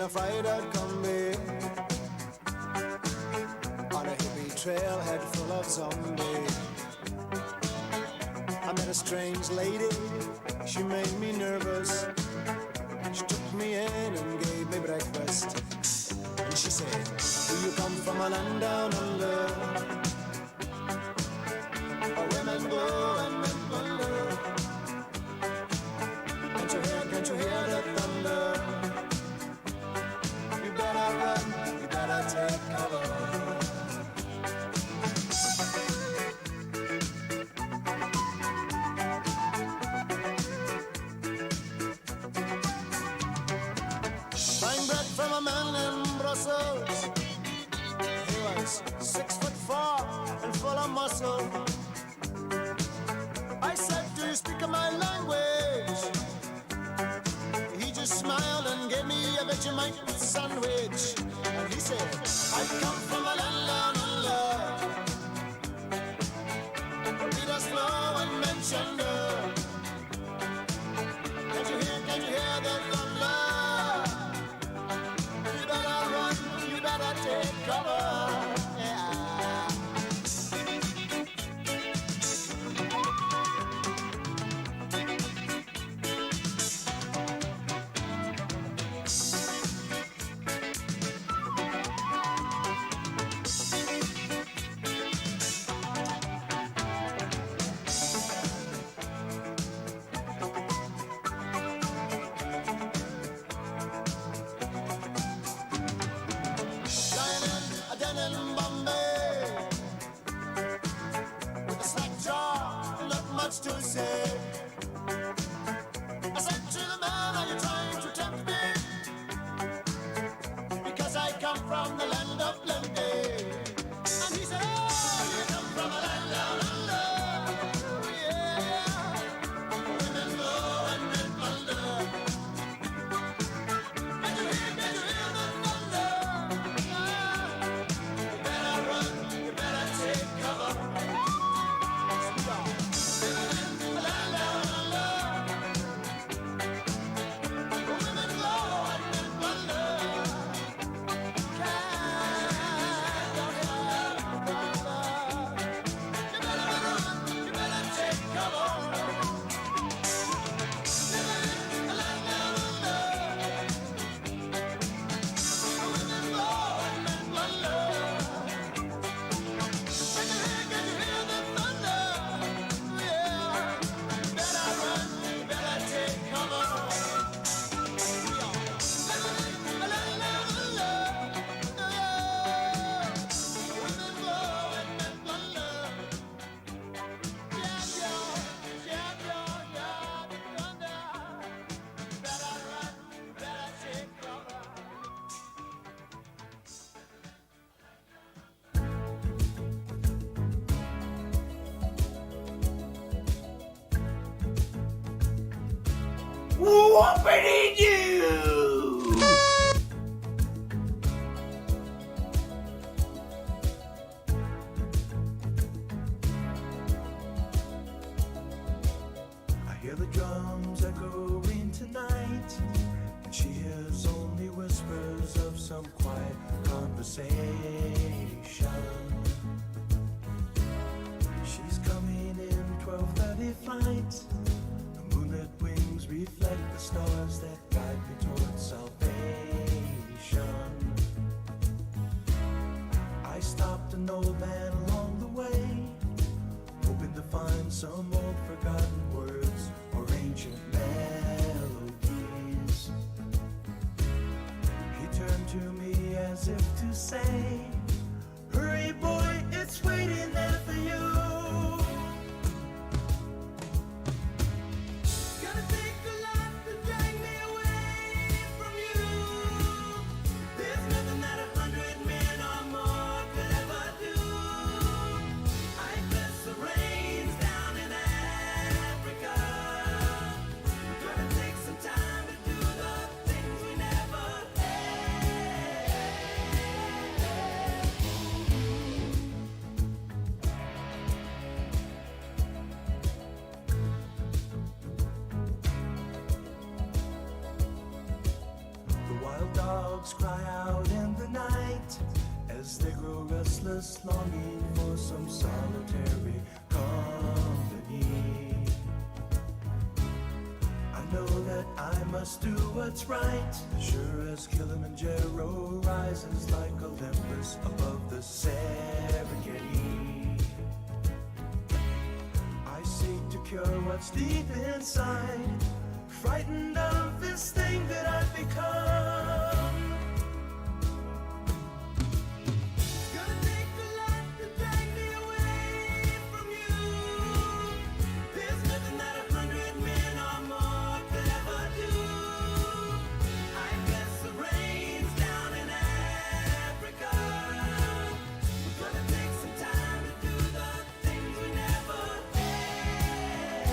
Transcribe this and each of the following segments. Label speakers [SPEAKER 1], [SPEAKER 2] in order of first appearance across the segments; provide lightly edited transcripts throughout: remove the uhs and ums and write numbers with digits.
[SPEAKER 1] a fight-out combi on a hippie trailhead full of zombies. I met a strange lady, she made me nervous. She took me in and gave me breakfast. And she said, do you come from a land down under, where women go and men wonder? Can't you hear the thunder? You better run, you better take cover. Buying bread from a man in Brussels. He was 6'4" and full of muscle. I said, do you speak my language? He just smiled and gave me a Vegemite sandwich. And he said, I come from a land down under, where leaders flow and men gender. Can't you hear the thunder? You better run, you better take cover. To say, I said to the man, are you trying to tempt me? Because I come from the land of plenty. And he said, oh, you come from a land down under. Yeah, women go and men wonder. Can you hear the thunder? You better run, you better take cover.
[SPEAKER 2] Whoopity you!
[SPEAKER 3] I hear the drums echoing tonight, and she hears only whispers of some quiet conversation. She's coming in 12:30 flight. The moonlit wings reflect the stars that guide me towards salvation. I stopped an old man along the way, hoping to find some old forgotten words or ancient melodies. He turned to me as if to say, hurry boy, it's waiting there for you. dogs cry out in the night as they grow restless, longing for some solitary company. I know that I must do what's right, sure as Kilimanjaro rises like Olympus above the Serengeti. I seek to cure what's deep inside, frightened of this thing that I've become. It's gonna take a lot to drag me away from you. There's nothing that 100 men or more could ever do. I guess the rain's down in Africa. We're gonna take some time to do the things we never had.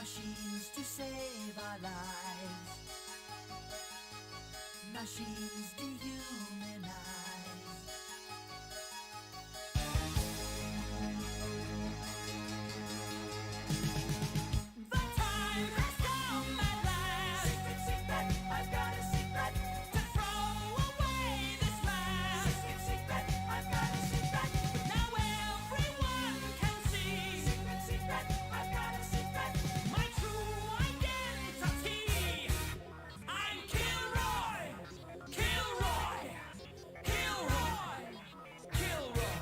[SPEAKER 3] Machines to save our lives. Machines dehumanize. The time has come at last. Secret, secret, I've got a secret. To throw away this mask. Secret, secret, I've got a secret. Now everyone can see. Secret, secret, I've got a secret. My true identity. I'm Kilroy. Kilroy. Kilroy. Kilroy.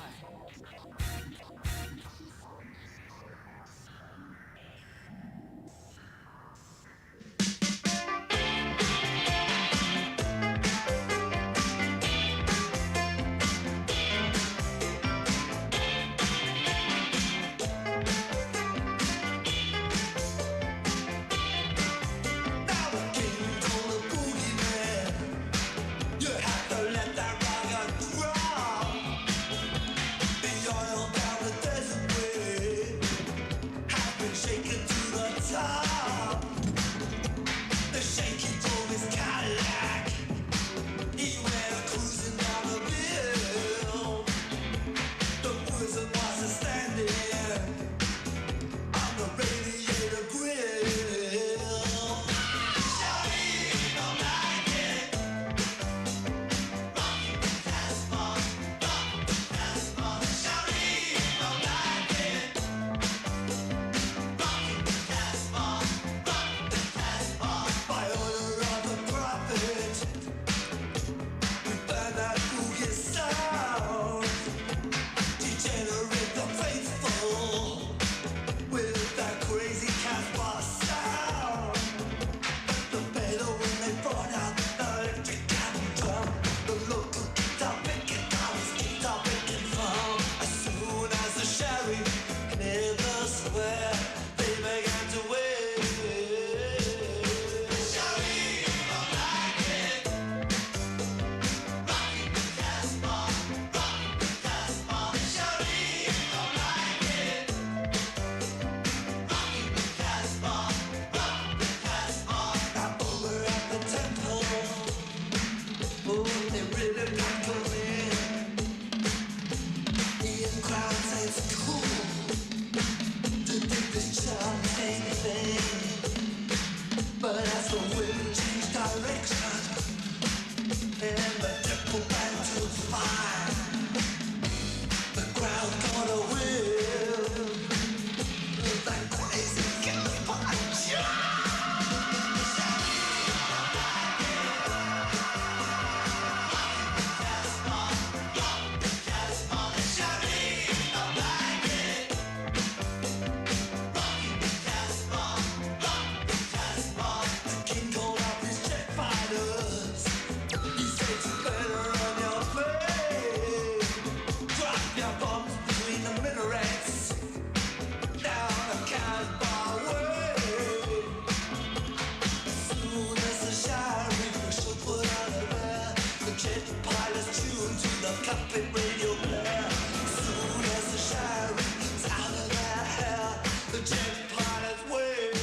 [SPEAKER 1] Now the king told the boogeyman, you have to let that rocket drop. The oil down the desert way has been shaken to the top. The shaky drove his Cadillac. He went cruising down the bill. The wizard was standing on the radiator grill. By order of the prophet, we burn that boogie sound. Degenerate the faithful with that crazy Casbah sound. The better when they brought out the electric cotton drum. The local guitar picking drums, guitar picking from. As soon as the sheriff cleared the square, they began to wave. Now over at the temple, oh, they really packed them in. The crowd says it's cool to do this champagne thing. But as the wind changed direction and the temple began to fire, the crowd got a whiff of that crazy Casbah chant. The king called up his jet fighters. He said, "You better run your way. Drop your bombs between the minarets down the Casbah way." As soon as the sheriff should put on a bear, the jet pilots tuned to the cockpit radio blare. As soon as the sheriff's out of their hair, the jet pilots wave.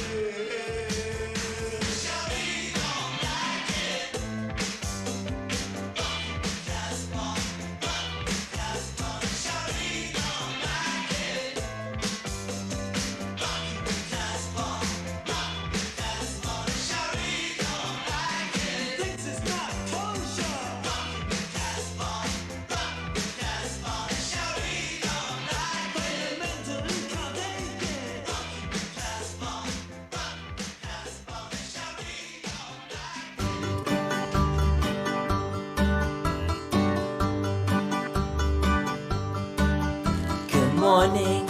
[SPEAKER 1] This is not kosher. Fundamentally outdated.
[SPEAKER 2] Good morning,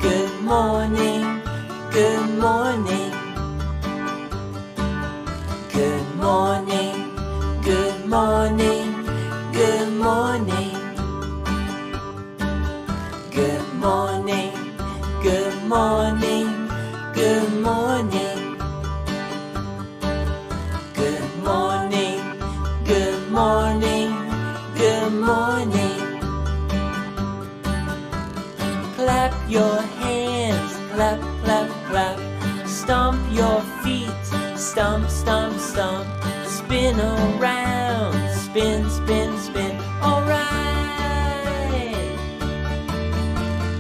[SPEAKER 2] good morning, good morning. Good morning, good morning, good morning. Good morning, good morning, good morning. Good morning, good morning, good morning. Clap your hands, clap, clap, clap. Stomp, stomp, stomp, spin around, spin, spin, spin, alright.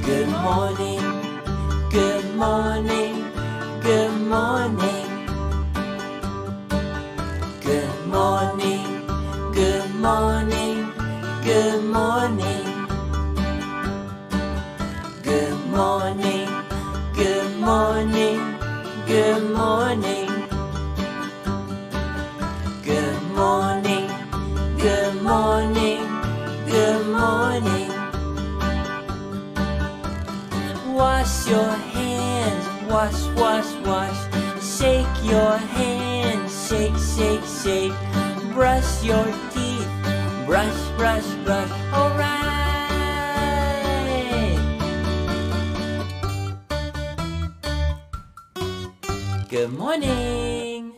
[SPEAKER 2] Good morning, good morning, good morning. Good morning, good morning, good morning. Good morning, good morning, good morning. Good morning, good morning, good morning. Wash your hands, wash, wash, wash. Shake your hands, shake, shake, shake. Brush your teeth, brush, brush, brush. Alright. Good morning.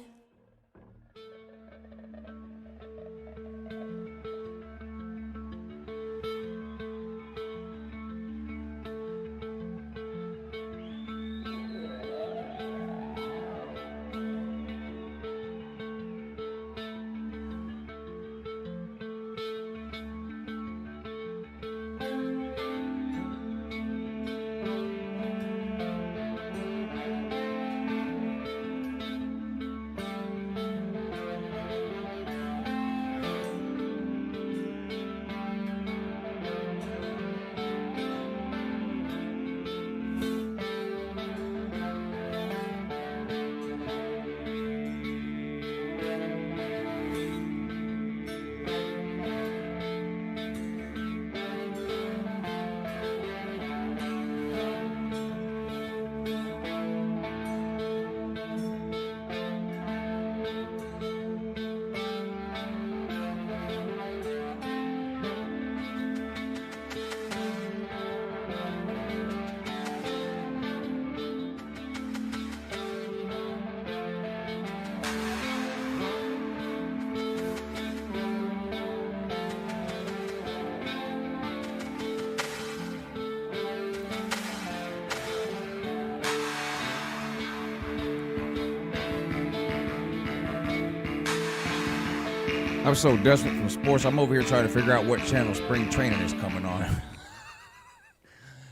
[SPEAKER 4] I'm so desperate for sports. I'm over here trying to figure out what channel spring training is coming on.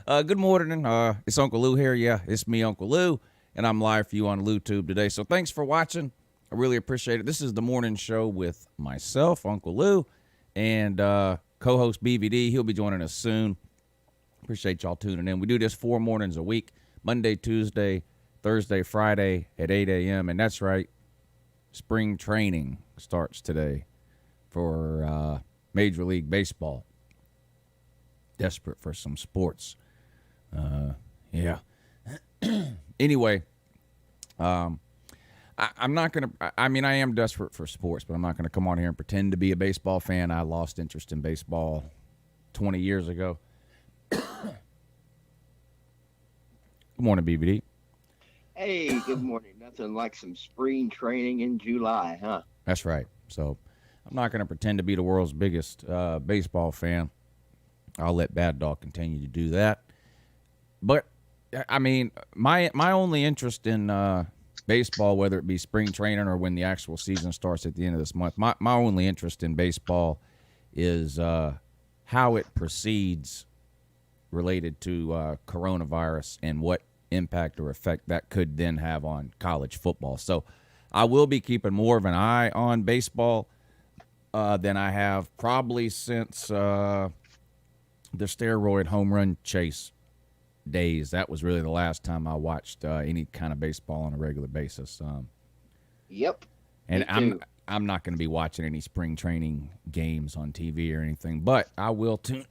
[SPEAKER 4] Good morning. It's Uncle Lou here. Yeah, it's me, Uncle Lou, and I'm live for you on LouTube today. So thanks for watching. I really appreciate it. This is the morning show with myself, Uncle Lou, and co-host BVD. He'll be joining us soon. Appreciate y'all tuning in. We do this 4 mornings a week, Monday, Tuesday, Thursday, Friday at 8 a.m. And that's right, spring training starts today for Major League Baseball. Desperate for some sports. Yeah. Anyway, I'm not going to, I mean, I am desperate for sports, but I'm not going to come on here and pretend to be a baseball fan. I lost interest in baseball 20 years ago. Good morning, BBD.
[SPEAKER 5] Hey, good morning. Nothing like some spring training in July, huh?
[SPEAKER 4] That's right. So I'm not going to pretend to be the world's biggest baseball fan. I'll let Bad Dog continue to do that. But, I mean, my only interest in baseball, whether it be spring training or when the actual season starts at the end of this month, my only interest in baseball is how it proceeds related to coronavirus and what impact or effect that could then have on college football. So I will be keeping more of an eye on baseball than I have probably since the steroid home run chase days. That was really the last time I watched any kind of baseball on a regular basis.
[SPEAKER 5] Yep.
[SPEAKER 4] And
[SPEAKER 5] me too.
[SPEAKER 4] I'm not going to be watching any spring training games on TV or anything, but I will tune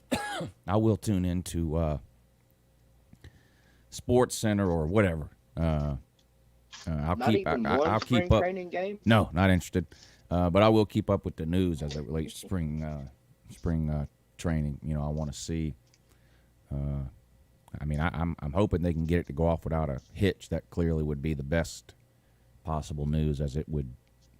[SPEAKER 4] into Sports Center or whatever. I'll
[SPEAKER 5] Not
[SPEAKER 4] keep
[SPEAKER 5] even
[SPEAKER 4] I,
[SPEAKER 5] one
[SPEAKER 4] I'll
[SPEAKER 5] spring
[SPEAKER 4] keep up.
[SPEAKER 5] training game?
[SPEAKER 4] No, not interested. But I will keep up with the news as it relates to spring training. You know, I want to see. I mean, I'm hoping they can get it to go off without a hitch. That clearly would be the best possible news, as it would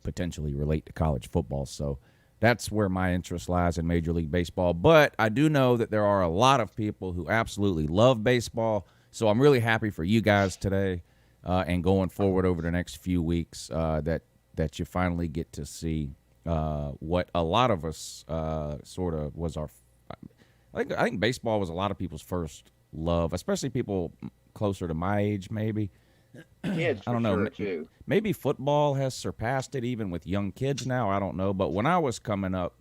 [SPEAKER 4] potentially relate to college football. So that's where my interest lies in Major League Baseball. But I do know that there are a lot of people who absolutely love baseball. So I'm really happy for you guys today. and going forward over the next few weeks, that you finally get to see what a lot of us sort of was our. I think baseball was a lot of people's first love, especially people closer to my age, maybe.
[SPEAKER 5] Yeah, it's
[SPEAKER 4] I don't
[SPEAKER 5] for
[SPEAKER 4] know.
[SPEAKER 5] sure, too.
[SPEAKER 4] Maybe football has surpassed it even with young kids now. I don't know. But when I was coming up,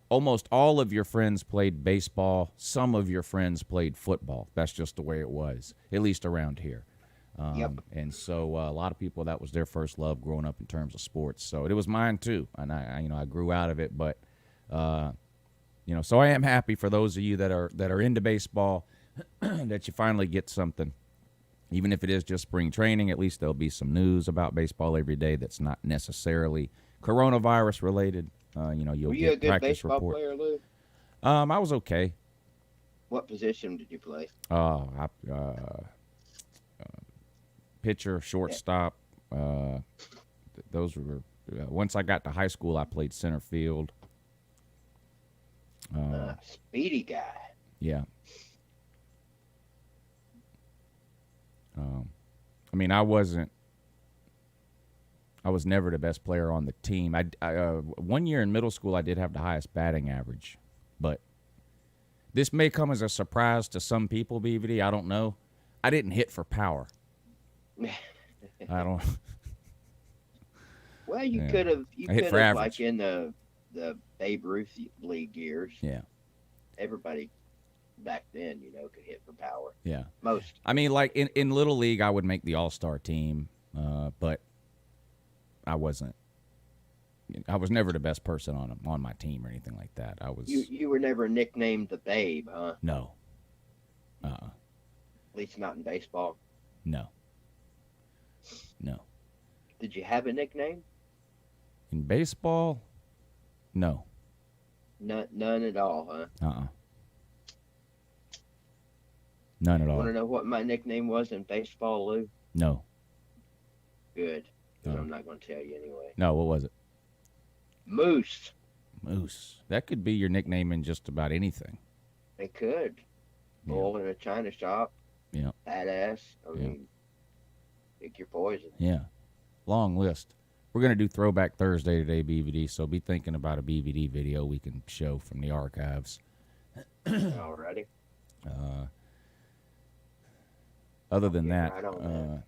[SPEAKER 4] almost all of your friends played baseball. Some of your friends played football. That's just the way it was, at least around here.
[SPEAKER 5] Yep.
[SPEAKER 4] And so a lot of people, that was their first love growing up in terms of sports. So it was mine too. And I grew out of it. But, so I am happy for those of you that are into baseball that you finally get something. Even if it is just spring training, at least there'll be some news about baseball every day that's not necessarily coronavirus related. You'll
[SPEAKER 5] Were you a
[SPEAKER 4] get
[SPEAKER 5] good
[SPEAKER 4] practice
[SPEAKER 5] baseball
[SPEAKER 4] report.
[SPEAKER 5] player, Lou?
[SPEAKER 4] I was okay.
[SPEAKER 5] What position did you play?
[SPEAKER 4] Pitcher, shortstop. Those were once I got to high school, I played center field.
[SPEAKER 5] Speedy guy.
[SPEAKER 4] Yeah. I was never the best player on the team. One year in middle school, I did have the highest batting average, but this may come as a surprise to some people, BVD. I don't know. I didn't hit for power. I don't.
[SPEAKER 5] Well, you
[SPEAKER 4] Yeah.
[SPEAKER 5] could have. You
[SPEAKER 4] I hit
[SPEAKER 5] could
[SPEAKER 4] for
[SPEAKER 5] have,
[SPEAKER 4] average.
[SPEAKER 5] like in the Babe Ruth league years.
[SPEAKER 4] Yeah.
[SPEAKER 5] Everybody back then, could hit for power.
[SPEAKER 4] Yeah.
[SPEAKER 5] Most.
[SPEAKER 4] I mean, like in Little League, I would make the All-Star team, but I wasn't. I was never the best person on my team or anything like that. I was.
[SPEAKER 5] You were never nicknamed the Babe, huh?
[SPEAKER 4] No.
[SPEAKER 5] At least not in baseball.
[SPEAKER 4] No.
[SPEAKER 5] Did you have a nickname?
[SPEAKER 4] In baseball, no.
[SPEAKER 5] None at all, huh?
[SPEAKER 4] None at all.
[SPEAKER 5] Want to know what my nickname was in baseball, Lou?
[SPEAKER 4] No.
[SPEAKER 5] Good. 'Cause
[SPEAKER 4] Oh.
[SPEAKER 5] I'm not going to tell you anyway.
[SPEAKER 4] No, what was it?
[SPEAKER 5] Moose.
[SPEAKER 4] Moose. That could be your nickname in just about anything.
[SPEAKER 5] They could.
[SPEAKER 4] Yeah.
[SPEAKER 5] Bull in a china shop.
[SPEAKER 4] Yeah.
[SPEAKER 5] Badass. I
[SPEAKER 4] Yeah.
[SPEAKER 5] mean, pick your poison.
[SPEAKER 4] Yeah. Long list. We're going to do Throwback Thursday today, BVD, so be thinking about a BVD video we can show from the archives.
[SPEAKER 5] Alrighty.
[SPEAKER 4] Other than
[SPEAKER 5] Yeah,
[SPEAKER 4] that,
[SPEAKER 5] right on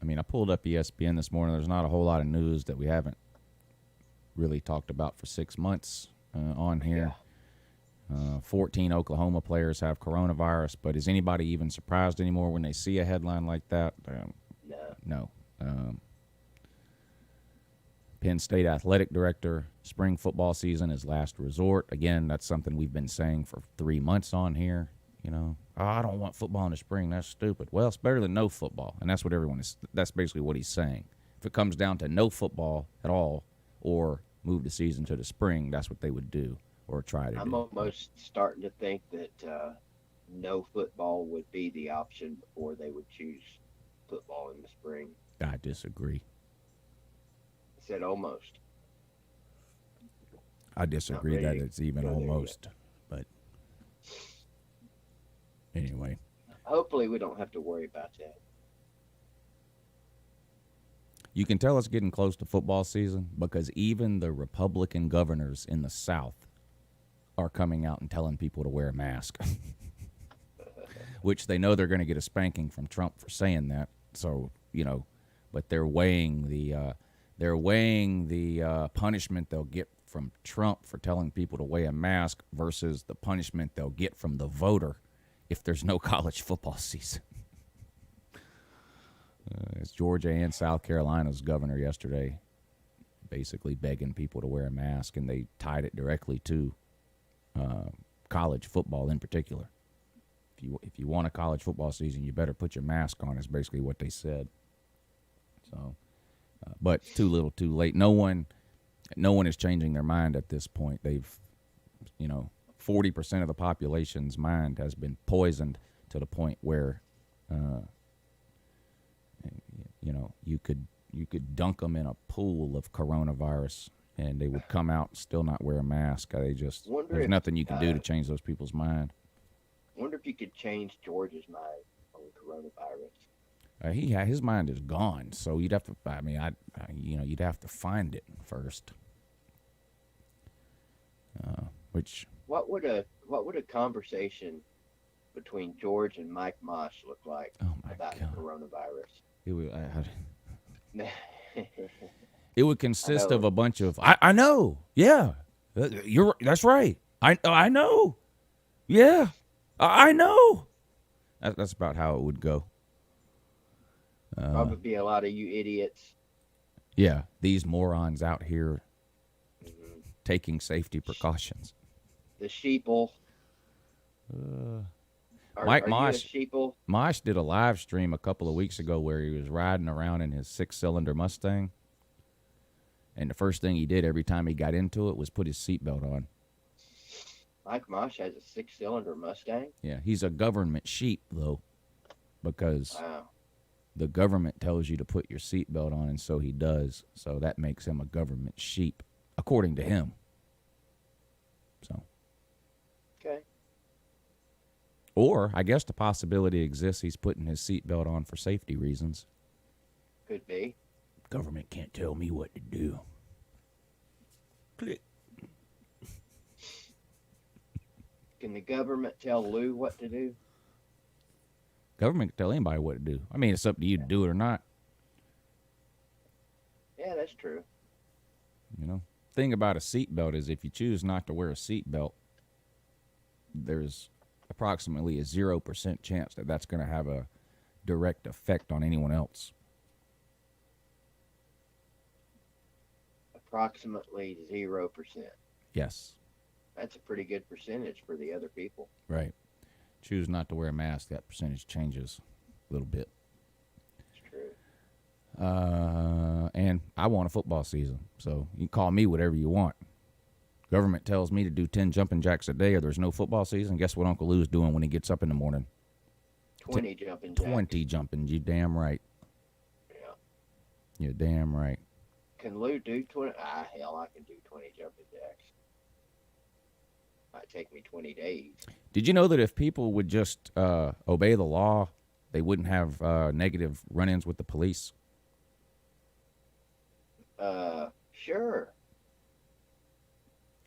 [SPEAKER 5] that.
[SPEAKER 4] I pulled up ESPN this morning. There's not a whole lot of news that we haven't really talked about for 6 months on here. 14 Oklahoma players have coronavirus, but is anybody even surprised anymore when they see a headline like that?
[SPEAKER 5] No.
[SPEAKER 4] No. Penn State athletic director, spring football season is last resort. Again, that's something we've been saying for 3 months on here. I don't want football in the spring. That's stupid. Well, it's better than no football, and that's what that's basically what he's saying. If it comes down to no football at all or move the season to the spring, that's what they would do or try to
[SPEAKER 5] I'm
[SPEAKER 4] do.
[SPEAKER 5] almost starting to think that no football would be the option before they would choose football in the spring.
[SPEAKER 4] I disagree.
[SPEAKER 5] I said almost.
[SPEAKER 4] I disagree that
[SPEAKER 5] ready
[SPEAKER 4] it's even
[SPEAKER 5] to go there
[SPEAKER 4] almost, but anyway.
[SPEAKER 5] Hopefully we don't have to worry about that.
[SPEAKER 4] You can tell it's getting close to football season because even the Republican governors in the South are coming out and telling people to wear a mask, which they know they're going to get a spanking from Trump for saying that. So, but they're weighing the punishment they'll get from Trump for telling people to wear a mask versus the punishment they'll get from the voter if there's no college football season. It's Georgia and South Carolina's governor yesterday basically begging people to wear a mask, and they tied it directly to college football in particular. If you want a college football season, you better put your mask on, is basically what they said. So, but too little, too late. No one is changing their mind at this point. They've, 40% of the population's mind has been poisoned to the point where, you could dunk them in a pool of coronavirus and they would come out and still not wear a mask. There's nothing you can do to change those people's mind.
[SPEAKER 5] Wonder if you could change Georgia's mind on coronavirus.
[SPEAKER 4] his mind is gone. So you'd have to. I mean, you'd have to find it first. Which
[SPEAKER 5] What would a conversation between George and Mike Mosh look like about the coronavirus?
[SPEAKER 4] it would. It would consist of a bunch of. I know. Yeah, that's right. I know. Yeah, I know. That's about how it would go.
[SPEAKER 5] Probably be a lot of you idiots.
[SPEAKER 4] Yeah, these morons out here taking safety precautions.
[SPEAKER 5] The sheeple.
[SPEAKER 4] Mike
[SPEAKER 5] are
[SPEAKER 4] Mosh.
[SPEAKER 5] you a sheeple?
[SPEAKER 4] Mosh did a live stream a couple of weeks ago where he was riding around in his 6-cylinder Mustang. And the first thing he did every time he got into it was put his seatbelt on.
[SPEAKER 5] Mike Mosh has a 6-cylinder Mustang?
[SPEAKER 4] Yeah, he's a government sheep, though, because
[SPEAKER 5] Wow.
[SPEAKER 4] the government tells you to put your seatbelt on, and so he does. So that makes him a government sheep, according to him. So.
[SPEAKER 5] Okay.
[SPEAKER 4] Or, I guess the possibility exists he's putting his seatbelt on for safety reasons.
[SPEAKER 5] Could be.
[SPEAKER 4] Government can't tell me what to do. Click.
[SPEAKER 5] Can the government tell Lou what to do?
[SPEAKER 4] Government can tell anybody what to do. I mean, it's up to you to do it or not.
[SPEAKER 5] Yeah, that's true.
[SPEAKER 4] You know, thing about a seatbelt is if you choose not to wear a seatbelt, there's approximately a 0% chance that that's going to have a direct effect on anyone else.
[SPEAKER 5] Approximately 0%.
[SPEAKER 4] Yes.
[SPEAKER 5] That's a pretty good percentage for the other people.
[SPEAKER 4] Right. Choose not to wear a mask, that percentage changes a little bit.
[SPEAKER 5] It's true.
[SPEAKER 4] And I want a football season, so you can call me whatever you want. Government tells me to do 10 jumping jacks a day or there's no football season. Guess what Uncle Lou's doing when he gets up in the morning?
[SPEAKER 5] 20 jumping jacks.
[SPEAKER 4] 20 jumping. You damn right.
[SPEAKER 5] Yeah.
[SPEAKER 4] You're damn right.
[SPEAKER 5] Can Lou do 20? Hell, I can do 20 jumping jacks. Might take me 20 days.
[SPEAKER 4] Did you know that if people would just obey the law, they wouldn't have negative run-ins with the police?
[SPEAKER 5] Sure.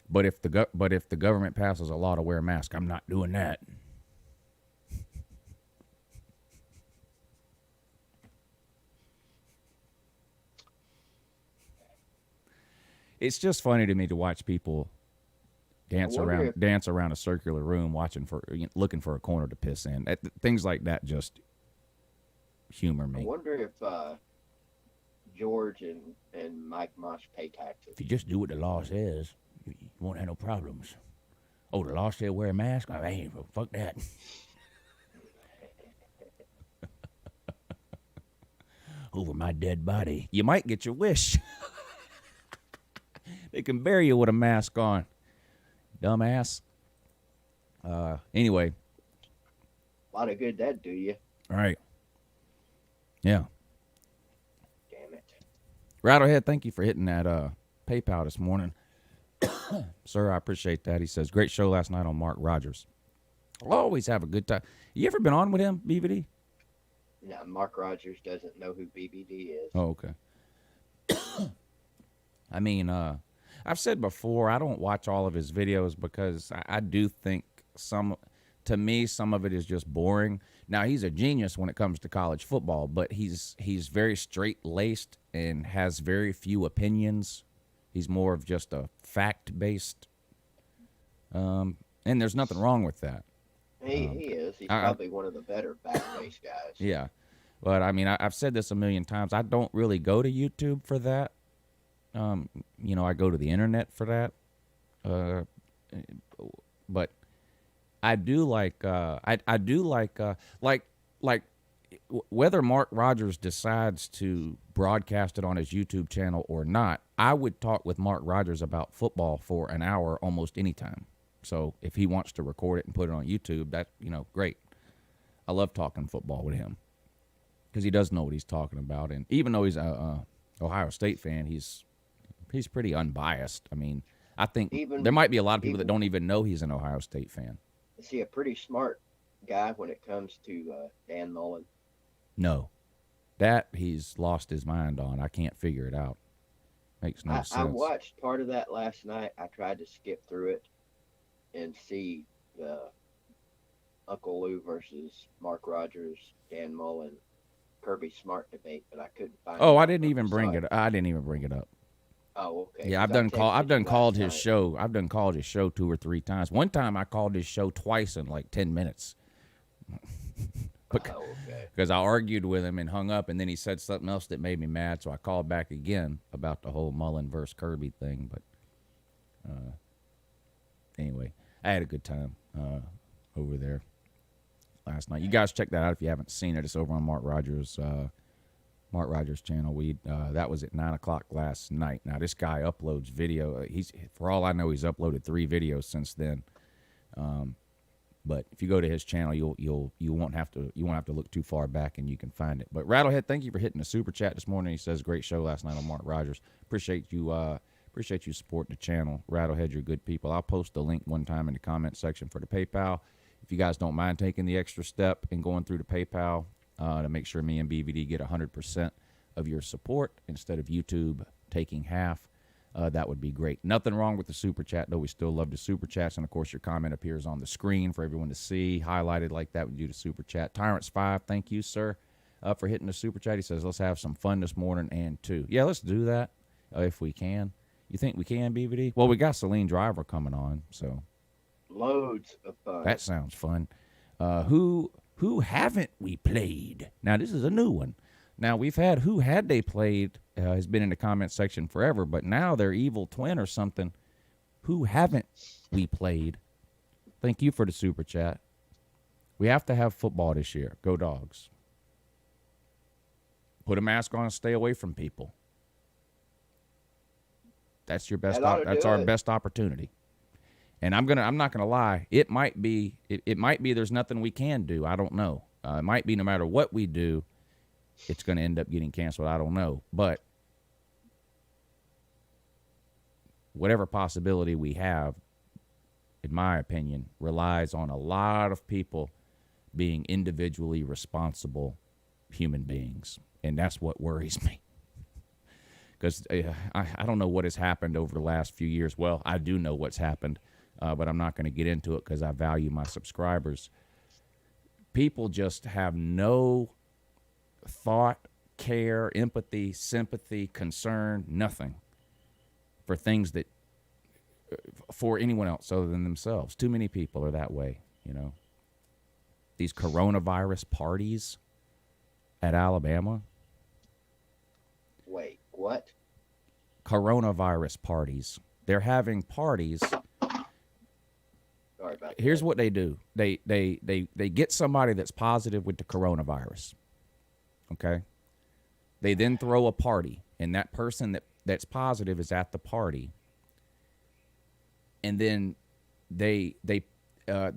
[SPEAKER 4] But if the government passes a law to wear a mask, I'm not doing that. It's just funny to me to watch people dance around a circular room, looking for a corner to piss in. Things like that just humor me.
[SPEAKER 5] I wonder if George and Mike Mosh pay taxes.
[SPEAKER 4] If you just do what the law says, you won't have no problems. Oh, the law said wear a mask? I ain't, fuck that. Over my dead body. You might get your wish. They can bury you with a mask on. Dumbass. Anyway.
[SPEAKER 5] A lot of good that'd do you.
[SPEAKER 4] All right. Yeah.
[SPEAKER 5] Damn it.
[SPEAKER 4] Rattlehead, thank you for hitting that PayPal this morning. Sir, I appreciate that. He says, great show last night on Mark Rogers. I'll always have a good time. You ever been on with him, BVD?
[SPEAKER 5] No, Mark Rogers doesn't know who BBD is.
[SPEAKER 4] Oh, okay. I mean, I've said before, I don't watch all of his videos because I do think some of it is just boring. Now, he's a genius when it comes to college football, but he's very straight-laced and has very few opinions. He's more of just a fact-based, and there's nothing wrong with that.
[SPEAKER 5] He is. He's probably one of the better fact-based guys.
[SPEAKER 4] Yeah. But, I mean, I've said this a million times. I don't really go to YouTube for that. I go to the internet for that. But I do like whether Mark Rogers decides to broadcast it on his YouTube channel or not, I would talk with Mark Rogers about football for an hour almost any time. So if he wants to record it and put it on YouTube, that, great. I love talking football with him because he does know what he's talking about. And even though he's a Ohio State fan, he's pretty unbiased. I mean, I think there might be a lot of people that don't even know he's an Ohio State fan.
[SPEAKER 5] Is he a pretty smart guy when it comes to Dan Mullen?
[SPEAKER 4] No. That he's lost his mind on. I can't figure it out. Makes no sense.
[SPEAKER 5] I watched part of that last night. I tried to skip through it and see the Uncle Lou versus Mark Rogers, Dan Mullen, Kirby Smart debate, but I couldn't find.
[SPEAKER 4] Oh,
[SPEAKER 5] it
[SPEAKER 4] I
[SPEAKER 5] on
[SPEAKER 4] didn't
[SPEAKER 5] the
[SPEAKER 4] even bring
[SPEAKER 5] site.
[SPEAKER 4] it. I didn't even bring it up.
[SPEAKER 5] Oh, okay.
[SPEAKER 4] Yeah, I've
[SPEAKER 5] 'cause I
[SPEAKER 4] done
[SPEAKER 5] texted you
[SPEAKER 4] called
[SPEAKER 5] last
[SPEAKER 4] his
[SPEAKER 5] night.
[SPEAKER 4] show. I've done called his show 2 or 3 times. One time I called his show twice in like 10 minutes.
[SPEAKER 5] Oh, okay.
[SPEAKER 4] Because I argued with him and hung up, and then he said something else that made me mad, so I called back again about the whole Mullen versus Kirby thing. But anyway, I had a good time over there last night. You guys check that out if you haven't seen it. It's over on Mark Rogers' channel. That was at 9 o'clock last night. Now this guy uploads video. He's, for all I know, he's uploaded 3 videos since then. But if you go to his channel, you won't have to look too far back, and you can find it. But Rattlehead, thank you for hitting the super chat this morning. He says great show last night on Mark Rogers. Appreciate you supporting the channel. Rattlehead, you're good people. I'll post the link one time in the comment section for the PayPal. If you guys don't mind taking the extra step and going through the PayPal to make sure me and BVD get 100% of your support instead of YouTube taking half. That would be great. Nothing wrong with the super chat, though. We still love the super chats. And, of course, your comment appears on the screen for everyone to see, highlighted like that when you do the super chat. Tyrants5, thank you, sir, for hitting the super chat. He says, let's have some fun this morning and 2. Yeah, let's do that if we can. You think we can, BVD? Well, we got Celine Driver coming on, so.
[SPEAKER 5] Loads of fun.
[SPEAKER 4] That sounds fun. Who haven't we played? Now, this is a new one. Now, we've had Who Had They Played has been in the comment section forever, but now they're Evil Twin or something. Who haven't we played? Thank you for the super chat. We have to have football this year. Go Dogs. Put a mask on and stay away from people. That's your best. That's our best opportunity. And I'm not gonna lie. It might be. It might be. There's nothing we can do. I don't know. It might be no matter what we do, it's going to end up getting canceled. I don't know. But whatever possibility we have, in my opinion, relies on a lot of people being individually responsible human beings. And that's what worries me. Because I don't know what has happened over the last few years. Well, I do know what's happened, but I'm not going to get into it because I value my subscribers. People just have no thought, care, empathy, sympathy, concern, nothing for things that, for anyone else other than themselves. Too many people are that way, you know. These coronavirus parties at Alabama.
[SPEAKER 5] Wait, what?
[SPEAKER 4] Coronavirus parties. They're having parties.
[SPEAKER 5] Sorry about
[SPEAKER 4] Here's
[SPEAKER 5] that.
[SPEAKER 4] what they do. They get somebody that's positive with the coronavirus. Okay? They then throw a party, and that person that's positive is at the party. And then they make a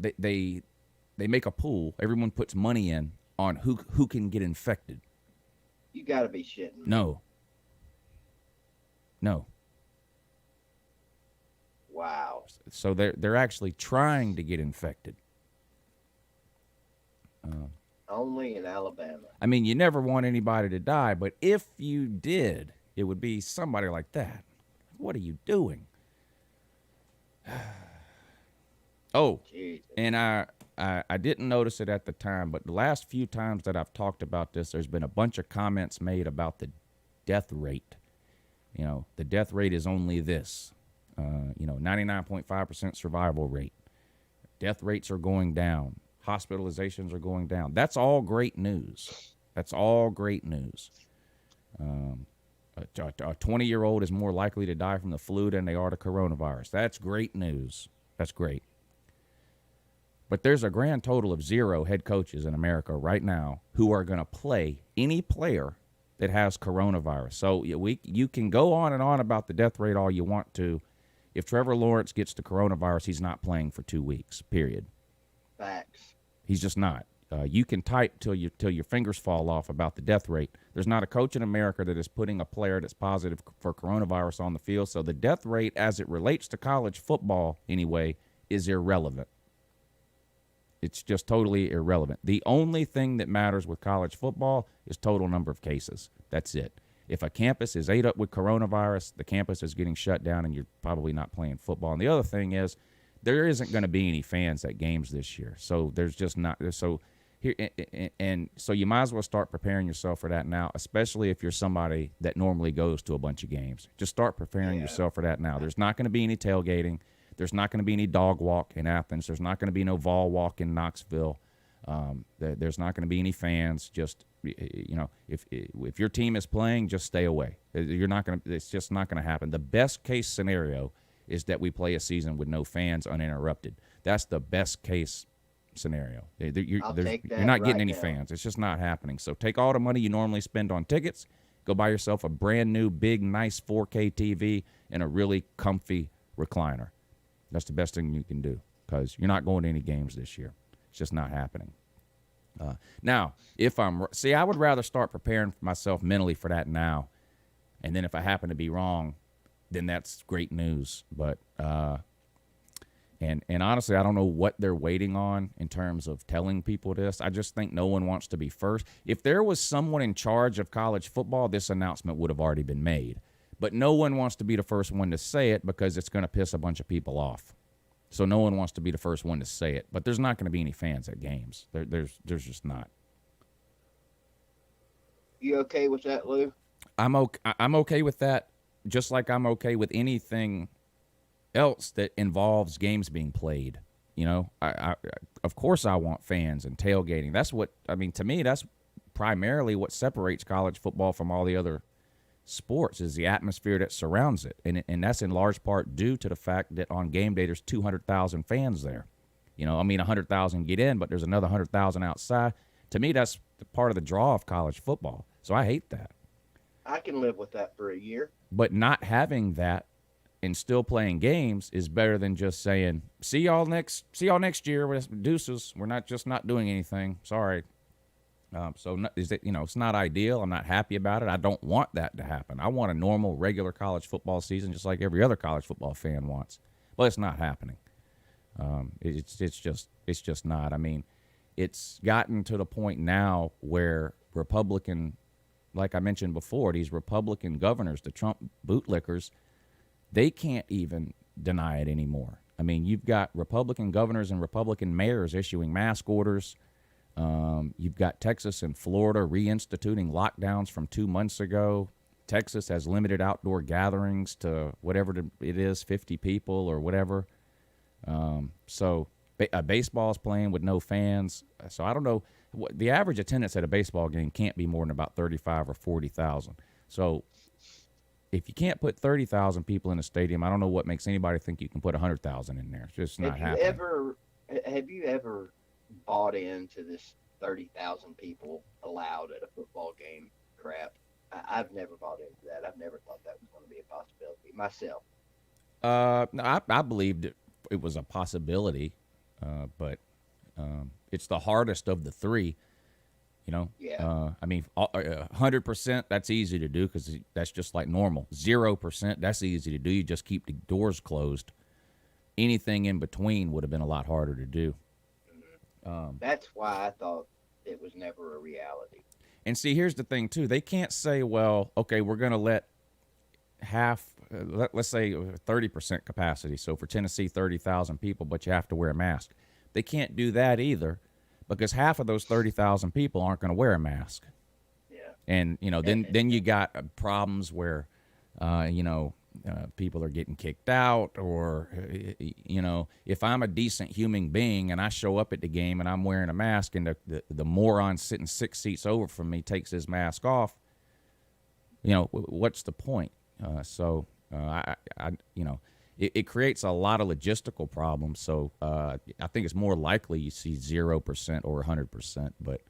[SPEAKER 4] pool. Everyone puts money in on who can get infected.
[SPEAKER 5] You got to be shitting.
[SPEAKER 4] No.
[SPEAKER 5] Wow.
[SPEAKER 4] So they're actually trying to get infected.
[SPEAKER 5] Only in Alabama.
[SPEAKER 4] I mean, you never want anybody to die, but if you did, it would be somebody like that. What are you doing? Oh,
[SPEAKER 5] Jesus.
[SPEAKER 4] and I didn't notice it at the time, but the last few times that I've talked about this, there's been a bunch of comments made about the death rate. You know, the death rate is only this. 99.5% survival rate. Death rates are going down. Hospitalizations are going down. That's all great news. That's all great news. A 20-year-old is more likely to die from the flu than they are to coronavirus. That's great news. That's great. But there's a grand total of 0 head coaches in America right now who are going to play any player that has coronavirus. So you can go on and on about the death rate all you want to. If Trevor Lawrence gets the coronavirus, he's not playing for 2 weeks, period.
[SPEAKER 5] Facts.
[SPEAKER 4] He's just not. You can type till your fingers fall off about the death rate. There's not a coach in America that is putting a player that's positive for coronavirus on the field. So the death rate, as it relates to college football anyway, is irrelevant. It's just totally irrelevant. The only thing that matters with college football is total number of cases. That's it. If a campus is ate up with coronavirus, the campus is getting shut down, and you're probably not playing football. And the other thing is, there isn't going to be any fans at games this year. So there's just not. So here, and so you might as well start preparing yourself for that now, especially if you're somebody that normally goes to a bunch of games. Just start preparing yourself for that now. There's not going to be any tailgating. There's not going to be any dog walk in Athens. There's not going to be no Vol walk in Knoxville. There's not going to be any fans. Just, if your team is playing, just stay away. You're not going to. It's just not going to happen. The best case scenario is that we play a season with no fans uninterrupted. That's the best case scenario. You're not getting any fans. It's just not happening. So take all the money you normally spend on tickets, go buy yourself a brand new, big, nice 4K TV and a really comfy recliner. That's the best thing you can do because you're not going to any games this year. It's just not happening. Now, I would rather start preparing myself mentally for that now. And then if I happen to be wrong, then that's great news. But and honestly, I don't know what they're waiting on in terms of telling people this. I just think no one wants to be first. If there was someone in charge of college football, this announcement would have already been made. But no one wants to be the first one to say it because it's going to piss a bunch of people off. So no one wants to be the first one to say it. But there's not going to be any fans at games. There's just not.
[SPEAKER 5] You okay with that, Lou?
[SPEAKER 4] I'm okay with that. Just like I'm okay with anything else that involves games being played. I of course I want fans and tailgating. That's what, to me, that's primarily what separates college football from all the other sports is the atmosphere that surrounds it. And that's in large part due to the fact that on game day there's 200,000 fans there. 100,000 get in, but there's another 100,000 outside. To me, that's part of the draw of college football. So I hate that.
[SPEAKER 5] I can live with that for a year.
[SPEAKER 4] But not having that and still playing games is better than just saying, see y'all next year. Deuces. We're not doing anything. Sorry. It's not ideal. I'm not happy about it. I don't want that to happen. I want a normal, regular college football season, just like every other college football fan wants. But it's not happening. It's just not. It's gotten to the point now where Republican, like I mentioned before, these Republican governors, the Trump bootlickers, they can't even deny it anymore. You've got Republican governors and Republican mayors issuing mask orders. You've got Texas and Florida reinstituting lockdowns from 2 months ago. Texas has limited outdoor gatherings to whatever it is, 50 people or whatever. So baseball's playing with no fans. So I don't know. The average attendance at a baseball game can't be more than about 35 or 40,000. So if you can't put 30,000 people in a stadium, I don't know what makes anybody think you can put 100,000 in there. It's just not happening.
[SPEAKER 5] Have you ever bought into this 30,000 people allowed at a football game crap? I've never bought into that. I've never thought that was going to be a possibility myself.
[SPEAKER 4] No, I believed it was a possibility, but it's the hardest of the three.
[SPEAKER 5] Yeah.
[SPEAKER 4] 100%, that's easy to do because that's just like normal. 0%, that's easy to do. You just keep the doors closed. Anything in between would have been a lot harder to do.
[SPEAKER 5] That's why I thought it was never a reality.
[SPEAKER 4] And see, here's the thing, too. They can't say, well, okay, we're going to let let's say 30% capacity. So for Tennessee, 30,000 people, but you have to wear a mask. They can't do that either because half of those 30,000 people aren't going to wear a mask.
[SPEAKER 5] Yeah.
[SPEAKER 4] And, then you got problems where, people are getting kicked out or, if I'm a decent human being and I show up at the game and I'm wearing a mask and the moron sitting 6 seats over from me takes his mask off, what's the point? It creates a lot of logistical problems. So I think it's more likely you see 0% or 100%. But,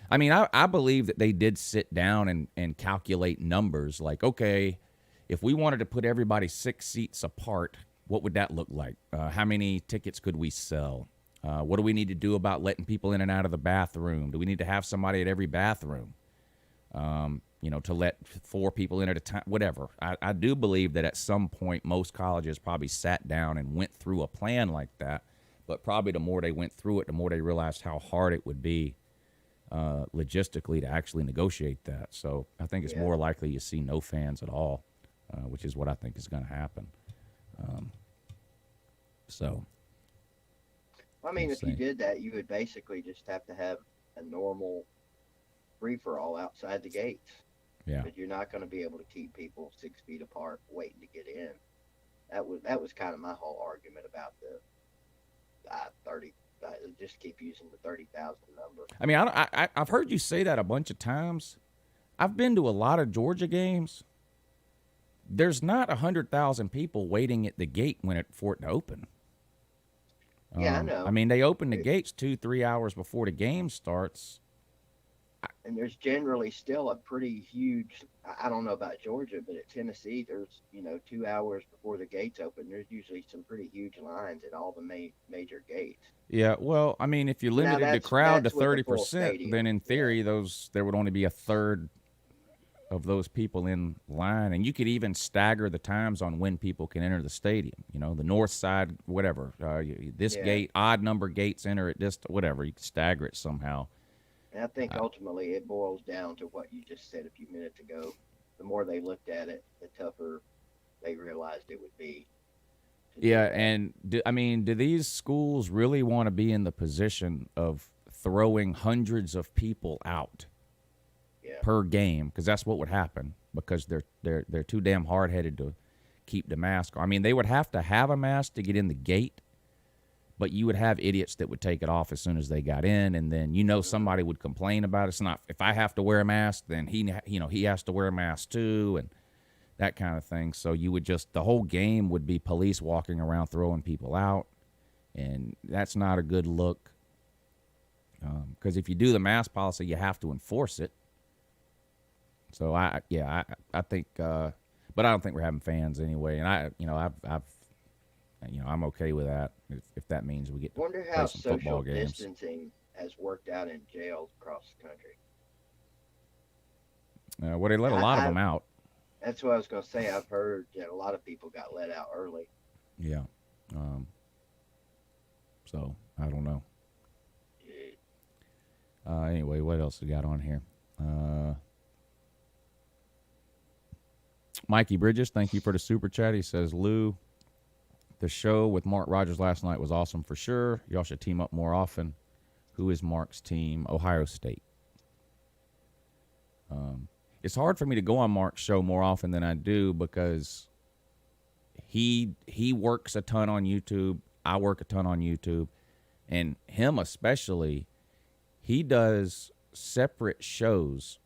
[SPEAKER 4] I believe that they did sit down and calculate numbers like, okay, if we wanted to put everybody 6 seats apart, what would that look like? How many tickets could we sell? What do we need to do about letting people in and out of the bathroom? Do we need to have somebody at every bathroom? To let 4 people in at a time, whatever. I do believe that at some point most colleges probably sat down and went through a plan like that. But probably the more they went through it, the more they realized how hard it would be logistically to actually negotiate that. So I think it's more likely you see no fans at all, which is what I think is going to happen. So,
[SPEAKER 5] I mean,
[SPEAKER 4] let's
[SPEAKER 5] if you
[SPEAKER 4] see.
[SPEAKER 5] did that, you would basically just have to have a normal free-for-all outside the gates.
[SPEAKER 4] Yeah.
[SPEAKER 5] But you're not going to be able to keep people 6 feet apart waiting to get in. That was kind of my whole argument about the 30. Just keep using the 30,000 number.
[SPEAKER 4] I mean, I've heard you say that a bunch of times. I've been to a lot of Georgia games. There's not 100,000 people waiting at the gate for it to open.
[SPEAKER 5] Yeah, I know.
[SPEAKER 4] I mean, they open the gates 2-3 hours before the game starts.
[SPEAKER 5] And there's generally still a pretty huge, I don't know about Georgia, but at Tennessee, there's, 2 hours before the gates open, there's usually some pretty huge lines at all the major gates.
[SPEAKER 4] Yeah, well, I mean, if you limited the crowd to
[SPEAKER 5] that's with the full
[SPEAKER 4] 30%,
[SPEAKER 5] stadium.
[SPEAKER 4] then in theory, there would only be a third of those people in line. And you could even stagger the times on when people can enter the stadium. The north side, whatever. This gate, odd number gates enter at this, whatever. You could stagger it somehow.
[SPEAKER 5] And I think ultimately it boils down to what you just said a few minutes ago. The more they looked at it, the tougher they realized it would be.
[SPEAKER 4] Yeah, and do these schools really want to be in the position of throwing hundreds of people out per game? Because that's what would happen. Because they're too damn hard-headed to keep the mask. I mean, they would have to have a mask to get in the gate, but you would have idiots that would take it off as soon as they got in, and then somebody would complain about it. It's not, if I have to wear a mask, then he has to wear a mask too, and that kind of thing. So you would the whole game would be police walking around throwing people out, and that's not a good look. Because if you do the mask policy, you have to enforce it. So I think, but I don't think we're having fans anyway, and I'm okay with that if that means we get to
[SPEAKER 5] Wonder
[SPEAKER 4] play
[SPEAKER 5] how
[SPEAKER 4] some football
[SPEAKER 5] social
[SPEAKER 4] games.
[SPEAKER 5] distancing has worked out in jails across the country.
[SPEAKER 4] Well, they let a lot of them out.
[SPEAKER 5] That's what I was going to say. I've heard that a lot of people got let out early.
[SPEAKER 4] Yeah. So I don't know. Anyway, what else we got on here? Mikey Bridges, thank you for the super chat. He says, Lou, the show with Mark Rogers last night was awesome for sure. Y'all should team up more often. Who is Mark's team? Ohio State. It's hard for me to go on Mark's show more often than I do because he works a ton on YouTube. I work a ton on YouTube. And him especially, he does separate shows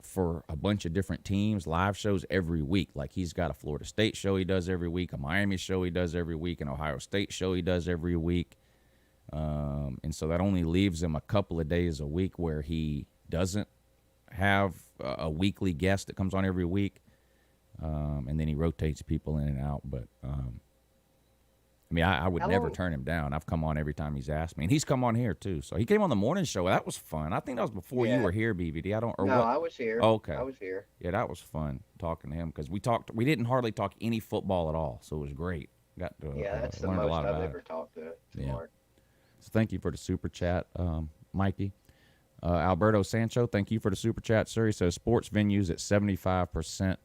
[SPEAKER 4] for a bunch of different teams, live shows every week. Like he's got a Florida State show he does every week, a Miami show he does every week, an Ohio State show he does every week. And so that only leaves him a couple of days a week where he doesn't have a weekly guest that comes on every week. And then he rotates people in and out. But, I mean, I would never turn him down. I've come on every time he's asked me. And he's come on here, too. So he came on the morning show. That was fun. I think that was before you were here, BBD.
[SPEAKER 5] I was here.
[SPEAKER 4] Oh, okay.
[SPEAKER 5] I was here.
[SPEAKER 4] Yeah, that was fun talking to him because we didn't hardly talk any football at all. So it was great. Got to
[SPEAKER 5] that's the
[SPEAKER 4] learn a
[SPEAKER 5] most
[SPEAKER 4] lot
[SPEAKER 5] I've
[SPEAKER 4] about
[SPEAKER 5] ever talked to Mark.
[SPEAKER 4] So thank you for the super chat, Mikey. Alberto Sancho, thank you for the super chat, sir. He says sports venues at 75%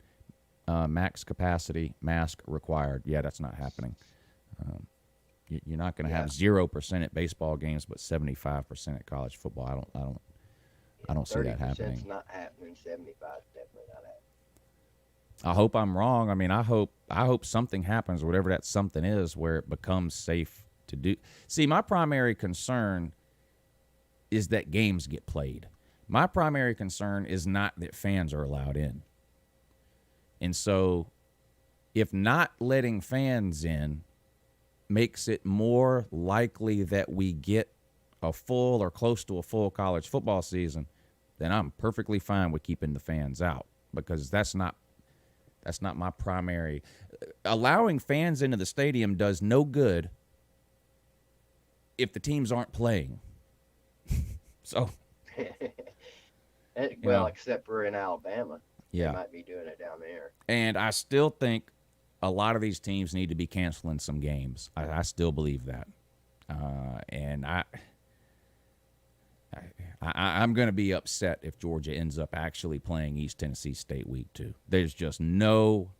[SPEAKER 4] max capacity, mask required. Yeah, that's not happening. You're not going to have 0% at baseball games, but 75% at college football. I don't see that happening.
[SPEAKER 5] 30% not happening. 75 definitely not happening.
[SPEAKER 4] I hope I'm wrong. I mean, I hope something happens, whatever that something is, where it becomes safe to do. See, my primary concern is that games get played. My primary concern is not that fans are allowed in. And so if not letting fans in makes it more likely that we get a full or close to a full college football season, then I'm perfectly fine with keeping the fans out because that's not my primary. Allowing fans into the stadium does no good if the teams aren't playing. So,
[SPEAKER 5] except for in Alabama.
[SPEAKER 4] Yeah.
[SPEAKER 5] They might be doing it down there.
[SPEAKER 4] And I still think a lot of these teams need to be canceling some games. I still believe that. And I'm going to be upset if Georgia ends up actually playing East Tennessee State week 2. There's just no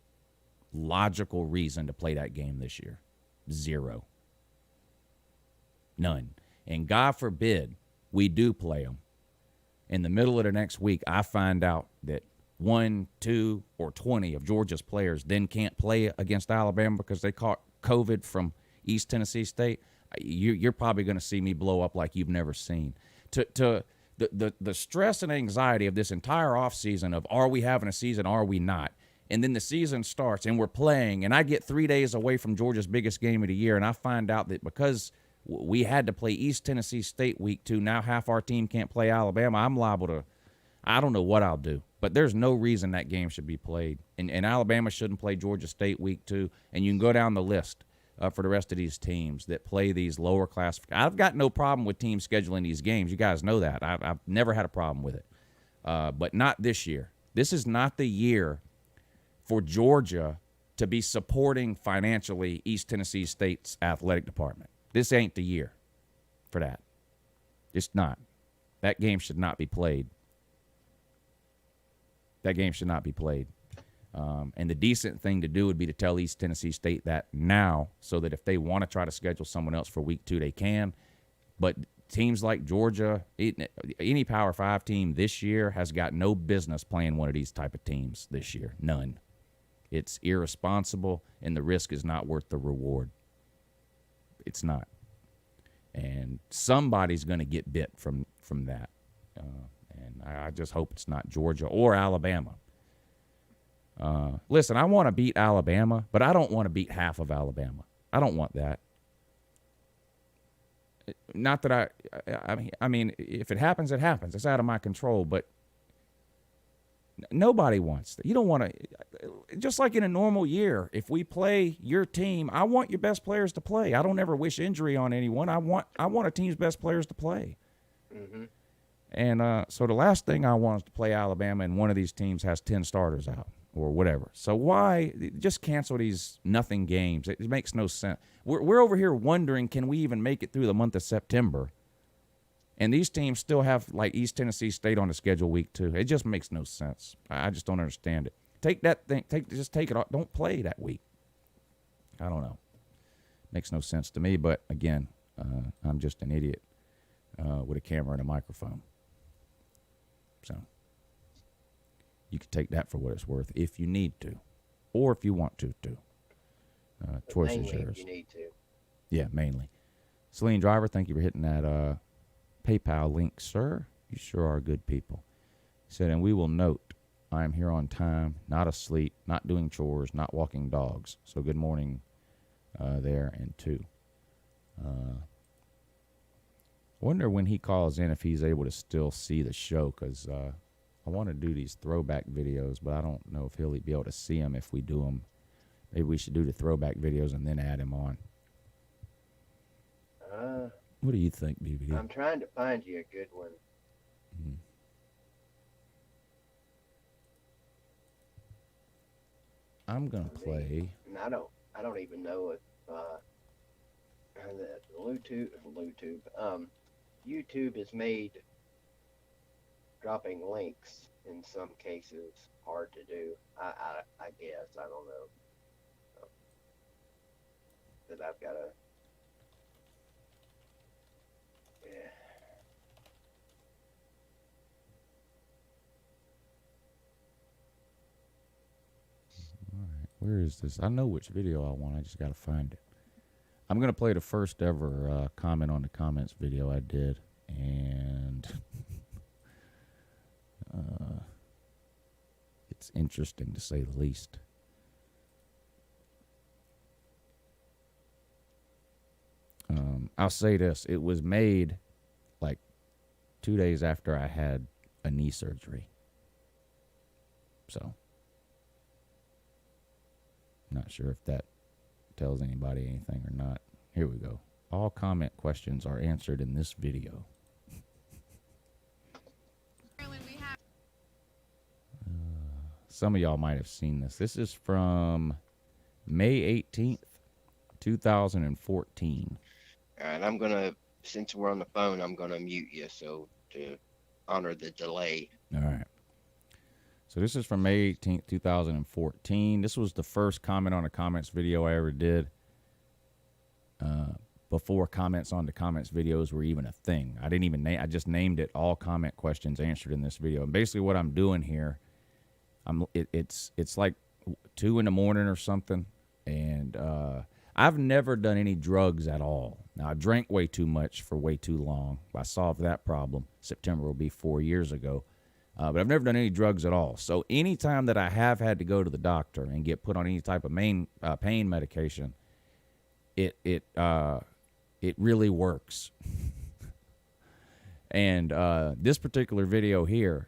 [SPEAKER 4] logical reason to play that game this year. Zero. None. And God forbid we do play them. In the middle of the next week, I find out that 1, 2, or 20 of Georgia's players then can't play against Alabama because they caught COVID from East Tennessee State. You're probably going to see me blow up like you've never seen. To the stress and anxiety of this entire offseason of are we having a season, are we not? And then the season starts and we're playing, and I get 3 days away from Georgia's biggest game of the year, and I find out that because we had to play East Tennessee State week 2, now half our team can't play Alabama. I'm liable to, I don't know what I'll do. But there's no reason that game should be played. And Alabama shouldn't play Georgia State week 2. And you can go down the list for the rest of these teams that play these lower class. I've got no problem with teams scheduling these games. You guys know that. I've never had a problem with it. But not this year. This is not the year for Georgia to be supporting financially East Tennessee State's athletic department. This ain't the year for that. It's not. That game should not be played. That game should not be played. And the decent thing to do would be to tell East Tennessee State that now so that if they want to try to schedule someone else for week 2, they can. But teams like Georgia, any Power 5 team this year has got no business playing one of these type of teams this year. None. It's irresponsible, and the risk is not worth the reward. It's not. And somebody's going to get bit from that. And I just hope it's not Georgia or Alabama. Listen, I want to beat Alabama, but I don't want to beat half of Alabama. I don't want that. Not that I mean, if it happens, it happens. It's out of my control, but nobody wants that. You don't want to, just like in a normal year, if we play your team, I want your best players to play. I don't ever wish injury on anyone. I want a team's best players to play. Mm-hmm. And so the last thing I want is to play Alabama and one of these teams has 10 starters out or whatever. So why just cancel these nothing games? It makes no sense. We're over here wondering, can we even make it through the month of September? And these teams still have, like, East Tennessee State on the schedule week 2. It just makes no sense. I just don't understand it. Take that thing. Just take it off. Don't play that week. I don't know. Makes no sense to me. But again, I'm just an idiot with a camera and a microphone. So you can take that for what it's worth if you need to, or if you want to. Choice is yours.
[SPEAKER 5] If you need to.
[SPEAKER 4] Yeah, mainly. Celine Driver, thank you for hitting that PayPal link, sir. You sure are good people. He said, and we will note, I am here on time, not asleep, not doing chores, not walking dogs. So good morning there, and two. Wonder when he calls in if he's able to still see the show, because I want to do these throwback videos, but I don't know if he'll be able to see them if we do them. Maybe we should do the throwback videos and then add him on. What do you think, DVD?
[SPEAKER 5] I'm trying to find you a good one.
[SPEAKER 4] Mm-hmm. I'm gonna play.
[SPEAKER 5] And I don't even know if YouTube has made dropping links in some cases hard to do. I guess I don't know. That I've got to. Yeah.
[SPEAKER 4] All right, where is this? I know which video I want. I just got to find it. I'm going to play the first ever comment on the comments video I did. And it's interesting to say the least. I'll say this. It was made like 2 days after I had a knee surgery. So, not sure if that tells anybody anything or not. Here we go. All comment questions are answered in this video. Some of y'all might have seen this. This is from May 18th, 2014.
[SPEAKER 5] All right, I'm gonna, since we're on the phone, I'm gonna mute you so to honor the delay.
[SPEAKER 4] All right. So this is from May 18th, 2014. This was the first comment on a comments video I ever did. Before comments on the comments videos were even a thing. I didn't even name. I just named it all comment questions answered in this video. And basically, what I'm doing here, it's like 2 in the morning or something, and I've never done any drugs at all. Now I drank way too much for way too long. I solved that problem. September will be 4 years ago. But I've never done any drugs at all. So anytime that I have had to go to the doctor and get put on any type of pain medication, it really works. And this particular video here,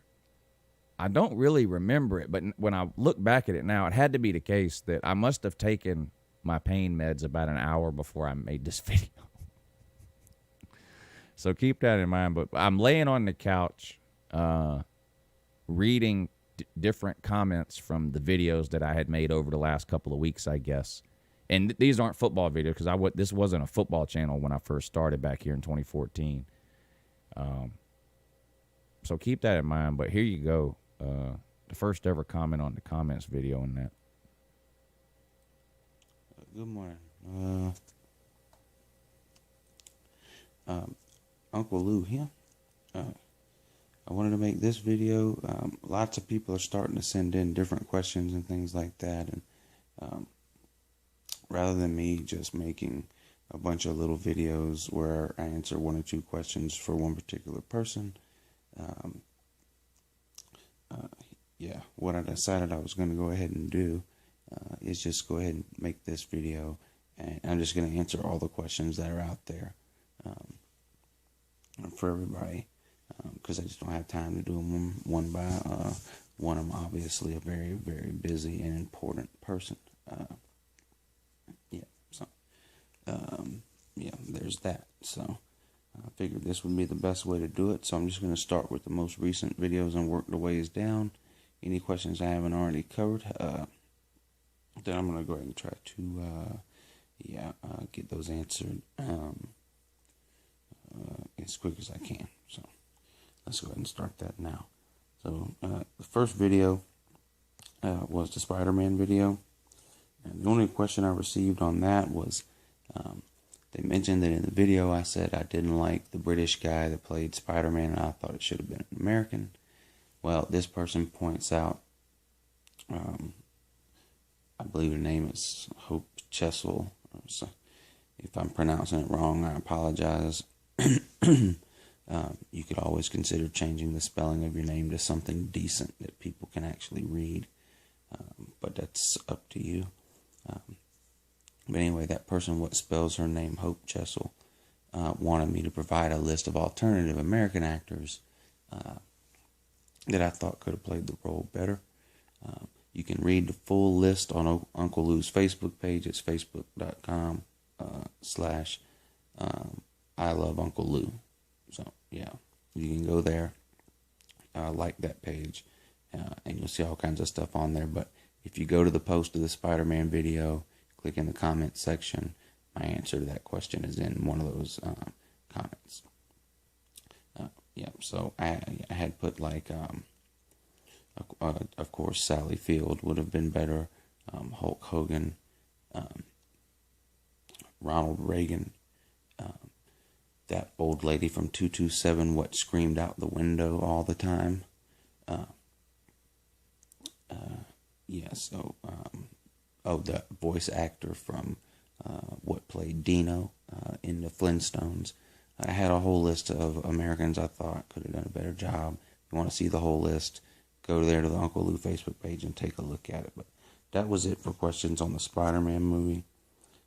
[SPEAKER 4] I don't really remember it, but when I look back at it now, it had to be the case that I must have taken my pain meds about an hour before I made this video. So keep that in mind. But I'm laying on the couch, reading different comments from the videos that I had made over the last couple of weeks, I guess. And these aren't football videos because this wasn't a football channel when I first started back here in 2014. So keep that in mind. But here you go. The first ever comment on the comments video in that.
[SPEAKER 6] Good morning. Uncle Lou here. I wanted to make this video. Lots of people are starting to send in different questions and things like that. And rather than me just making a bunch of little videos where I answer 1 or 2 questions for one particular person, what I decided I was going to go ahead and do is just go ahead and make this video, and I'm just going to answer all the questions that are out there for everybody, because I just don't have time to do them one by one. I'm obviously a very, very busy and important person. There's that. So I figured this would be the best way to do it. So I'm just going to start with the most recent videos and work the ways down. Any questions I haven't already covered, then I'm going to go ahead and try to get those answered as quick as I can. So let's go ahead and start that now. So the first video was the Spider-Man video. And the only question I received on that was they mentioned that in the video I said I didn't like the British guy that played Spider-Man and I thought it should have been an American. Well, this person points out, I believe her name is Hope Chessel. So if I'm pronouncing it wrong, I apologize. You could always consider changing the spelling of your name to something decent that people can actually read. But that's up to you. But anyway, that person, what spells her name, Hope Chessel, wanted me to provide a list of alternative American actors that I thought could have played the role better. You can read the full list on Uncle Lou's Facebook page. It's facebook.com/ I love Uncle Lou. So yeah, you can go there, like that page, and you'll see all kinds of stuff on there. But if you go to the post of the Spider-Man video, click in the comment section, my answer to that question is in one of those comments. So I had put like, of course, Sally Field would have been better, Hulk Hogan, Ronald Reagan, that old lady from 227, what screamed out the window all the time. The voice actor from what played Dino in the Flintstones. I had a whole list of Americans I thought could have done a better job. If you want to see the whole list, go there to the Uncle Lou Facebook page and take a look at it. But that was it for questions on the Spider-Man movie.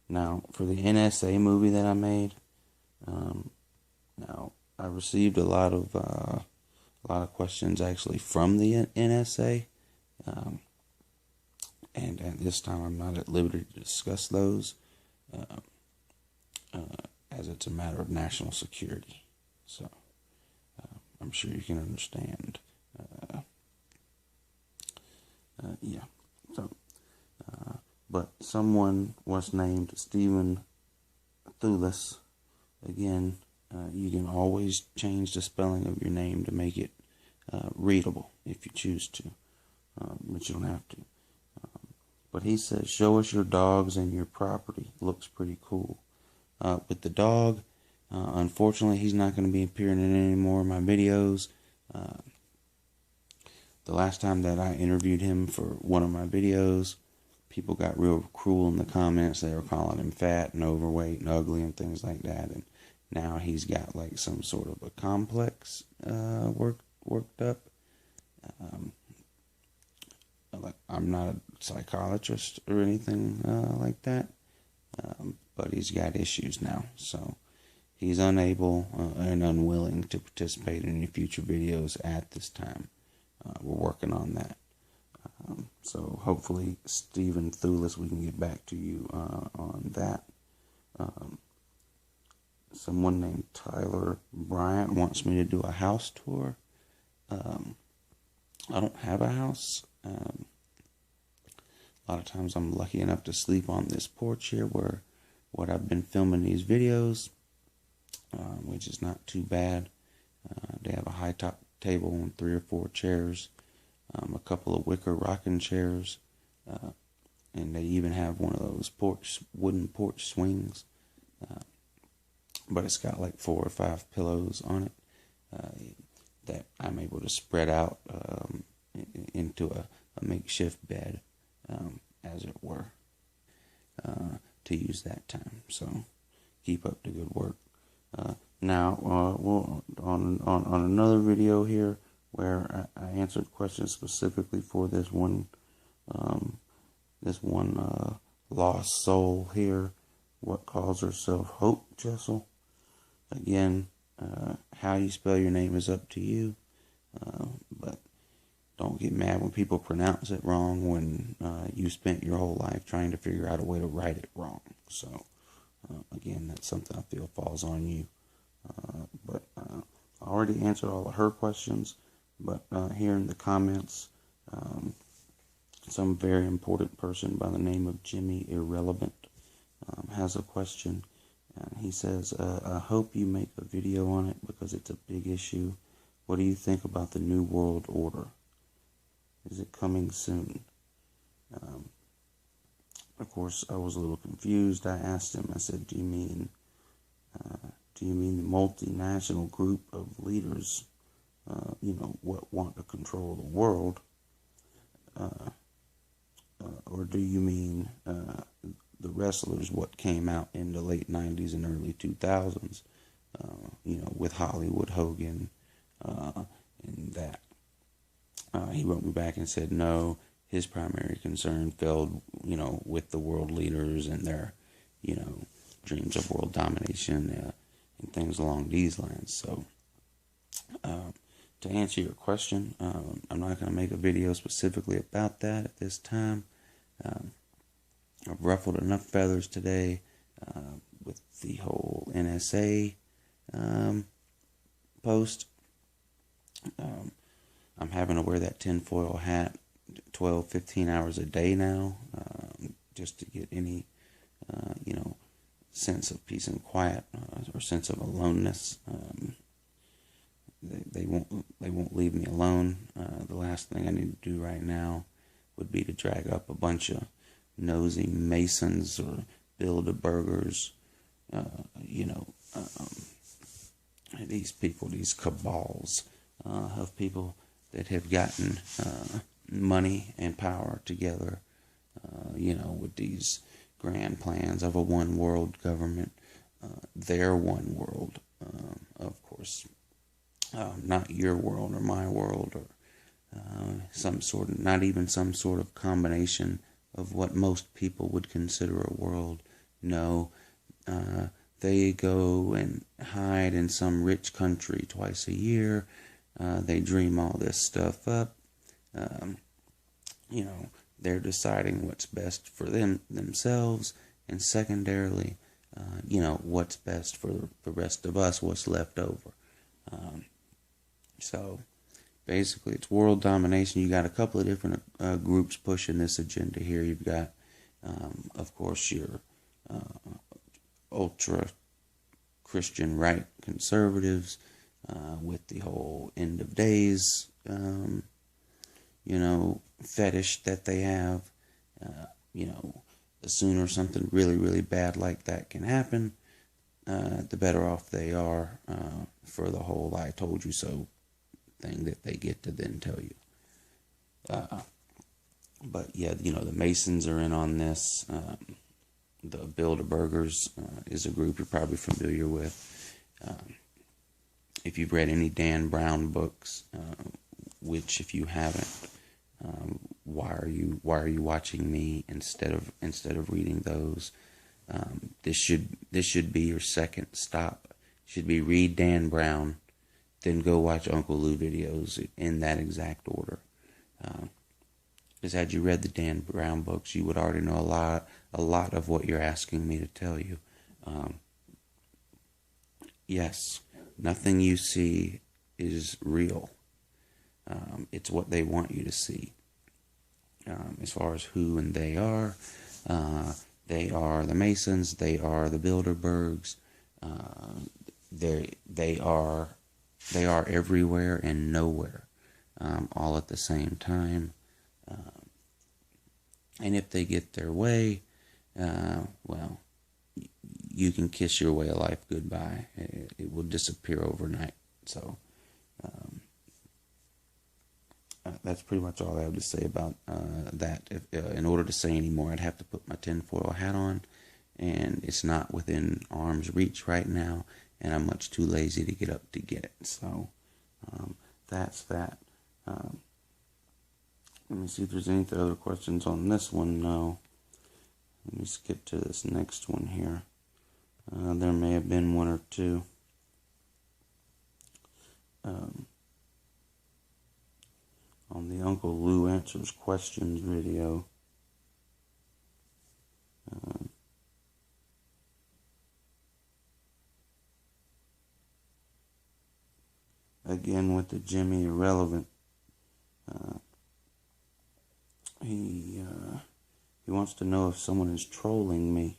[SPEAKER 6] Now, for the NSA movie that I made, now I received a lot of questions actually from the NSA, and at this time I'm not at liberty to discuss those, as it's a matter of national security. So I'm sure you can understand. But someone was named Stephen Thulis again, you can always change the spelling of your name to make it readable if you choose to, but you don't have to. But he says, show us your dogs and your property. Looks pretty cool. With the dog, unfortunately, he's not going to be appearing in any more of my videos. The last time that I interviewed him for one of my videos, people got real cruel in the comments. They were calling him fat and overweight and ugly and things like that. And now he's got like some sort of a complex worked up. I'm not a psychologist or anything like that, but he's got issues now. So he's unable and unwilling to participate in any future videos at this time. We're working on that. So hopefully, Stephen Thulis, we can get back to you on that. Someone named Tyler Bryant wants me to do a house tour. I don't have a house. A lot of times I'm lucky enough to sleep on this porch here where I've been filming these videos, which is not too bad. They have a high top table and 3 or 4 chairs, a couple of wicker rocking chairs, and they even have one of those wooden porch swings, but it's got like 4 or 5 pillows on it that I'm able to spread out into a makeshift bed, as it were, to use that time. So keep up the good work. Now, we'll on another video here where I answered questions specifically for this one lost soul here. What calls herself Hope Jessel? Again, how you spell your name is up to you, but don't get mad when people pronounce it wrong when you spent your whole life trying to figure out a way to write it wrong. So, again, that's something I feel falls on you. But I already answered all of her questions, but here in the comments, some very important person by the name of Jimmy Irrelevant has a question. And he says, I hope you make a video on it because it's a big issue. What do you think about the New World Order? Is it coming soon? Of course, I was a little confused. I asked him, I said, do you mean the multinational group of leaders, what want to control the world? Or do you mean the wrestlers, what came out in the late 90s and early 2000s, with Hollywood, Hogan, and that? He wrote me back and said, no, his primary concern fell, with the world leaders and their, dreams of world domination and things along these lines. So, to answer your question, I'm not going to make a video specifically about that at this time. I've ruffled enough feathers today with the whole NSA post. I'm having to wear that tinfoil hat 12-15 hours a day now, just to get any, sense of peace and quiet or sense of aloneness. They won't leave me alone. The last thing I need to do right now would be to drag up a bunch of nosy Masons or Bilderbergers, these people, these cabals of people that have gotten money and power together, with these grand plans of a one world government, their one world, of course, not your world or my world or not even some sort of combination of what most people would consider a world. No, they go and hide in some rich country twice a year. They dream all this stuff up. They're deciding what's best for themselves, and secondarily, what's best for the rest of us, what's left over. So basically, it's world domination. You got a couple of different groups pushing this agenda here. You've got, of course, your ultra Christian right conservatives with the whole end of days, fetish that they have. The sooner something really, really bad like that can happen, the better off they are for the whole I told you so thing that they get to then tell you. But yeah, the Masons are in on this. The Bilderbergers is a group you're probably familiar with. If you've read any Dan Brown books, which if you haven't, why are you watching me instead of reading those? This should be your second stop. Should be read Dan Brown, then go watch Uncle Lou videos in that exact order. Because had you read the Dan Brown books, you would already know a lot of what you're asking me to tell you. Yes, nothing you see is real. It's what they want you to see. As far as who and they are the Masons, they are the Bilderbergs. They are everywhere and nowhere, all at the same time. And if they get their way, well, you can kiss your way of life goodbye. It will disappear overnight. So that's pretty much all I have to say about that. In order to say any more, I'd have to put my tinfoil hat on, and it's not within arm's reach right now, and I'm much too lazy to get up to get it. So that's that. Let me see if there's any other questions on this one. No. Let me skip to this next one here. There may have been one or two. On the Uncle Lou Answers Questions video. Again with the Jimmy Irrelevant. He wants to know if someone is trolling me.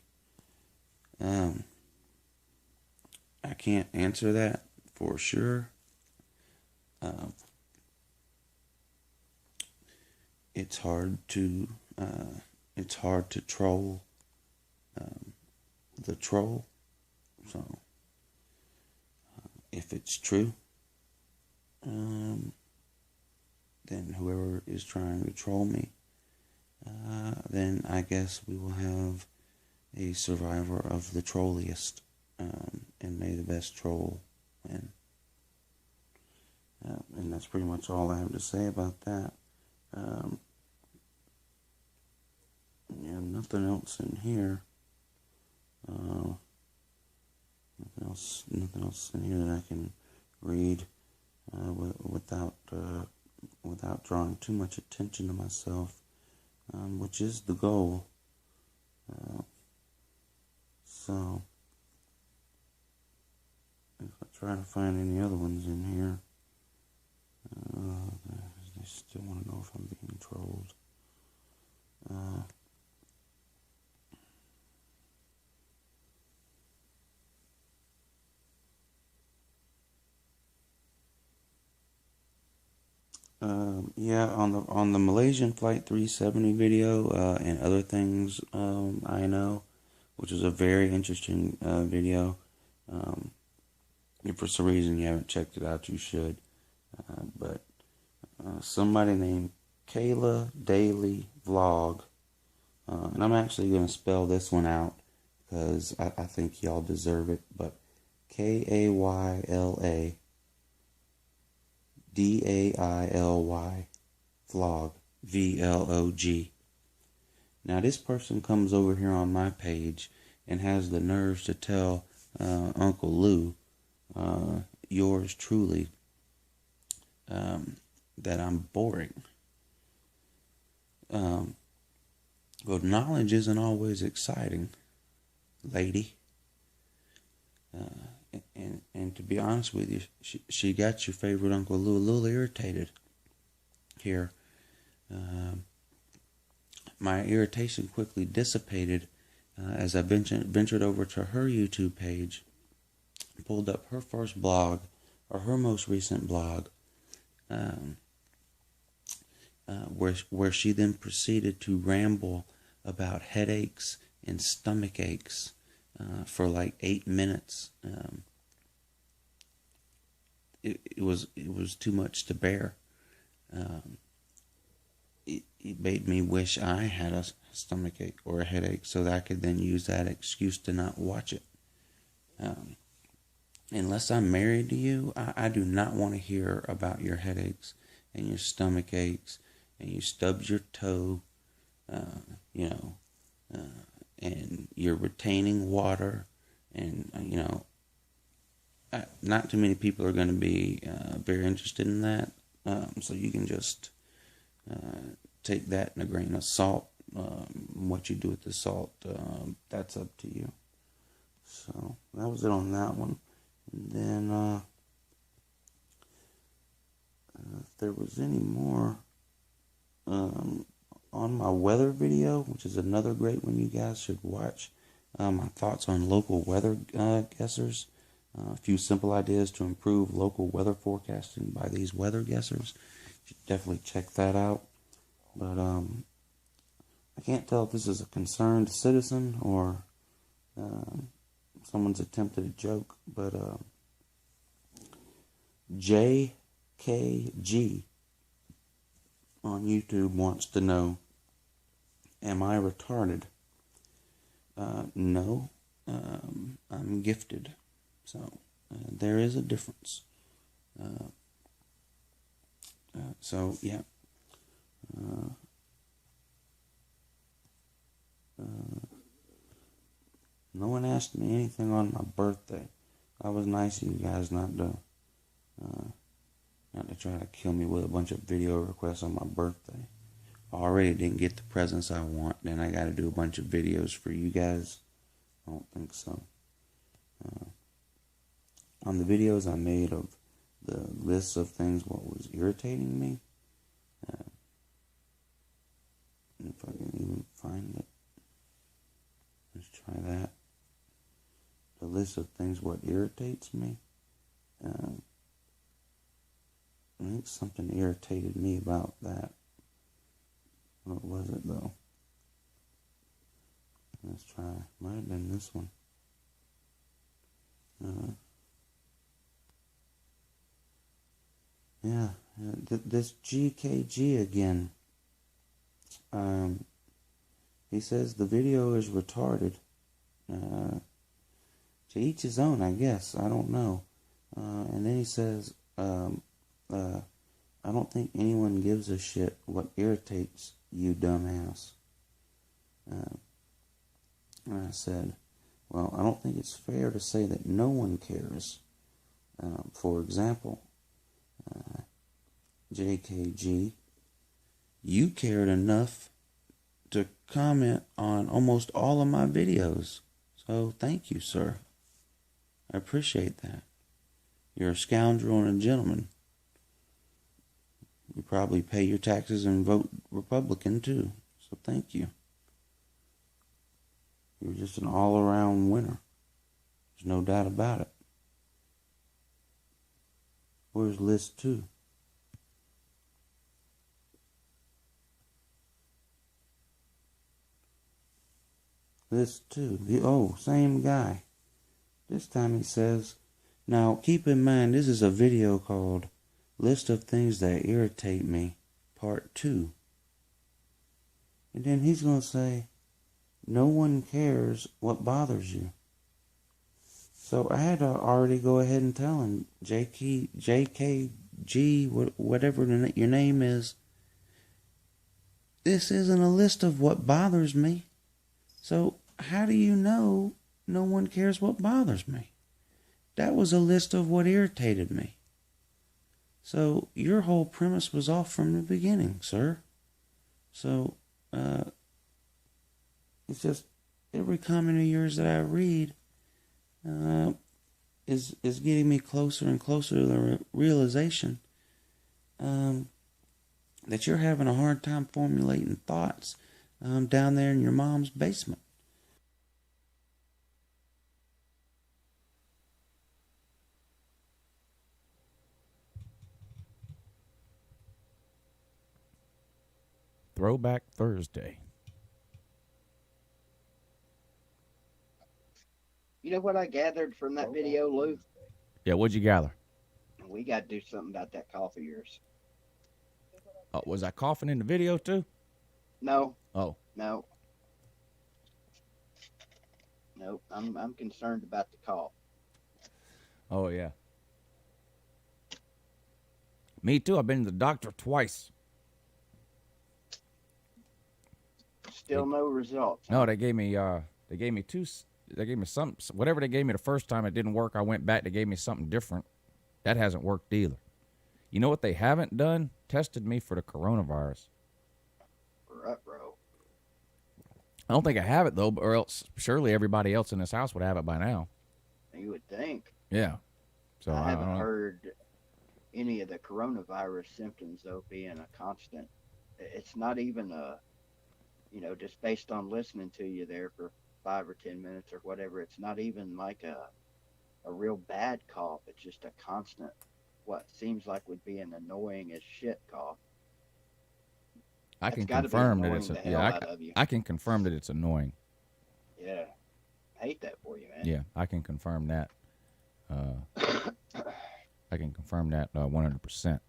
[SPEAKER 6] I can't answer that for sure. It's hard to troll the troll. So if it's true, then whoever is trying to troll me, then I guess we will have a survivor of the trolliest, and may the best troll win. And that's pretty much all I have to say about that. Nothing else in here. Nothing else in here that I can read without drawing too much attention to myself, which is the goal. So, if I try to find any other ones in here, they still want to know if I'm being trolled. On the Malaysian Flight 370 video and other things I know, which is a very interesting video. If for some reason you haven't checked it out, you should. But somebody named Kayla Daily Vlog, and I'm actually going to spell this one out because I think y'all deserve it. But Kayla Daily Vlog, Vlog. Now this person comes over here on my page and has the nerves to tell Uncle Lou, yours truly, that I'm boring. Well, knowledge isn't always exciting, lady. And to be honest with you, she got your favorite Uncle Lou a little irritated here. My irritation quickly dissipated as I ventured over to her YouTube page pulled up her first blog, or her most recent blog, where she then proceeded to ramble about headaches and stomach aches for like 8 minutes. It was too much to bear. It made me wish I had a stomach ache or a headache so that I could then use that excuse to not watch it. Unless I'm married to you, I do not want to hear about your headaches and your stomach aches and you stubbed your toe, and you're retaining water, and, not too many people are going to be very interested in that. So you can just take that in a grain of salt. What you do with the salt, that's up to you. So that was it on that one. And then if there was any more on my weather video, which is another great one you guys should watch, my thoughts on local weather guessers. A few simple ideas to improve local weather forecasting by these weather guessers. You should definitely check that out. But I can't tell if this is a concerned citizen or someone's attempted a joke, but JKG on YouTube wants to know, am I retarded? No, I'm gifted. So there is a difference. So yeah. No one asked me anything on my birthday. I was nice of you guys not to try to kill me with a bunch of video requests on my birthday. I already didn't get the presents I want, then I got to do a bunch of videos for you guys. I don't think so. On the videos I made of the lists of things what was irritating me, if I can even find it, let's try that. The list of things what irritates me. I think something irritated me about that. What was it though? Let's try. Might have been this one. This GKG again. He says the video is retarded. To each his own, I guess. I don't know. And then he says, I don't think anyone gives a shit what irritates you, dumbass. And I said, well, I don't think it's fair to say that no one cares. For example, JKG, you cared enough to comment on almost all of my videos. So thank you, sir. I appreciate that. You're a scoundrel and a gentleman. You probably pay your taxes and vote Republican too. So thank you. You're just an all-around winner. There's no doubt about it. Where's list 2? List 2. Same guy. This time he says, now keep in mind this is a video called List of Things That Irritate Me, Part 2. And then he's going to say, no one cares what bothers you. So I had to already go ahead and tell him, JKG, whatever your name is, this isn't a list of what bothers me. So how do you know no one cares what bothers me? That was a list of what irritated me. So your whole premise was off from the beginning, sir. So it's just every comment of yours that I read is getting me closer and closer to the realization that you're having a hard time formulating thoughts down there in your mom's basement.
[SPEAKER 4] Throwback Thursday.
[SPEAKER 5] You know what I gathered from that video, Lou?
[SPEAKER 4] Yeah, what'd you gather?
[SPEAKER 5] We got to do something about that cough of yours.
[SPEAKER 4] Was I coughing in the video too?
[SPEAKER 5] No,
[SPEAKER 4] Oh,
[SPEAKER 5] no. Nope, I'm concerned about the cough.
[SPEAKER 4] oh yeah. Me too. I've been to the doctor twice.
[SPEAKER 5] Still no results.
[SPEAKER 4] No, they gave me some whatever they gave me the first time. It didn't work. I went back. They gave me something different. That hasn't worked either. You know what they haven't done? Tested me for the coronavirus.
[SPEAKER 5] Bro.
[SPEAKER 4] I don't think I have it though, or else surely everybody else in this house would have it by now.
[SPEAKER 5] You would think.
[SPEAKER 4] Yeah. So
[SPEAKER 5] I
[SPEAKER 4] I
[SPEAKER 5] haven't
[SPEAKER 4] don't know.
[SPEAKER 5] heard any of the coronavirus symptoms though being a constant. It's not even just based on listening to you there for 5 or 10 minutes or whatever. It's not even like a real bad cough. It's just a constant, what seems like would be an annoying as shit cough.
[SPEAKER 4] I can
[SPEAKER 5] That's gotta be
[SPEAKER 4] confirm that
[SPEAKER 5] annoying
[SPEAKER 4] it's
[SPEAKER 5] the hell out of you.
[SPEAKER 4] I can confirm that it's annoying.
[SPEAKER 5] Yeah, I hate that for you, man.
[SPEAKER 4] Yeah, I can confirm that. I can confirm that 100%.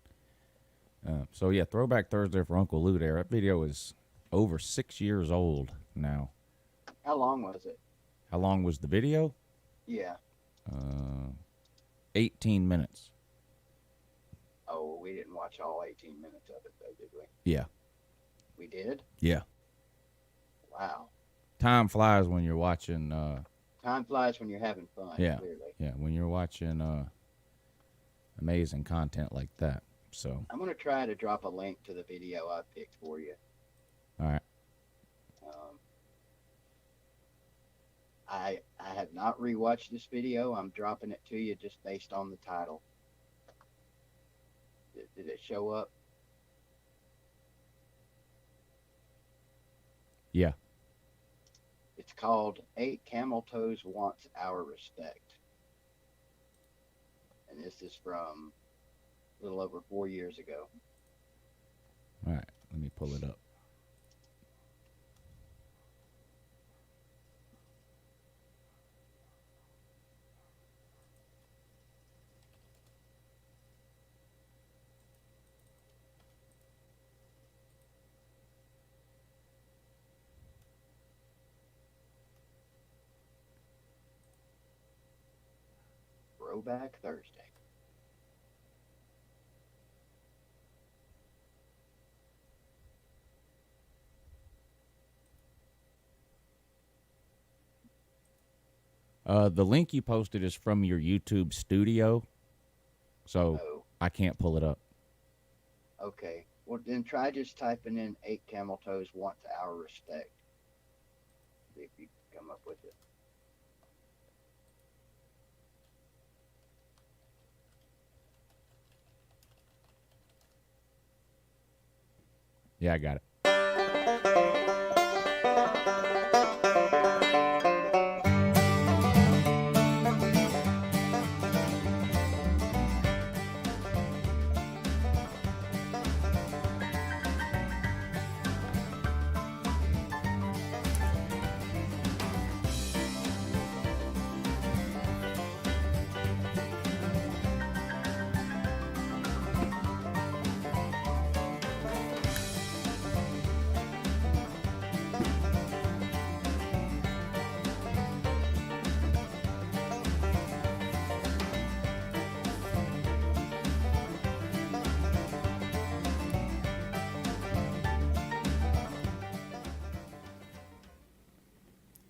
[SPEAKER 4] So yeah, Throwback Thursday for Uncle Lou there. That video is over 6 years old now.
[SPEAKER 5] How long was it?
[SPEAKER 4] How long was the video?
[SPEAKER 5] Yeah.
[SPEAKER 4] 18 minutes.
[SPEAKER 5] Oh, we didn't watch all 18 minutes of it though, did we?
[SPEAKER 4] Yeah.
[SPEAKER 5] We did?
[SPEAKER 4] Yeah.
[SPEAKER 5] Wow.
[SPEAKER 4] Time flies when you're watching.
[SPEAKER 5] Time flies when you're having fun,
[SPEAKER 4] Yeah.
[SPEAKER 5] clearly.
[SPEAKER 4] Yeah, when you're watching amazing content like that. So,
[SPEAKER 5] I'm going to try to drop a link to the video I picked for you.
[SPEAKER 4] all right.
[SPEAKER 5] I have not rewatched this video. I'm dropping it to you just based on the title. Did it show up?
[SPEAKER 4] Yeah.
[SPEAKER 5] It's called 8 Camel Toes Wants Our Respect. And this is from a little over 4 years ago.
[SPEAKER 4] All right. Let me pull it up.
[SPEAKER 5] Throwback Thursday.
[SPEAKER 4] The link you posted is from your YouTube studio, so
[SPEAKER 5] Oh,
[SPEAKER 4] I can't pull it up.
[SPEAKER 5] okay. Well, then try just typing in 8 Camel Toes Wants Our Respect. See if you can come up with it.
[SPEAKER 4] Yeah, I got it.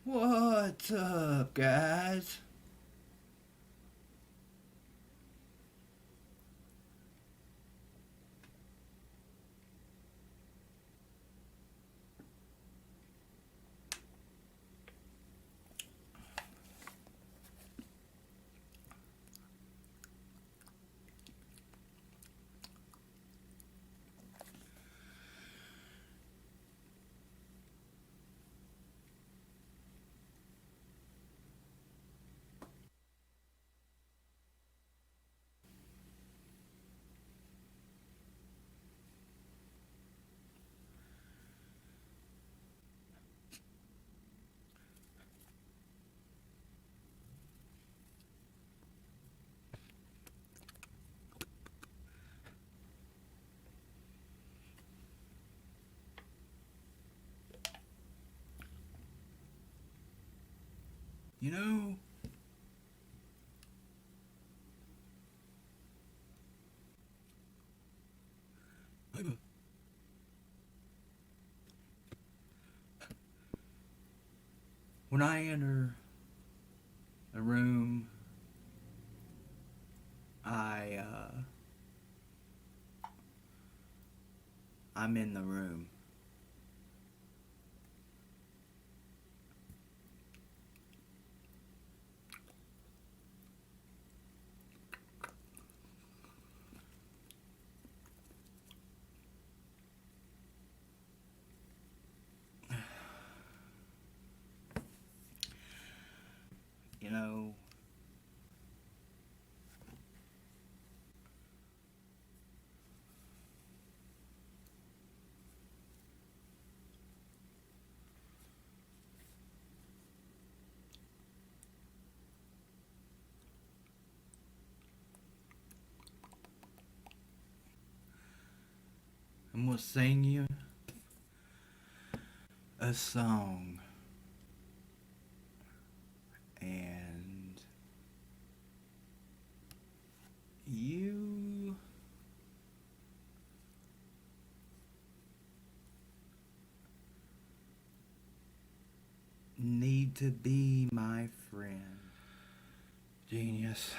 [SPEAKER 7] What's up, guys? You know, when I enter a room, I'm in the room. You know, I'm gonna sing you a song. And you need to be my friend. Genius.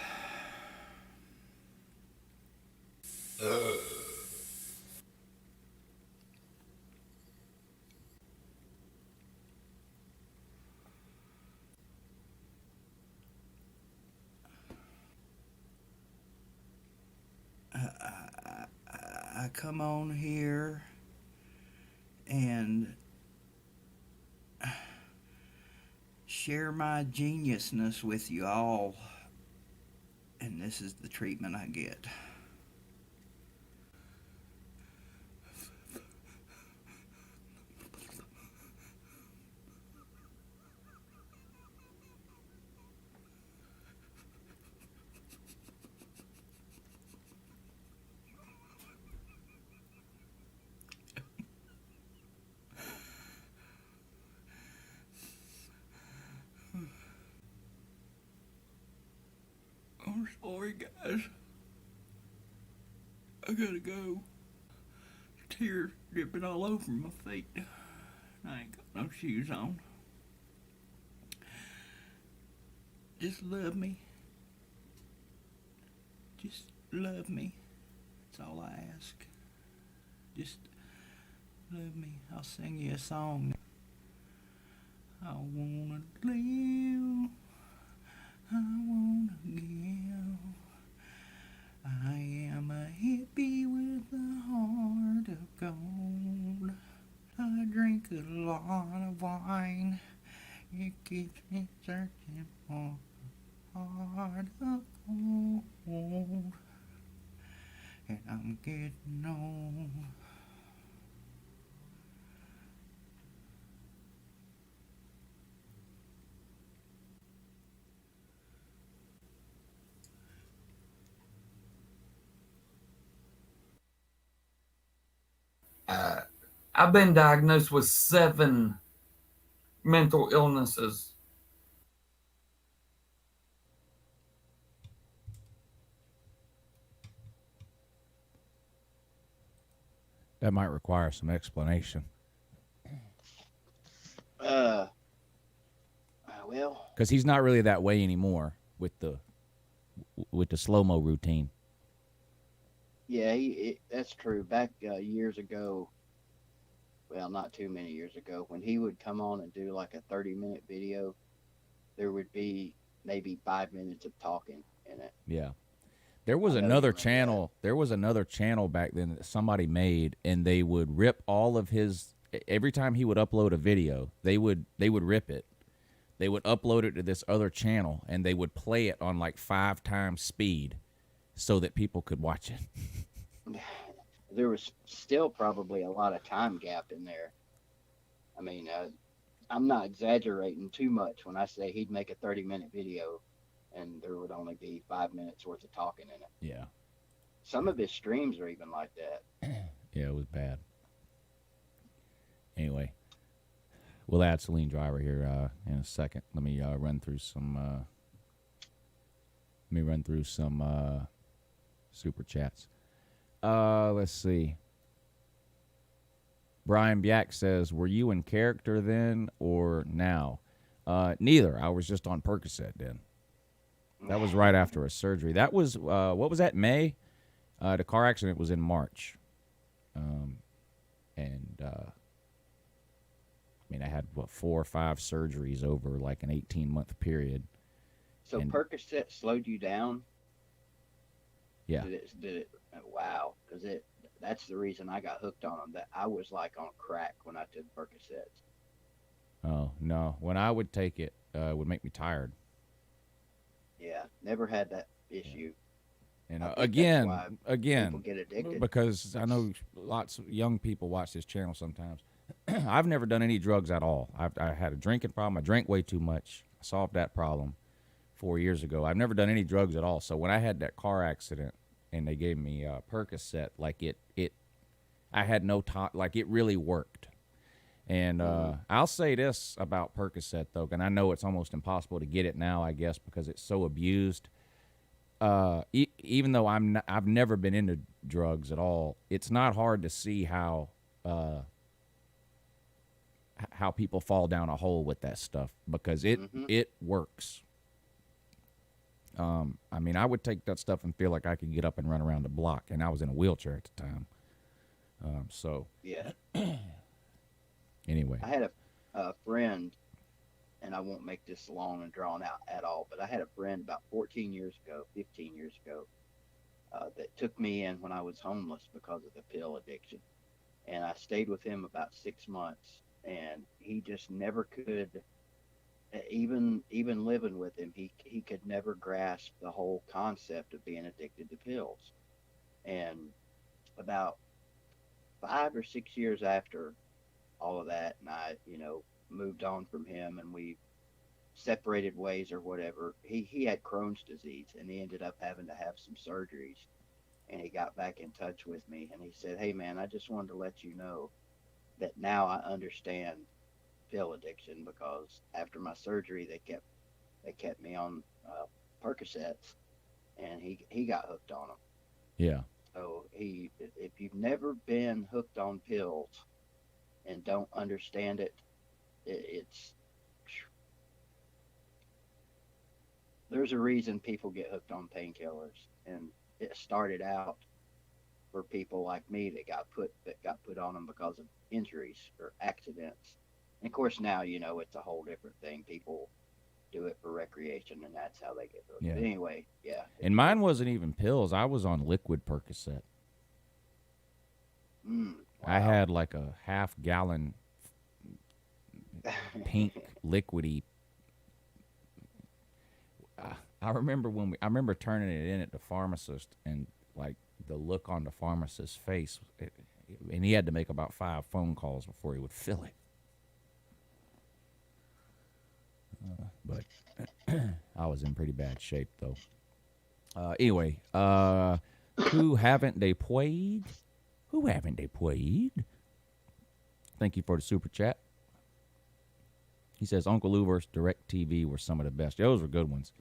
[SPEAKER 7] I come on here and share my geniusness with you all, and this is the treatment I get. I'm sorry, guys. I gotta go. Tears dripping all over my feet. I ain't got no shoes on. Just love me. Just love me. That's all I ask. Just love me. I'll sing you a song. I wanna live. I wanna give. I am a hippie with a heart of gold. I drink a lot of wine. It keeps me searching for a heart of gold. And I'm getting old.
[SPEAKER 8] I've been diagnosed with 7 mental illnesses.
[SPEAKER 4] That might require some explanation.
[SPEAKER 5] Well,
[SPEAKER 4] Because he's not really that way anymore with the slow-mo routine.
[SPEAKER 5] yeah, that's true. Back years ago, well, not too many years ago, when he would come on and do like a 30-minute video, there would be maybe 5 minutes of talking in it.
[SPEAKER 4] Yeah. There was
[SPEAKER 5] I know you
[SPEAKER 4] another
[SPEAKER 5] remember
[SPEAKER 4] channel. There was another channel back then that somebody made, and they would rip all of his. Every time he would upload a video, they would rip it. They would upload it to this other channel, and they would play it on like 5 times speed, so that people could watch it.
[SPEAKER 5] There was still probably a lot of time gap in there. I mean, I'm not exaggerating too much when I say he'd make a 30-minute video and there would only be 5 minutes worth of talking in it.
[SPEAKER 4] Yeah.
[SPEAKER 5] Some of his streams are even like that.
[SPEAKER 4] Yeah, it was bad. Anyway, We'll add Celine Driver here in a second. Let me run through some. Super chats. Let's see. Brian Byack says, "Were you in character then or now?" Neither. I was just on Percocet then. That was right after a surgery. That was what was that? May. The car accident was in March. I had 4 or 5 surgeries over like an 18-month period.
[SPEAKER 5] So Percocet slowed you down?
[SPEAKER 4] Yeah.
[SPEAKER 5] Did it? Wow, because that's the reason I got hooked on them. That I was like on crack when I took Percocets.
[SPEAKER 4] Oh no, when I would take it, it would make me tired.
[SPEAKER 5] Yeah, never had that issue.
[SPEAKER 4] And
[SPEAKER 5] I think
[SPEAKER 4] again,
[SPEAKER 5] people get addicted.
[SPEAKER 4] because I know lots of young people watch this channel sometimes. I've never done any drugs at all. I had a drinking problem. I drank way too much. I solved that problem 4 years ago. I've never done any drugs at all. So when I had that car accident and they gave me Percocet, like I had no time. Like it really worked. And I'll say this about Percocet though, and I know it's almost impossible to get it now, I guess, because it's so abused. Even though I've never been into drugs at all, it's not hard to see how people fall down a hole with that stuff because it works. I would take that stuff and feel like I could get up and run around the block, and I was in a wheelchair at the time.
[SPEAKER 5] Yeah.
[SPEAKER 4] Anyway,
[SPEAKER 5] I had a friend, and I won't make this long and drawn out at all, but I had a friend about 15 years ago, that took me in when I was homeless because of the pill addiction. And I stayed with him about 6 months, and he just never could, even living with him, he could never grasp the whole concept of being addicted to pills. And about 5 or 6 years after all of that, and I, moved on from him, and we separated ways or whatever. He had Crohn's disease, and he ended up having to have some surgeries. And he got back in touch with me, and he said, "Hey, man, I just wanted to let you know that now I understand pill addiction because after my surgery, they kept me on Percocets, and he got hooked on them."
[SPEAKER 4] yeah.
[SPEAKER 5] So if you've never been hooked on pills and don't understand it, there's a reason people get hooked on painkillers, and it started out for people like me that got put on them because of injuries or accidents. And of course now it's a whole different thing. People do it for recreation, and that's how they get hooked.
[SPEAKER 4] Yeah.
[SPEAKER 5] But anyway, yeah.
[SPEAKER 4] And mine wasn't even pills. I was on liquid Percocet.
[SPEAKER 5] Wow.
[SPEAKER 4] I had like a half-gallon pink liquidy. I remember turning it in at the pharmacist, and like the look on the pharmacist's face, and he had to make about 5 phone calls before he would fill it. But I was in pretty bad shape though. Anyway, who haven't they played? Who haven't they played? Thank you for the super chat. He says Uncle Lou versus DirecTV were some of the best. Those were good ones.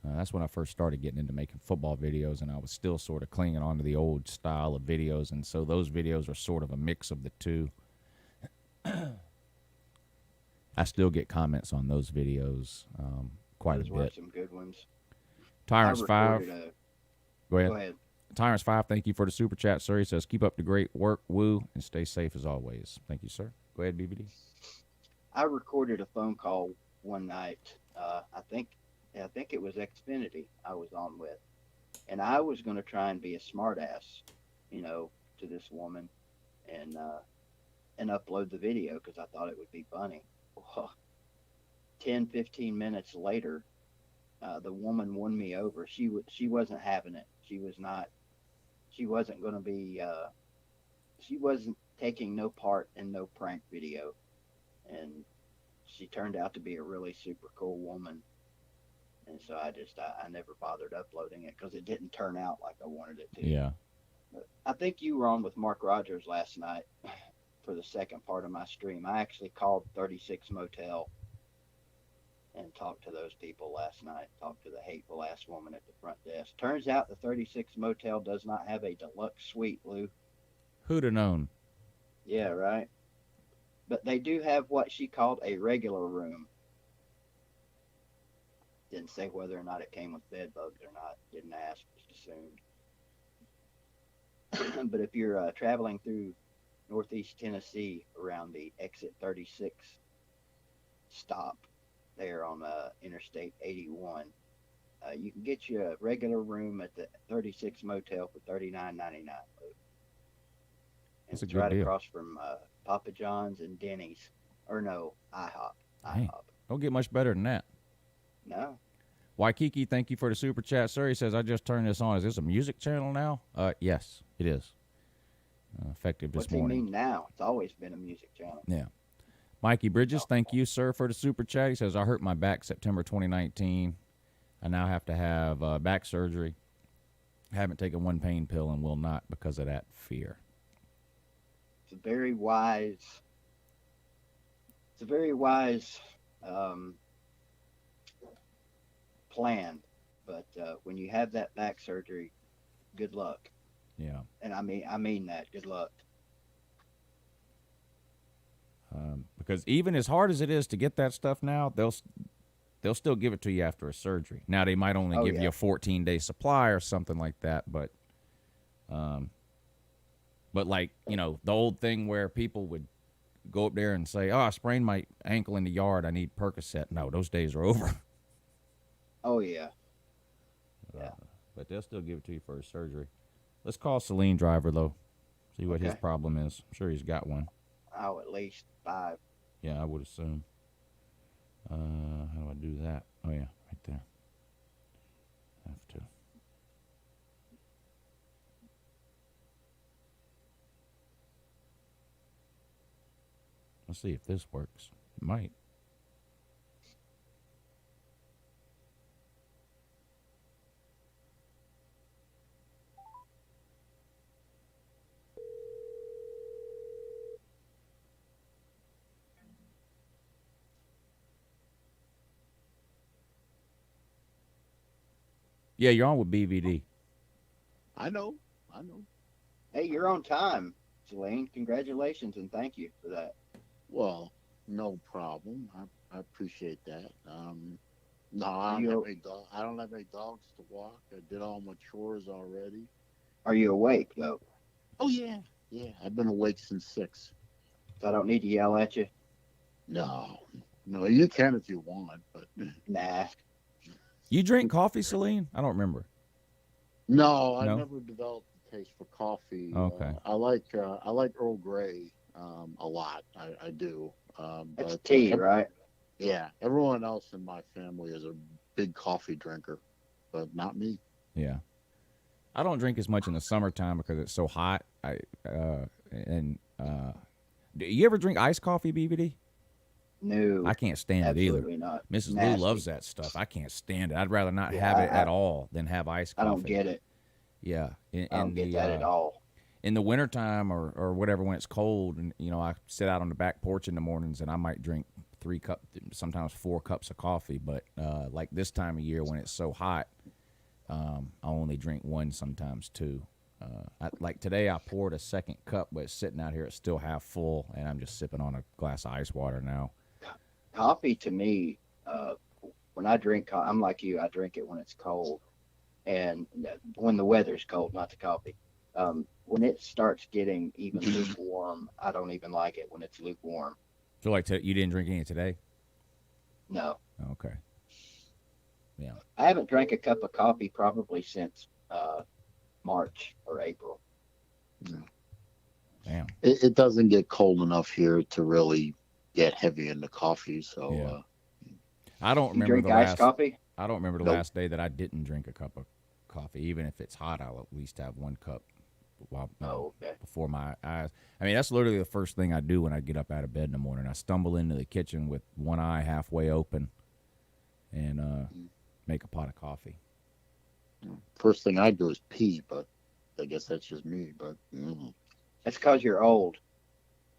[SPEAKER 4] That's when I first started getting into making football videos, and I was still sort of clinging on to the old style of videos, and so those videos are sort of a mix of the two. I still get comments on those videos quite
[SPEAKER 5] Those
[SPEAKER 4] a
[SPEAKER 5] were
[SPEAKER 4] bit.
[SPEAKER 5] some good ones.
[SPEAKER 4] Tyrants
[SPEAKER 5] I
[SPEAKER 4] 5.
[SPEAKER 5] recorded
[SPEAKER 4] Go ahead.
[SPEAKER 5] Go ahead.
[SPEAKER 4] Tyrants 5, thank you for the super chat, sir. He says, keep up the great work, Woo, and stay safe as always. Thank you, sir. Go ahead, BBD.
[SPEAKER 5] I recorded a phone call one night. I think it was Xfinity I was on with, and I was going to try and be a smartass, to this woman, and upload the video because I thought it would be funny. Well, 10, 15 minutes later, the woman won me over. She wasn't having it. She wasn't going to be. She wasn't taking no part in no prank video, and she turned out to be a really super cool woman. And so I never bothered uploading it because it didn't turn out like I wanted it to.
[SPEAKER 4] Yeah.
[SPEAKER 5] But I think you were on with Mark Rogers last night. for the second part of my stream. I actually called 36 Motel and talked to those people last night. Talked to the hateful ass woman at the front desk. Turns out the 36 Motel does not have a deluxe suite, Lou.
[SPEAKER 4] Who'd have known?
[SPEAKER 5] Yeah, right. But they do have what she called a regular room. Didn't say whether or not it came with bed bugs or not. Didn't ask, just assumed. But if you're traveling through Northeast Tennessee around the exit 36 stop there on Interstate 81, you can get you a regular room at the 36 Motel for $39.99.
[SPEAKER 4] That's
[SPEAKER 5] It's
[SPEAKER 4] a good
[SPEAKER 5] right
[SPEAKER 4] deal.
[SPEAKER 5] across from Papa John's and Denny's. Or no, IHOP.
[SPEAKER 4] Dang.
[SPEAKER 5] IHOP.
[SPEAKER 4] Don't get much better than that.
[SPEAKER 5] No.
[SPEAKER 4] Waikiki, thank you for the super chat, sir. He says, I just turned this on. Is this a music channel now? Yes, it is. Effective this
[SPEAKER 5] What's he
[SPEAKER 4] morning.
[SPEAKER 5] mean now? It's always been a music channel.
[SPEAKER 4] Yeah. Mikey Bridges, thank you, sir, for the super chat. He says, I hurt my back September 2019. I now have to have back surgery. I haven't taken one pain pill and will not because of that fear.
[SPEAKER 5] It's a very wise plan. But when you have that back surgery, good luck.
[SPEAKER 4] Yeah.
[SPEAKER 5] And I mean that. Good luck.
[SPEAKER 4] Because even as hard as it is to get that stuff now, they'll still give it to you after a surgery. Now they might only give you a 14-day supply or something like that, but like, you know, the old thing where people would go up there and say, "Oh, I sprained my ankle in the yard. I need Percocet." No, those days are over.
[SPEAKER 5] Oh yeah.
[SPEAKER 4] But they'll still give it to you for a surgery. Let's call Celine driver though. See what his
[SPEAKER 5] Okay.
[SPEAKER 4] problem is. I'm sure he's got one.
[SPEAKER 5] Oh, at least 5.
[SPEAKER 4] Yeah, I would assume. How do I do that? Oh, yeah, right there. Have to. Let's see if this works. It might. Yeah, you're on with BVD.
[SPEAKER 9] I know.
[SPEAKER 5] Hey, you're on time, Celine. Congratulations and thank you for that.
[SPEAKER 9] Well, no problem. I appreciate that. No, I don't have any dogs to walk. I did all my chores already.
[SPEAKER 5] Are you awake though?
[SPEAKER 9] Oh yeah. I've been awake since 6.
[SPEAKER 5] So I don't need to yell at you.
[SPEAKER 9] No, you can if you want, but
[SPEAKER 5] Nah.
[SPEAKER 4] You drink coffee, Celine? I don't remember.
[SPEAKER 9] no, I
[SPEAKER 4] No?
[SPEAKER 9] never developed a taste for coffee.
[SPEAKER 4] Okay.
[SPEAKER 9] I like Earl Grey a lot. I do.
[SPEAKER 5] That's
[SPEAKER 9] But,
[SPEAKER 5] tea, right?
[SPEAKER 9] Yeah, everyone else in my family is a big coffee drinker, but not me.
[SPEAKER 4] Yeah. I don't drink as much in the summertime because it's so hot. Do you ever drink iced coffee, BVD?
[SPEAKER 5] No.
[SPEAKER 4] I can't stand it either.
[SPEAKER 5] Absolutely not.
[SPEAKER 4] Mrs.
[SPEAKER 5] Nasty.
[SPEAKER 4] Lou loves that stuff. I can't stand it. I'd rather not
[SPEAKER 5] Yeah,
[SPEAKER 4] have it
[SPEAKER 5] I-
[SPEAKER 4] at all than have iced
[SPEAKER 5] I
[SPEAKER 4] coffee.
[SPEAKER 5] don't get it.
[SPEAKER 4] Yeah.
[SPEAKER 5] I don't get that at all.
[SPEAKER 4] In the wintertime or whatever when it's cold, and you know, I sit out on the back porch in the mornings and I might drink 3 cups, sometimes 4 cups of coffee. But like this time of year when it's so hot, I only drink 1, sometimes 2. Like today, I poured a second cup, but it's sitting out here. It's still half full, and I'm just sipping on a glass of ice water now.
[SPEAKER 5] Coffee to me, when I drink, I'm like you. I drink it when it's cold, and when the weather's cold, not the coffee. When it starts getting even lukewarm, I don't even like it when it's lukewarm.
[SPEAKER 4] So, like, you didn't drink any today?
[SPEAKER 5] No,
[SPEAKER 4] Okay. Yeah.
[SPEAKER 5] I haven't drank a cup of coffee probably since March or April.
[SPEAKER 4] Damn.
[SPEAKER 9] It doesn't get cold enough here to really get heavy into coffee, so
[SPEAKER 4] Yeah. I don't
[SPEAKER 5] You
[SPEAKER 4] remember
[SPEAKER 5] drink
[SPEAKER 4] the
[SPEAKER 5] iced
[SPEAKER 4] last.
[SPEAKER 5] coffee?
[SPEAKER 4] I don't remember the
[SPEAKER 9] Nope.
[SPEAKER 4] last day that I didn't drink a cup of coffee. Even if it's hot, I'll at least have 1 cup while,
[SPEAKER 5] Oh, okay.
[SPEAKER 4] before my eyes. I mean, that's literally the first thing I do when I get up out of bed in the morning. I stumble into the kitchen with one eye halfway open and make a pot of coffee.
[SPEAKER 9] first thing I do is pee, but I guess that's just me. But
[SPEAKER 5] That's because you're old.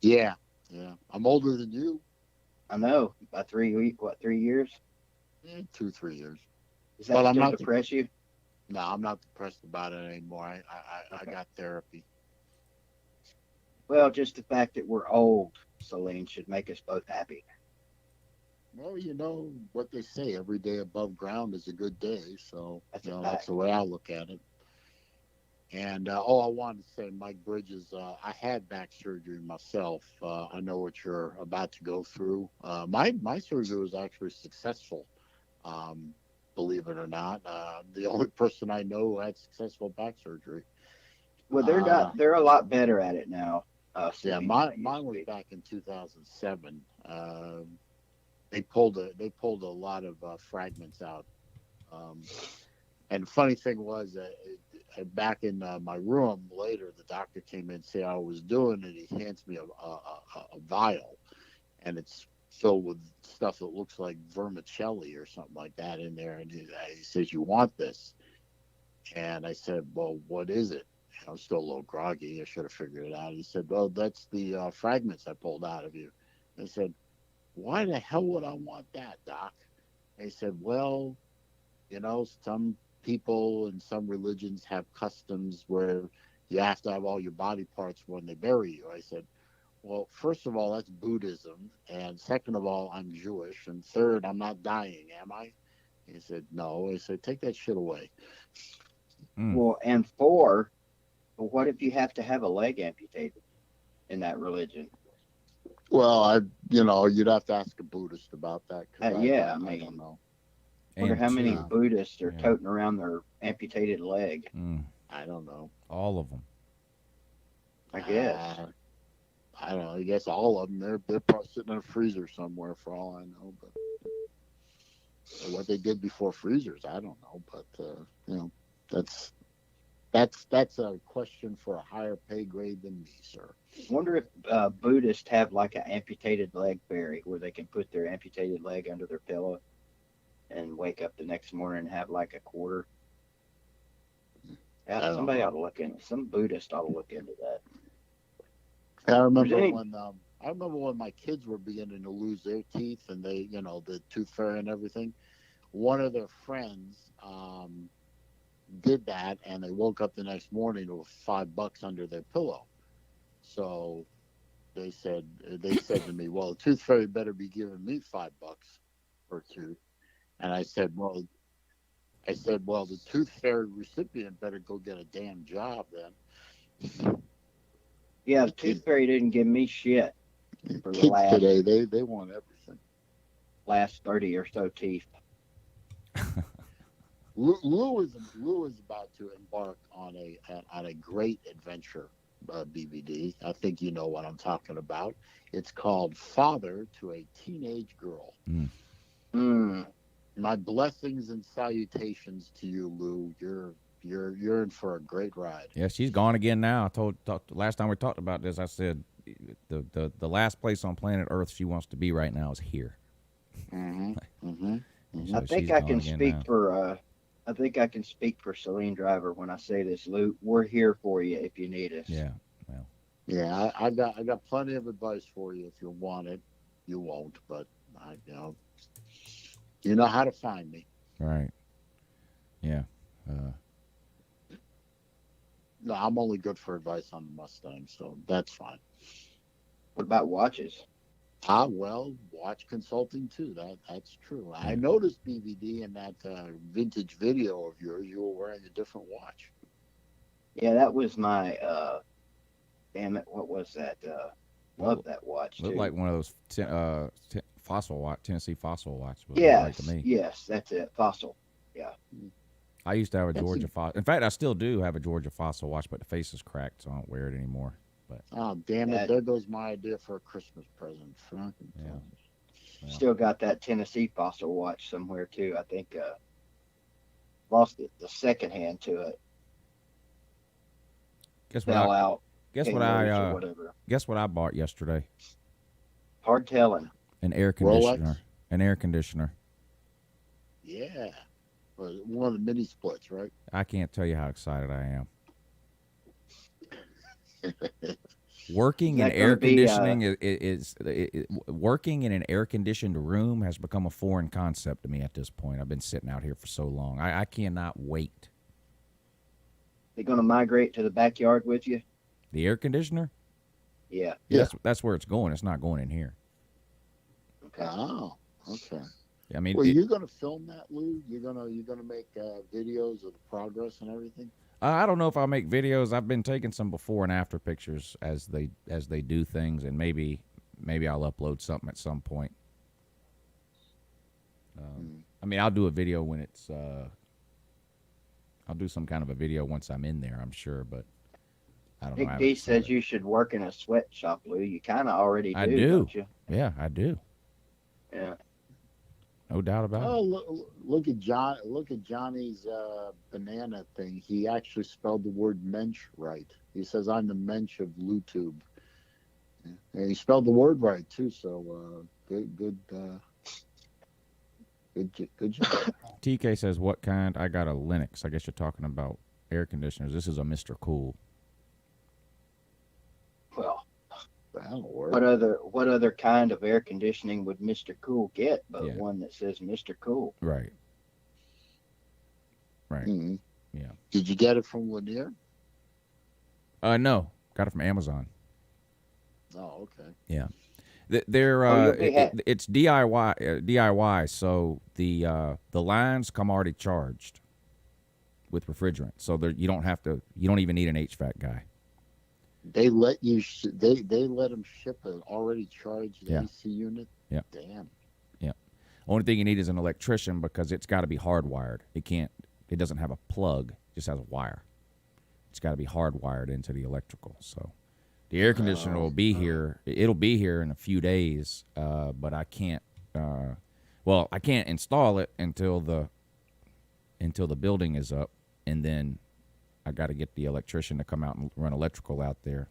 [SPEAKER 9] Yeah, yeah. I'm older than you.
[SPEAKER 5] I know. By 3 years?
[SPEAKER 9] 2, 3 years.
[SPEAKER 5] Does that
[SPEAKER 9] But I'm
[SPEAKER 5] still
[SPEAKER 9] not.
[SPEAKER 5] depress you?
[SPEAKER 9] No, I'm not depressed about it anymore. I
[SPEAKER 5] Okay.
[SPEAKER 9] got therapy.
[SPEAKER 5] Well, just the fact that we're old, Celine, should make us both happy.
[SPEAKER 9] Well, you know what they say: every day above ground is a good day. So
[SPEAKER 5] That's
[SPEAKER 9] you
[SPEAKER 5] a
[SPEAKER 9] know
[SPEAKER 5] fact.
[SPEAKER 9] that's the way I look at it. And oh, I wanted to say, Mike Bridges, I had back surgery myself. I know what you're about to go through. My surgery was actually successful, um, believe it or not. The only person I know who had successful back surgery.
[SPEAKER 5] Well, they're
[SPEAKER 9] Uh,
[SPEAKER 5] not. They're a lot better at it now.
[SPEAKER 9] yeah,
[SPEAKER 5] Celine, than they used
[SPEAKER 9] mine
[SPEAKER 5] to
[SPEAKER 9] was
[SPEAKER 5] be.
[SPEAKER 9] back in 2007. They pulled a lot of fragments out. Um, And the funny thing was, back in my room later, the doctor came in and said I was doing it. He hands me a vial, and it's filled with stuff that looks like vermicelli or something like that in there. And he says, "You want this?" And I said, "Well, what is it?" I was still a little groggy. I should have figured it out. He said, "Well, that's the fragments I pulled out of you." I said, "Why the hell would I want that, Doc?" And he said, "Well, you know, some people and some religions have customs where you have to have all your body parts when they bury you." I said, "Well, first of all, that's Buddhism. And second of all, I'm Jewish. And third, I'm not dying, am I?" He said, "No." I said, "Take that shit away."
[SPEAKER 5] Well, and four. Well, what if you have to have a leg amputated in that religion?
[SPEAKER 9] Well, you'd have to ask a Buddhist about that because
[SPEAKER 5] Yeah, I
[SPEAKER 9] I
[SPEAKER 5] mean,
[SPEAKER 9] don't know.
[SPEAKER 5] wonder
[SPEAKER 4] And
[SPEAKER 5] how many
[SPEAKER 4] two,
[SPEAKER 5] Buddhists are
[SPEAKER 4] yeah.
[SPEAKER 5] toting around their amputated leg.
[SPEAKER 9] I don't know.
[SPEAKER 4] All of them.
[SPEAKER 5] I guess.
[SPEAKER 9] I don't know. I guess all of them. They're probably sitting in a freezer somewhere for all I know. But what they did before freezers, I don't know. But that's that's a question for a higher pay grade than me, sir.
[SPEAKER 5] Wonder if Buddhists have like an amputated leg fairy where they can put their amputated leg under their pillow and wake up the next morning and have like a quarter.
[SPEAKER 9] I
[SPEAKER 5] Yeah,
[SPEAKER 9] don't
[SPEAKER 5] somebody ought
[SPEAKER 9] know.
[SPEAKER 5] to look into. Some Buddhist ought to look into that.
[SPEAKER 9] I remember
[SPEAKER 5] any-
[SPEAKER 9] when my kids were beginning to lose their teeth and they, the tooth fairy and everything. One of their friends did that, and they woke up the next morning with $5 under their pillow. So they said to me, "Well, the tooth fairy better be giving me $5 per tooth." And I said, "Well, the tooth fairy recipient better go get a damn job then."
[SPEAKER 5] Yeah, the tooth fairy didn't give me shit for the
[SPEAKER 9] Kids today, they want everything.
[SPEAKER 5] last 30 or so teeth.
[SPEAKER 9] Lou is about to embark on a great adventure DVD. I think you know what I'm talking about. It's called Father to a Teenage Girl. My blessings and salutations to you, Lou. You're in for a great ride.
[SPEAKER 4] Yeah, she's gone again now. Last time we talked about this, I said the last place on planet Earth she wants to be right now is here. So
[SPEAKER 5] I think
[SPEAKER 4] she's
[SPEAKER 5] I
[SPEAKER 4] gone
[SPEAKER 5] can
[SPEAKER 4] again
[SPEAKER 5] speak
[SPEAKER 4] now.
[SPEAKER 5] for I think I can speak for Celine Driver when I say this, Lou. We're here for you if you need us.
[SPEAKER 4] Yeah, well,
[SPEAKER 9] Yeah, I got plenty of advice for you if you want it. You won't, but you know how to find me.
[SPEAKER 4] right. Yeah.
[SPEAKER 9] No, I'm only good for advice on the Mustang, so that's fine.
[SPEAKER 5] What about watches?
[SPEAKER 9] Well, watch consulting too. That's true. I noticed BVD in that vintage video of yours. You were wearing a different watch.
[SPEAKER 5] Yeah, that was my damn it, what was that? Love that watch too.
[SPEAKER 4] Looked like one of those Tennessee fossil watch.
[SPEAKER 5] Yes,
[SPEAKER 4] Like to me.
[SPEAKER 5] yes, that's it. Fossil. Yeah.
[SPEAKER 4] I used to have a Georgia fossil. In fact, I still do have a Georgia fossil watch, but the face is cracked, so I don't wear it anymore. But
[SPEAKER 9] Oh, damn it! There goes my idea for a Christmas present.
[SPEAKER 5] Still got that Tennessee fossil watch somewhere too. I think lost the second hand to it.
[SPEAKER 4] Guess
[SPEAKER 5] Fell out.
[SPEAKER 4] Guess
[SPEAKER 5] came
[SPEAKER 4] what
[SPEAKER 5] loose or
[SPEAKER 4] I
[SPEAKER 5] whatever.
[SPEAKER 4] guess what I bought yesterday?
[SPEAKER 5] Hard telling.
[SPEAKER 4] An air conditioner.
[SPEAKER 9] Rolex?
[SPEAKER 4] An air conditioner.
[SPEAKER 9] Yeah, well, one of the mini splits, right?
[SPEAKER 4] I can't tell you how excited I am. Working in
[SPEAKER 5] that
[SPEAKER 4] air
[SPEAKER 5] gonna be,
[SPEAKER 4] conditioning working in an air conditioned room has become a foreign concept to me at this point. I've been sitting out here for so long. I cannot wait.
[SPEAKER 5] They gonna migrate to the backyard with you?
[SPEAKER 4] The air conditioner?
[SPEAKER 5] Yeah.
[SPEAKER 9] Yeah.
[SPEAKER 4] That's where it's going. It's not going in here.
[SPEAKER 5] Okay.
[SPEAKER 9] Oh, okay.
[SPEAKER 4] I mean,
[SPEAKER 9] Well, you're gonna film that, Lou? You're gonna make videos of the progress and everything?
[SPEAKER 4] I don't know if I'll make videos. I've been taking some before and after pictures as they do things, and maybe I'll upload something at some point. I mean, I'll do a video when it's. I'll do some kind of a video once I'm in there, I'm sure, but I don't know. I
[SPEAKER 5] Big
[SPEAKER 4] haven't
[SPEAKER 5] D
[SPEAKER 4] decided.
[SPEAKER 5] says you should work in a sweatshop, Lou. You kind of already do,
[SPEAKER 4] I do.
[SPEAKER 5] don't you?
[SPEAKER 4] Yeah, I do.
[SPEAKER 5] Yeah.
[SPEAKER 4] No doubt about
[SPEAKER 9] Oh,
[SPEAKER 4] it.
[SPEAKER 9] look at John. Look at Johnny's banana thing. He actually spelled the word mensch right. He says, "I'm the mensch of LouTube," and he spelled the word right too. So good job.
[SPEAKER 4] TK says, "What kind?" I got a Linux. I guess you're talking about air conditioners. This is a Mr. Cool.
[SPEAKER 5] Well,
[SPEAKER 9] That'll work.
[SPEAKER 5] what other kind of air conditioning would Mr. Cool get but
[SPEAKER 4] Yeah.
[SPEAKER 5] one that says Mr. Cool?
[SPEAKER 4] Right. Right.
[SPEAKER 9] Mhm.
[SPEAKER 4] Yeah.
[SPEAKER 9] Did you get it from Lanier?
[SPEAKER 4] No, got it from Amazon.
[SPEAKER 9] Oh, okay.
[SPEAKER 4] Yeah. They're
[SPEAKER 5] Oh, you'll be
[SPEAKER 4] it's DIY. So the lines come already charged with refrigerant, so you don't even need an HVAC guy.
[SPEAKER 9] They let you. They let them ship an already charged
[SPEAKER 4] Yeah.
[SPEAKER 9] AC unit.
[SPEAKER 4] Yeah.
[SPEAKER 9] Damn.
[SPEAKER 4] Only thing you need is an electrician because it's got to be hardwired. It doesn't have a plug; it just has a wire. It's got to be hardwired into the electrical. So the air conditioner will be here. It'll be here in a few days, but I can't. I can't install it until the building is up, and then I got to get the electrician to come out and run electrical out there.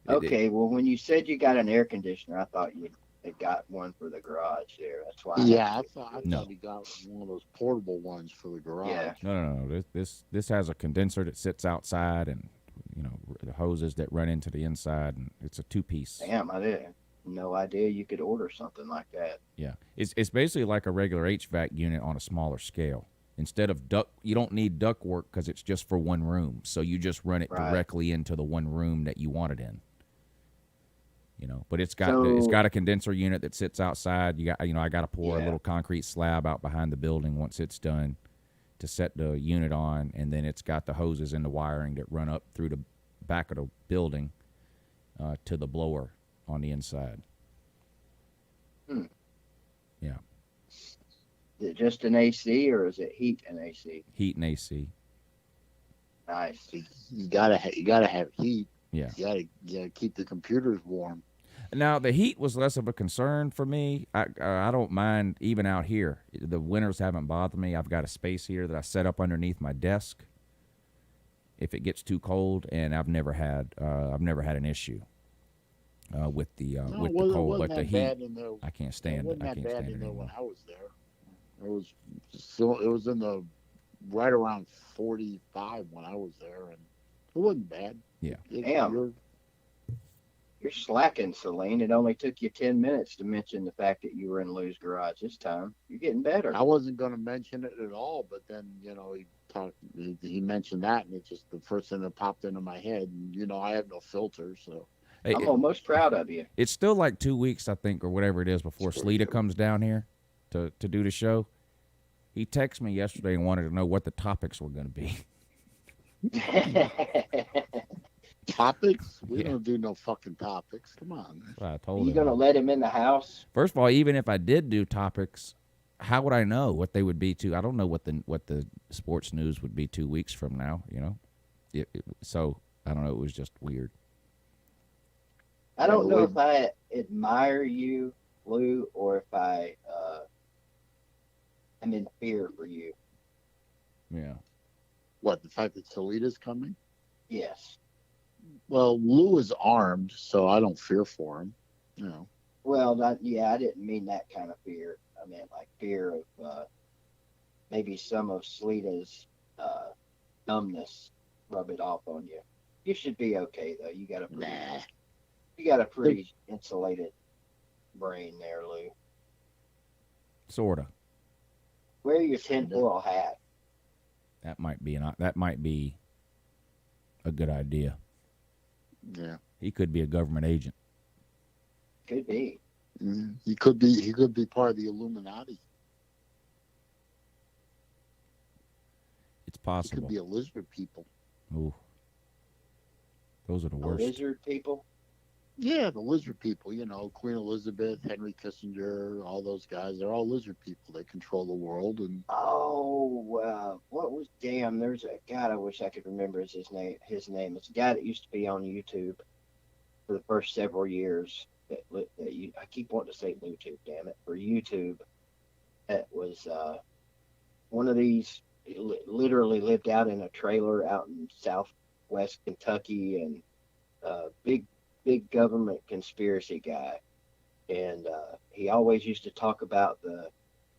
[SPEAKER 5] Okay, well, when you said you got an air conditioner, I thought you had got one for the garage there. That's why.
[SPEAKER 9] Yeah, I thought
[SPEAKER 4] No.
[SPEAKER 9] he got one of those portable ones for the garage.
[SPEAKER 5] Yeah.
[SPEAKER 4] No. This has a condenser that sits outside, and the hoses that run into the inside, and it's a two-piece.
[SPEAKER 5] Damn, I did no idea you could order something like that.
[SPEAKER 4] Yeah, it's basically like a regular HVAC unit on a smaller scale. Instead of you don't need duct work because it's just for one room. So you just run it
[SPEAKER 5] Right.
[SPEAKER 4] directly into the one room that you want it in. But it's got
[SPEAKER 5] So-
[SPEAKER 4] a condenser unit that sits outside. I got to pour a
[SPEAKER 5] Yeah.
[SPEAKER 4] little concrete slab out behind the building once it's done to set the unit on, and then it's got the hoses and the wiring that run up through the back of the building to the blower on the inside.
[SPEAKER 5] Hmm.
[SPEAKER 4] Yeah,
[SPEAKER 5] Is it just an AC or is it heat and AC?
[SPEAKER 4] heat and AC.
[SPEAKER 5] Nice.
[SPEAKER 9] You gotta have heat.
[SPEAKER 4] Yeah.
[SPEAKER 9] You gotta keep the computers warm.
[SPEAKER 4] Now the heat was less of a concern for me. I don't mind even out here. The winters haven't bothered me. I've got a space here that I set up underneath my desk if it gets too cold, and I've never had an issue with the with the cold. But the heat, I can't stand it.
[SPEAKER 9] It wasn't
[SPEAKER 4] I
[SPEAKER 9] that
[SPEAKER 4] can't
[SPEAKER 9] bad
[SPEAKER 4] stand it
[SPEAKER 9] in there when
[SPEAKER 4] anymore.
[SPEAKER 9] I was there. It was in the right around 45 when I was there, and it wasn't bad.
[SPEAKER 4] Yeah.
[SPEAKER 5] Damn. You're slacking, Celine. It only took you 10 minutes to mention the fact that you were in Lou's garage this time. You're getting better.
[SPEAKER 9] I wasn't going to mention it at all, but then he mentioned that, and it just the first thing that popped into my head. And I have no filter, so
[SPEAKER 4] Hey,
[SPEAKER 5] I'm almost proud of you.
[SPEAKER 4] it's still like 2 weeks, I think, or whatever it is, before Sleeta comes down here to do the show. He texted me yesterday and wanted to know what the topics were going to be.
[SPEAKER 9] topics. We
[SPEAKER 4] Yeah.
[SPEAKER 9] don't do no fucking topics. Come on.
[SPEAKER 4] I
[SPEAKER 5] Are
[SPEAKER 4] told
[SPEAKER 5] you
[SPEAKER 4] him.
[SPEAKER 5] going to let him in the house?
[SPEAKER 4] First of all, even if I did do topics, how would I know what they would be? I don't know what the sports news would be 2 weeks from now. So I don't know. It was just weird.
[SPEAKER 5] I don't know if I admire you, Lou, or if I'm in fear for you.
[SPEAKER 4] Yeah.
[SPEAKER 9] What, the fact that Toledo's coming?
[SPEAKER 5] Yes.
[SPEAKER 9] Well, Lou is armed, so I don't fear for him.
[SPEAKER 5] Well, I didn't mean that kind of fear. I meant like fear of maybe some of Sleeta's dumbness rub it off on you. You should be okay though. You got a pretty,
[SPEAKER 9] Nah.
[SPEAKER 5] you got a pretty insulated brain there, Lou.
[SPEAKER 4] Sorta.
[SPEAKER 5] Wear your tinfoil hat.
[SPEAKER 4] That might be a good idea.
[SPEAKER 9] Yeah.
[SPEAKER 4] He could be a government agent.
[SPEAKER 5] Could be.
[SPEAKER 9] Mm. He could be part of the Illuminati.
[SPEAKER 4] It's
[SPEAKER 9] He
[SPEAKER 4] possible.
[SPEAKER 9] could be a lizard people.
[SPEAKER 4] Ooh. Those are the
[SPEAKER 5] A
[SPEAKER 4] worst.
[SPEAKER 5] lizard people.
[SPEAKER 9] Yeah, the lizard people, you know, Queen Elizabeth, Henry Kissinger, all those guys, they're all lizard people. They control the world. And
[SPEAKER 5] Oh, what was damn? There's a God. I wish I could remember his name. It's a guy that used to be on YouTube for the first several years. I keep wanting to say YouTube. Damn it, for YouTube. That was one of these. Literally lived out in a trailer out in Southwest Kentucky, and big government conspiracy guy. And he always used to talk about the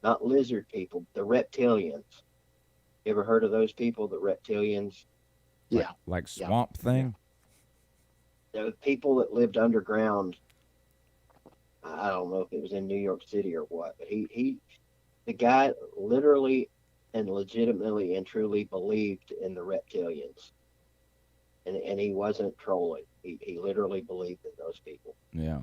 [SPEAKER 5] not lizard people, the reptilians. You ever heard of those people, the reptilians?
[SPEAKER 9] yeah,
[SPEAKER 4] Like Swamp Thing?
[SPEAKER 5] The people that lived underground. I don't know if it was in New York City or what, but the guy literally and legitimately and truly believed in the reptilians. And he wasn't trolling. He literally believed in those people.
[SPEAKER 4] Yeah.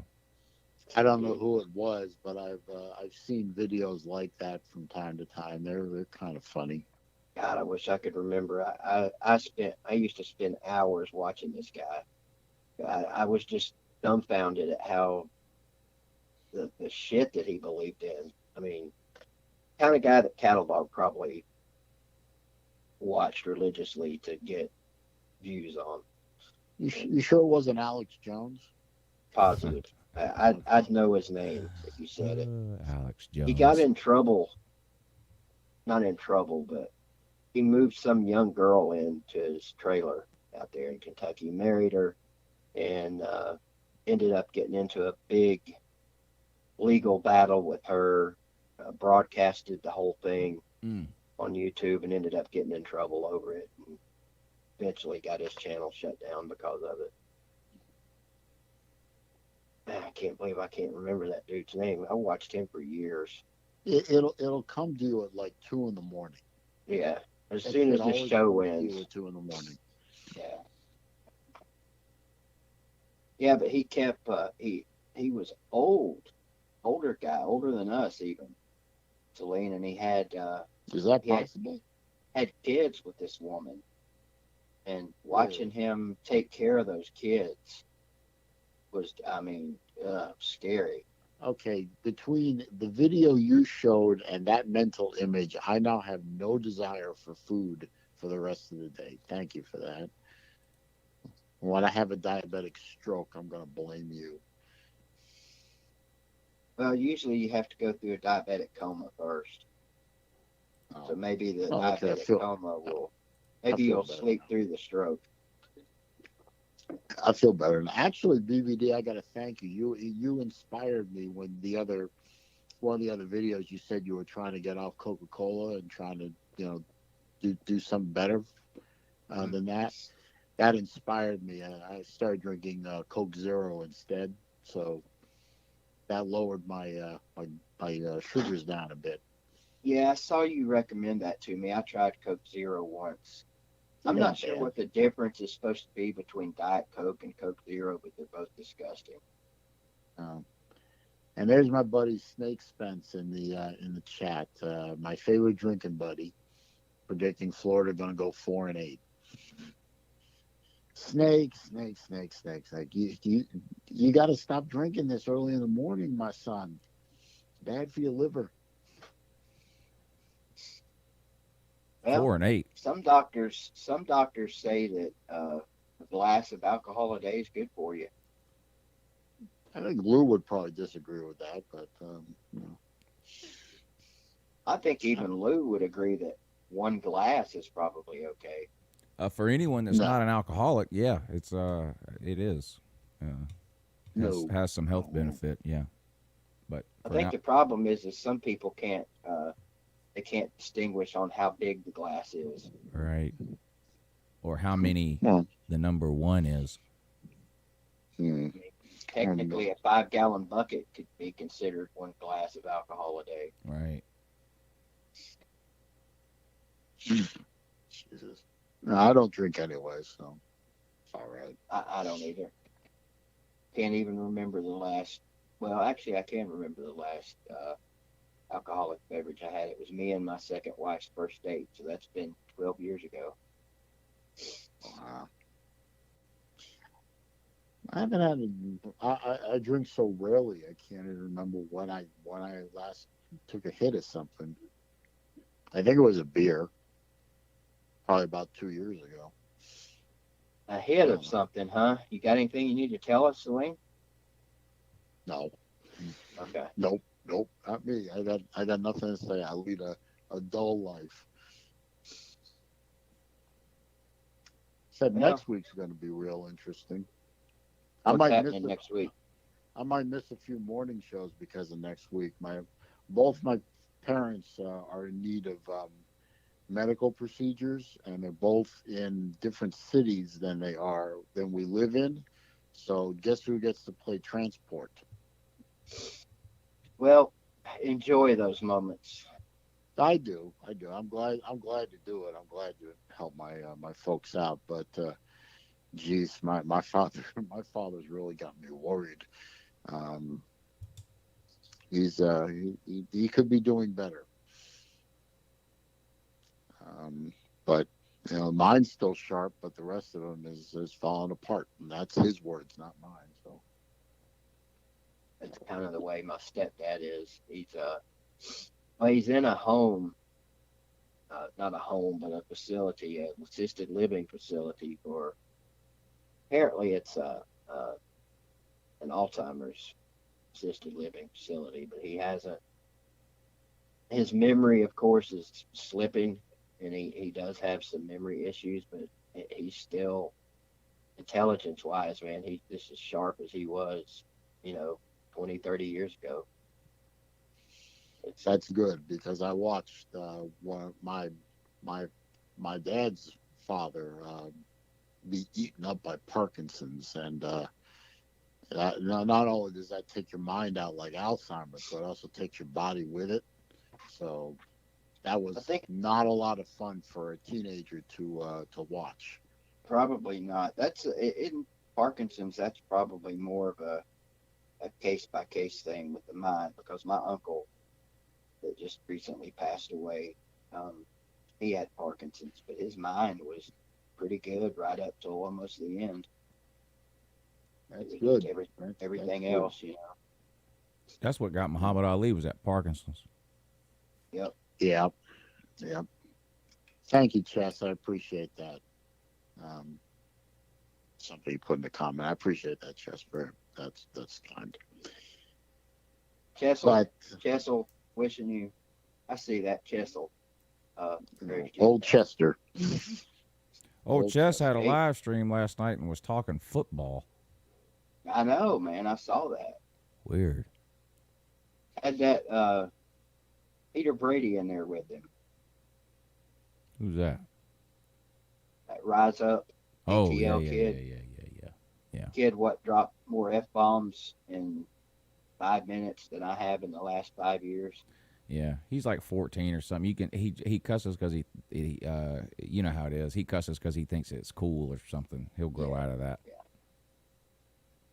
[SPEAKER 9] I don't know who it was, but I've seen videos like that from time to time. They're kind of funny.
[SPEAKER 5] God, I wish I could remember. I used to spend hours watching this guy. I was just dumbfounded at how the shit that he believed in. I mean, kind of guy that Cattlebog probably watched religiously to get views on.
[SPEAKER 9] You sure it wasn't Alex Jones?
[SPEAKER 5] Positive. I'd know his name if you said it.
[SPEAKER 4] Alex Jones.
[SPEAKER 5] He got in trouble. Not in trouble, but he moved some young girl into his trailer out there in Kentucky, married her, and ended up getting into a big legal battle with her, broadcasted the whole thing on YouTube, and ended up getting in trouble over it. And eventually got his channel shut down because of it. Man, I can't believe I can't remember that dude's name. I watched him for years.
[SPEAKER 9] It'll come to you at like 2 a.m.
[SPEAKER 5] Yeah, as soon as the show ends.
[SPEAKER 9] At 2 a.m.
[SPEAKER 5] Yeah. Yeah, but he kept. He was older guy, older than us even. Celine, and he had.
[SPEAKER 9] Is that possible?
[SPEAKER 5] Had kids with this woman, and watching him take care of those kids was, I mean, scary.
[SPEAKER 9] Okay, between the video you showed and that mental image, I now have no desire for food for the rest of the day. Thank you for that. When I have a diabetic stroke, I'm going to blame you.
[SPEAKER 5] Well, usually you have to go through a diabetic coma first. So maybe the diabetic coma will, maybe you'll sleep through the stroke.
[SPEAKER 9] I feel better. And actually, BBD, I got to thank you. You inspired me when one of the other videos, you said you were trying to get off Coca-Cola and trying to, do something better than that. That inspired me. I started drinking Coke Zero instead. So that lowered my sugars down a bit.
[SPEAKER 5] Yeah, I saw you recommend that to me. I tried Coke Zero once. I'm not sure what the difference is supposed to be between Diet Coke and Coke Zero, but they're both disgusting.
[SPEAKER 9] And there's my buddy Snake Spence in the chat. My favorite drinking buddy, predicting Florida going to go 4-8. Snake. You got to stop drinking this early in the morning, my son. It's bad for your liver.
[SPEAKER 5] Well,
[SPEAKER 4] 4-8.
[SPEAKER 5] Some doctors say that a glass of alcohol a day is good for you.
[SPEAKER 9] I think Lou would probably disagree with that, but
[SPEAKER 5] I think even Lou would agree that one glass is probably okay.
[SPEAKER 4] For anyone that's not an alcoholic, yeah, it is. Has some health benefit, yeah. But
[SPEAKER 5] I think the problem is some people can't distinguish on how big the glass is.
[SPEAKER 4] Right. or how many
[SPEAKER 9] Well,
[SPEAKER 4] the number one is.
[SPEAKER 9] hmm.
[SPEAKER 5] Technically, a 5-gallon bucket could be considered one glass of alcohol a day.
[SPEAKER 4] Right.
[SPEAKER 9] Jesus. No, I don't drink anyway, so it's all right.
[SPEAKER 5] I don't either. Can't even remember the last. Well, actually, I can remember the last alcoholic beverage I had. It was me and my second wife's first date, so that's been 12 years ago.
[SPEAKER 9] Wow. I haven't had. I drink so rarely. I can't even remember when I last took a hit of something. I think it was a beer. Probably about 2 years ago.
[SPEAKER 5] A hit of something, huh? You got anything you need to tell us, Celine?
[SPEAKER 9] No.
[SPEAKER 5] Okay.
[SPEAKER 9] Nope. Not me. I got nothing to say. I lead a dull life. Said
[SPEAKER 5] Well,
[SPEAKER 9] next week's going to be real interesting.
[SPEAKER 5] What's happening next week?
[SPEAKER 9] I might miss a few morning shows because of next week. Both my parents are in need of medical procedures, and they're both in different cities than we live in. So guess who gets to play transport?
[SPEAKER 5] Well, enjoy those moments.
[SPEAKER 9] I do. I'm glad to do it. I'm glad to help my folks out. But geez, my father's really got me worried. He could be doing better. But mine's still sharp, but the rest of them is falling apart. And that's his words, not mine. So
[SPEAKER 5] That's kind of the way my stepdad is. He's in a home, not a home, but a facility, an assisted living facility for. Apparently, it's an Alzheimer's assisted living facility, but he hasn't. His memory, of course, is slipping, and he does have some memory issues, but he's still intelligence-wise, man. He's just as sharp as he was, 20, 30 years ago.
[SPEAKER 9] that's good because I watched my dad's father be eaten up by Parkinson's, and not only does that take your mind out like Alzheimer's, but it also takes your body with it. So that was not a lot of fun for a teenager to watch.
[SPEAKER 5] Probably not. That's in Parkinson's. That's probably more of a case by case thing with the mind, because my uncle that just recently passed away, he had Parkinson's, but his mind was pretty good right up till almost the end.
[SPEAKER 9] That's good.
[SPEAKER 5] Everything
[SPEAKER 9] that's
[SPEAKER 5] else,
[SPEAKER 4] That's what got Muhammad Ali, was that Parkinson's.
[SPEAKER 5] Yep.
[SPEAKER 9] Yeah. Thank you, Chess. I appreciate that. Somebody put in the comment. I appreciate that, Chess. That's kind.
[SPEAKER 5] Chessel, wishing you. I see that, Chessel.
[SPEAKER 9] Old Chester.
[SPEAKER 4] Old Chess had a live stream last night and was talking football.
[SPEAKER 5] I know, man. I saw that.
[SPEAKER 4] Weird.
[SPEAKER 5] Had that Peter Brady in there with him.
[SPEAKER 4] Who's that?
[SPEAKER 5] That Rise Up
[SPEAKER 4] Oh,
[SPEAKER 5] ATL
[SPEAKER 4] yeah.
[SPEAKER 5] kid, what dropped more F-bombs in 5 minutes than I have in the last 5 years.
[SPEAKER 4] Yeah, he's like 14 or something. He cusses because he you know how it is. He cusses because he thinks it's cool or something. He'll grow out of that.
[SPEAKER 5] Yeah.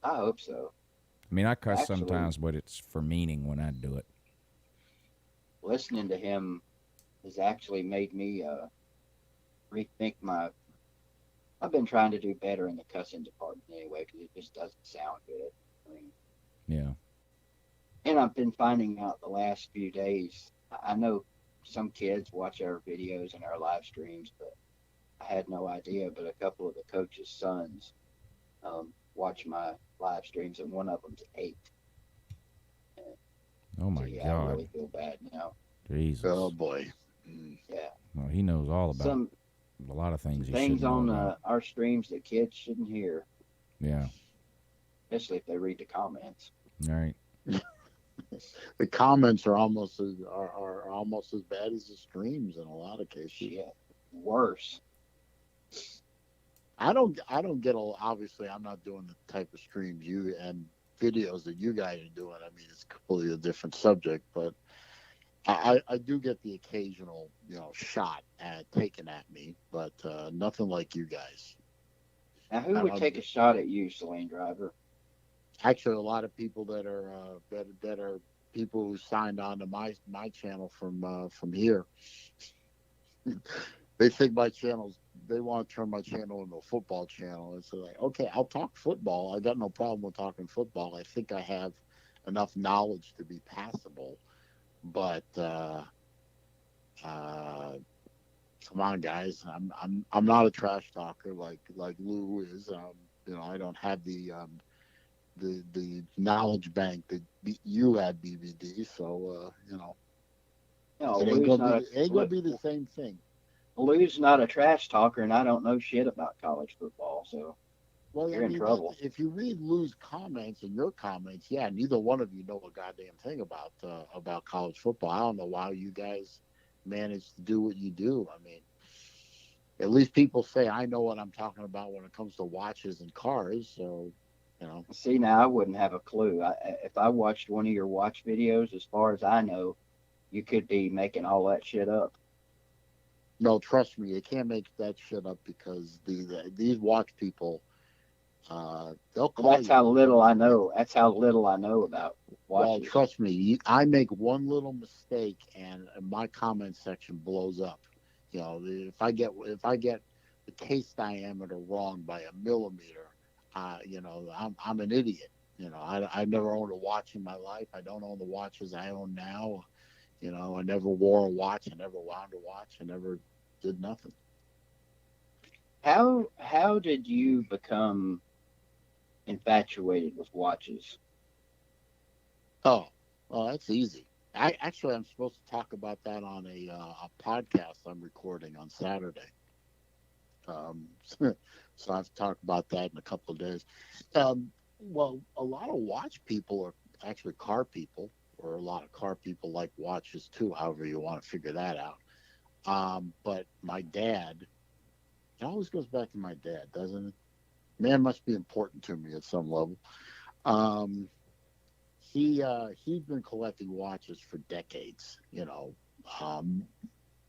[SPEAKER 5] I hope so.
[SPEAKER 4] I mean, I cuss sometimes, but it's for meaning when I do it.
[SPEAKER 5] Listening to him has actually made me rethink I've been trying to do better in the cussing department anyway, because it just doesn't sound good. I mean,
[SPEAKER 4] yeah.
[SPEAKER 5] And I've been finding out the last few days, I know some kids watch our videos and our live streams, but I had no idea. But a couple of the coaches' sons watch my live streams, and one of them's 8.
[SPEAKER 4] Oh, my
[SPEAKER 5] God.
[SPEAKER 4] God.
[SPEAKER 5] I really feel bad now.
[SPEAKER 4] Jesus.
[SPEAKER 9] Oh, boy.
[SPEAKER 5] Yeah.
[SPEAKER 4] Well, he knows all about a lot of things.
[SPEAKER 5] Things on our streams that kids shouldn't hear.
[SPEAKER 4] Yeah.
[SPEAKER 5] Especially if they read the comments.
[SPEAKER 4] All right.
[SPEAKER 9] The comments are almost as bad as the streams in a lot of cases.
[SPEAKER 5] Yeah, worse.
[SPEAKER 9] I don't get obviously I'm not doing the type of streams you and videos that you guys are doing. I mean, it's completely a different subject, but I do get the occasional, shot at taken at me, but nothing like you guys.
[SPEAKER 5] Now, who
[SPEAKER 9] I
[SPEAKER 5] would
[SPEAKER 9] don't,
[SPEAKER 5] take a shot at you, Celine Driver?
[SPEAKER 9] actually, a lot of people that are that are people who signed on to my channel from here. They think my channel's. They want to turn my channel into a football channel. It's like, okay, I'll talk football. I got no problem with talking football. I think I have enough knowledge to be passable. But uh, come on, guys, I'm not a trash talker like Lou is. I don't have the knowledge bank that you had, BBD. So
[SPEAKER 5] No,
[SPEAKER 9] it ain't gonna be the same thing.
[SPEAKER 5] Lou's not a trash talker, and I don't know shit about college football, so
[SPEAKER 9] Well, I
[SPEAKER 5] you're in
[SPEAKER 9] mean,
[SPEAKER 5] trouble.
[SPEAKER 9] if you read Lou's comments and your comments, yeah, neither one of you know a goddamn thing about college football. I don't know why you guys manage to do what you do. I mean, at least people say I know what I'm talking about when it comes to watches and cars. So,
[SPEAKER 5] See, now I wouldn't have a clue. If I watched one of your watch videos, as far as I know, you could be making all that shit up.
[SPEAKER 9] no, trust me, you can't make that shit up because these watch people, they'll
[SPEAKER 5] Well,
[SPEAKER 9] call
[SPEAKER 5] that's
[SPEAKER 9] you.
[SPEAKER 5] how little I know. That's how little I know about
[SPEAKER 9] Well,
[SPEAKER 5] watches.
[SPEAKER 9] trust me, I make one little mistake and my comment section blows up. If I get the case diameter wrong by a millimeter, I'm an idiot. I've never owned a watch in my life. I don't own the watches I own now. I never wore a watch. I never wound a watch. I never did nothing.
[SPEAKER 5] How did you become infatuated with watches?
[SPEAKER 9] Oh, well, that's easy. I'm supposed to talk about that on a podcast I'm recording on Saturday. So I've talked about that in a couple of days. Well, a lot of watch people are actually car people, or a lot of car people like watches too. However, you want to figure that out. But my dad, it always goes back to my dad, doesn't it? Man must be important to me at some level. Um, he'd been collecting watches for decades. Um,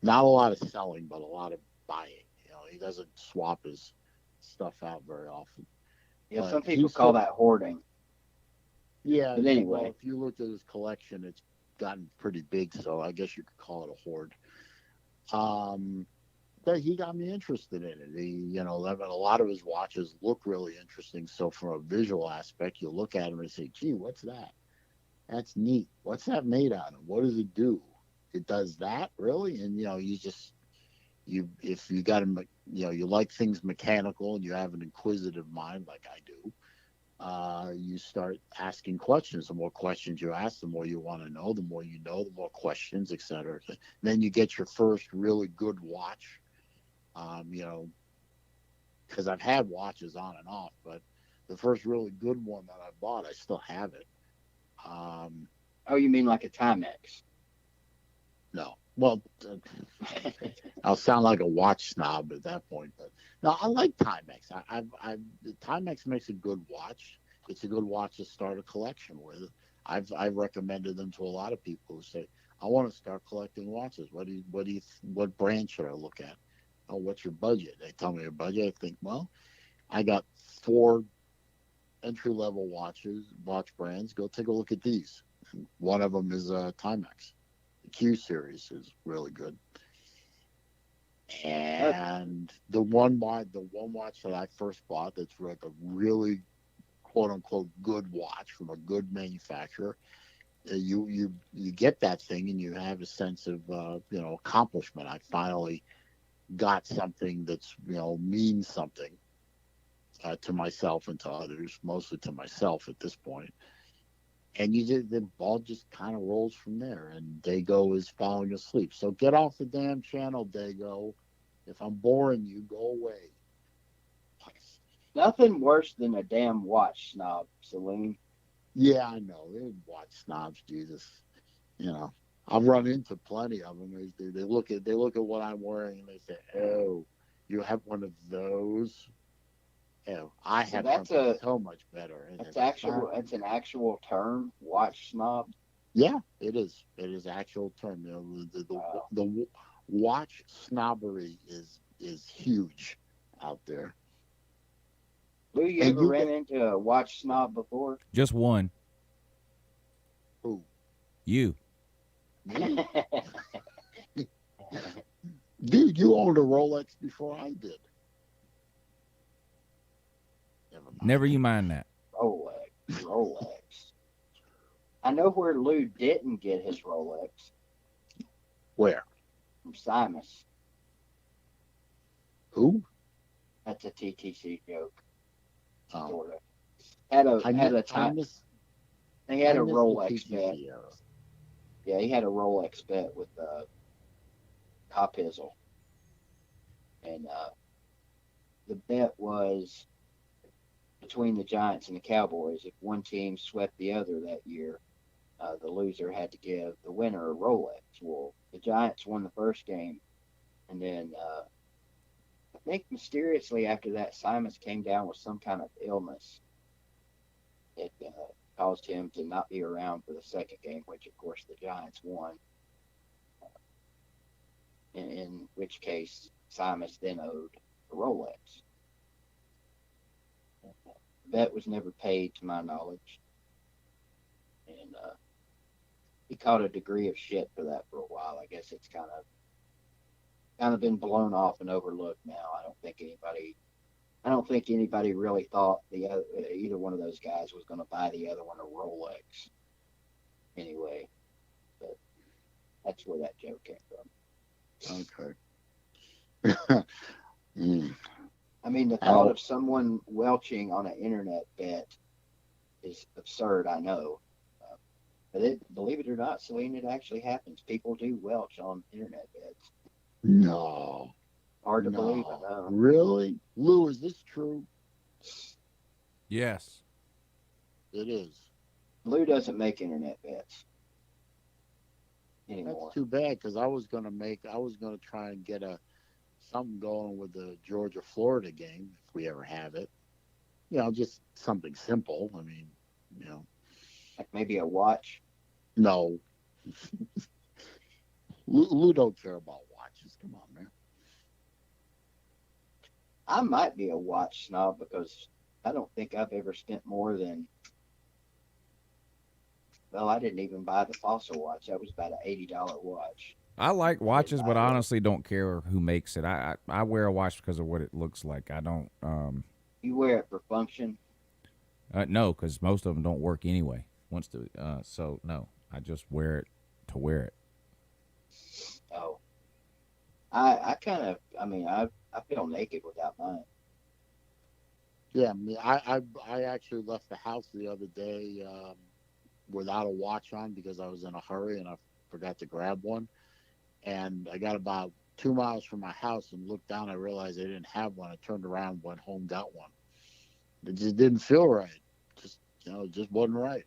[SPEAKER 9] not a lot of selling, but a lot of buying. He doesn't swap his stuff out very often.
[SPEAKER 5] Yeah,
[SPEAKER 9] But
[SPEAKER 5] some people call that hoarding.
[SPEAKER 9] yeah.
[SPEAKER 5] But
[SPEAKER 9] Well,
[SPEAKER 5] anyway,
[SPEAKER 9] if you looked at his collection, it's gotten pretty big, so I guess you could call it a hoard. Um, but he got me interested in it. I mean, a lot of his watches look really interesting. So from a visual aspect, you look at him and say, "Gee, what's that? That's neat. What's that made out of? What does it do? It does that, really?" And if you got a you like things mechanical and you have an inquisitive mind like I do, you start asking questions. The more questions you ask, the more you want to know. The more you know, the more questions, etc. Then you get your first really good watch. Um, you know, because I've had watches on and off, but the first really good one that I bought, I still have it. Um,
[SPEAKER 5] oh, you mean like a Timex?
[SPEAKER 9] no, well, I'll sound like a watch snob at that point, but no, I like Timex. Timex makes a good watch. It's a good watch to start a collection with. I've recommended them to a lot of people who say, "I want to start collecting watches. What brand should I look at? Oh, what's your budget?" They tell me a budget. I think, well, I got 4 entry level watch brands. Go take a look at these. And one of them is Timex. The Q series is really good. And the one watch that I first bought that's like a really quote unquote good watch from a good manufacturer, you get that thing and you have a sense of accomplishment. I finally got something that's means something to myself and to others, mostly to myself at this point. And the ball just kind of rolls from there, and Dago is falling asleep. So get off the damn channel, Dago. If I'm boring you, go away.
[SPEAKER 5] Nothing worse than a damn watch snob, Celine.
[SPEAKER 9] Yeah, I know. They watch snobs, Jesus. I've run into plenty of them. They look at what I'm wearing and they say, "Oh, you have one of those." Hell, I
[SPEAKER 5] So
[SPEAKER 9] have
[SPEAKER 5] that's
[SPEAKER 9] something
[SPEAKER 5] a
[SPEAKER 9] so much better. And
[SPEAKER 5] that's
[SPEAKER 9] it's
[SPEAKER 5] actual.
[SPEAKER 9] not-
[SPEAKER 5] That's an actual term. Watch snob.
[SPEAKER 9] Yeah, it is. It is actual term. You know, the watch snobbery is huge out there.
[SPEAKER 5] Lou, you
[SPEAKER 9] And
[SPEAKER 5] ever
[SPEAKER 9] you
[SPEAKER 5] ran
[SPEAKER 9] get
[SPEAKER 5] into a watch snob before?
[SPEAKER 4] Just one.
[SPEAKER 9] who?
[SPEAKER 4] You.
[SPEAKER 9] Me? Dude, you owned a Rolex before I did. Never mind.
[SPEAKER 4] Never you mind that.
[SPEAKER 5] Rolex. I know where Lou didn't get his Rolex,
[SPEAKER 9] Where?
[SPEAKER 5] from Simus.
[SPEAKER 9] Who?
[SPEAKER 5] That's a TTC joke.
[SPEAKER 9] Oh,
[SPEAKER 5] Sort of. Had a
[SPEAKER 9] I
[SPEAKER 5] had a
[SPEAKER 9] miss, I
[SPEAKER 5] time.
[SPEAKER 9] miss,
[SPEAKER 5] He had
[SPEAKER 9] I
[SPEAKER 5] a
[SPEAKER 9] miss the
[SPEAKER 5] Rolex
[SPEAKER 9] PTC
[SPEAKER 5] bet.
[SPEAKER 9] era.
[SPEAKER 5] Yeah, he had a Rolex bet with Cop Hizzle. And the bet was between the Giants and the Cowboys. If one team swept the other that year, the loser had to give the winner a Rolex. Well, the Giants won the first game, and then I think mysteriously after that, Simus came down with some kind of illness. It caused him to not be around for the second game, which of course the Giants won. In which case, Simus then owed a Rolex. The bet was never paid, to my knowledge, and he caught a degree of shit for that for a while. I guess it's kind of been blown off and overlooked now. I don't think anybody really thought either one of those guys was going to buy the other one a Rolex. Anyway, but that's where that joke came from.
[SPEAKER 9] Okay. Mm.
[SPEAKER 5] I mean, the thought of someone welching on an internet bet is absurd, I know. But believe it or not, Celine, it actually happens. People do welch on internet bets.
[SPEAKER 9] No.
[SPEAKER 5] Hard to believe, I know.
[SPEAKER 9] Really? Lou, is this true?
[SPEAKER 4] Yes.
[SPEAKER 9] It is.
[SPEAKER 5] Lou doesn't make internet bets anymore.
[SPEAKER 9] That's too bad because I was gonna try and get something going with the Georgia-Florida game if we ever have it. You know, just something simple. I mean, you know.
[SPEAKER 5] Like maybe a watch.
[SPEAKER 9] No. Lou don't care about watches. Come on, man.
[SPEAKER 5] I might be a watch snob because I don't think I've ever spent more than, well, I didn't even buy the Fossil watch. That was about an $80 watch.
[SPEAKER 4] I like watches, but I honestly don't care who makes it. I wear a watch because of what it looks like. I don't.
[SPEAKER 5] You wear it for function?
[SPEAKER 4] No, because most of them don't work anyway. So no, I just wear it to wear it.
[SPEAKER 5] Oh. I feel naked without mine.
[SPEAKER 9] Yeah, I mean, I actually left the house the other day without a watch on because I was in a hurry and I forgot to grab one. And I got about 2 miles from my house and looked down. I realized I didn't have one. I turned around, went home, got one. It just didn't feel right. It just wasn't right.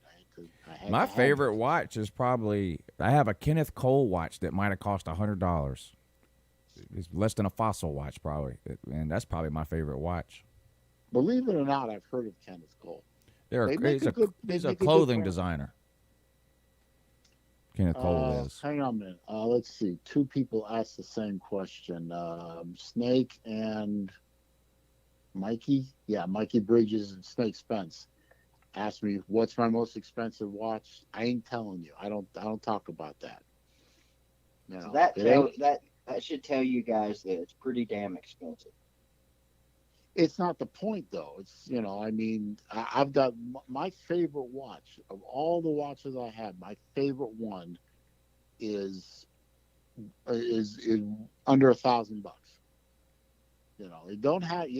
[SPEAKER 4] My favorite watch is probably, I have a Kenneth Cole watch that might have cost $100. It's less than a Fossil watch probably, and that's probably my favorite watch.
[SPEAKER 9] Believe it or not, I've heard of Kenneth Cole.
[SPEAKER 4] He's a clothing designer. Kenneth Cole is.
[SPEAKER 9] Hang on a minute. Let's see. Two people asked the same question. Snake and Mikey. Yeah, Mikey Bridges and Snake Spence asked me, "What's my most expensive watch?" I ain't telling you. I don't talk about that. You know,
[SPEAKER 5] that should tell you guys that it's pretty damn expensive.
[SPEAKER 9] It's not the point, though. It's, I mean, I've got my favorite watch of all the watches I have. My favorite one is under $1,000. You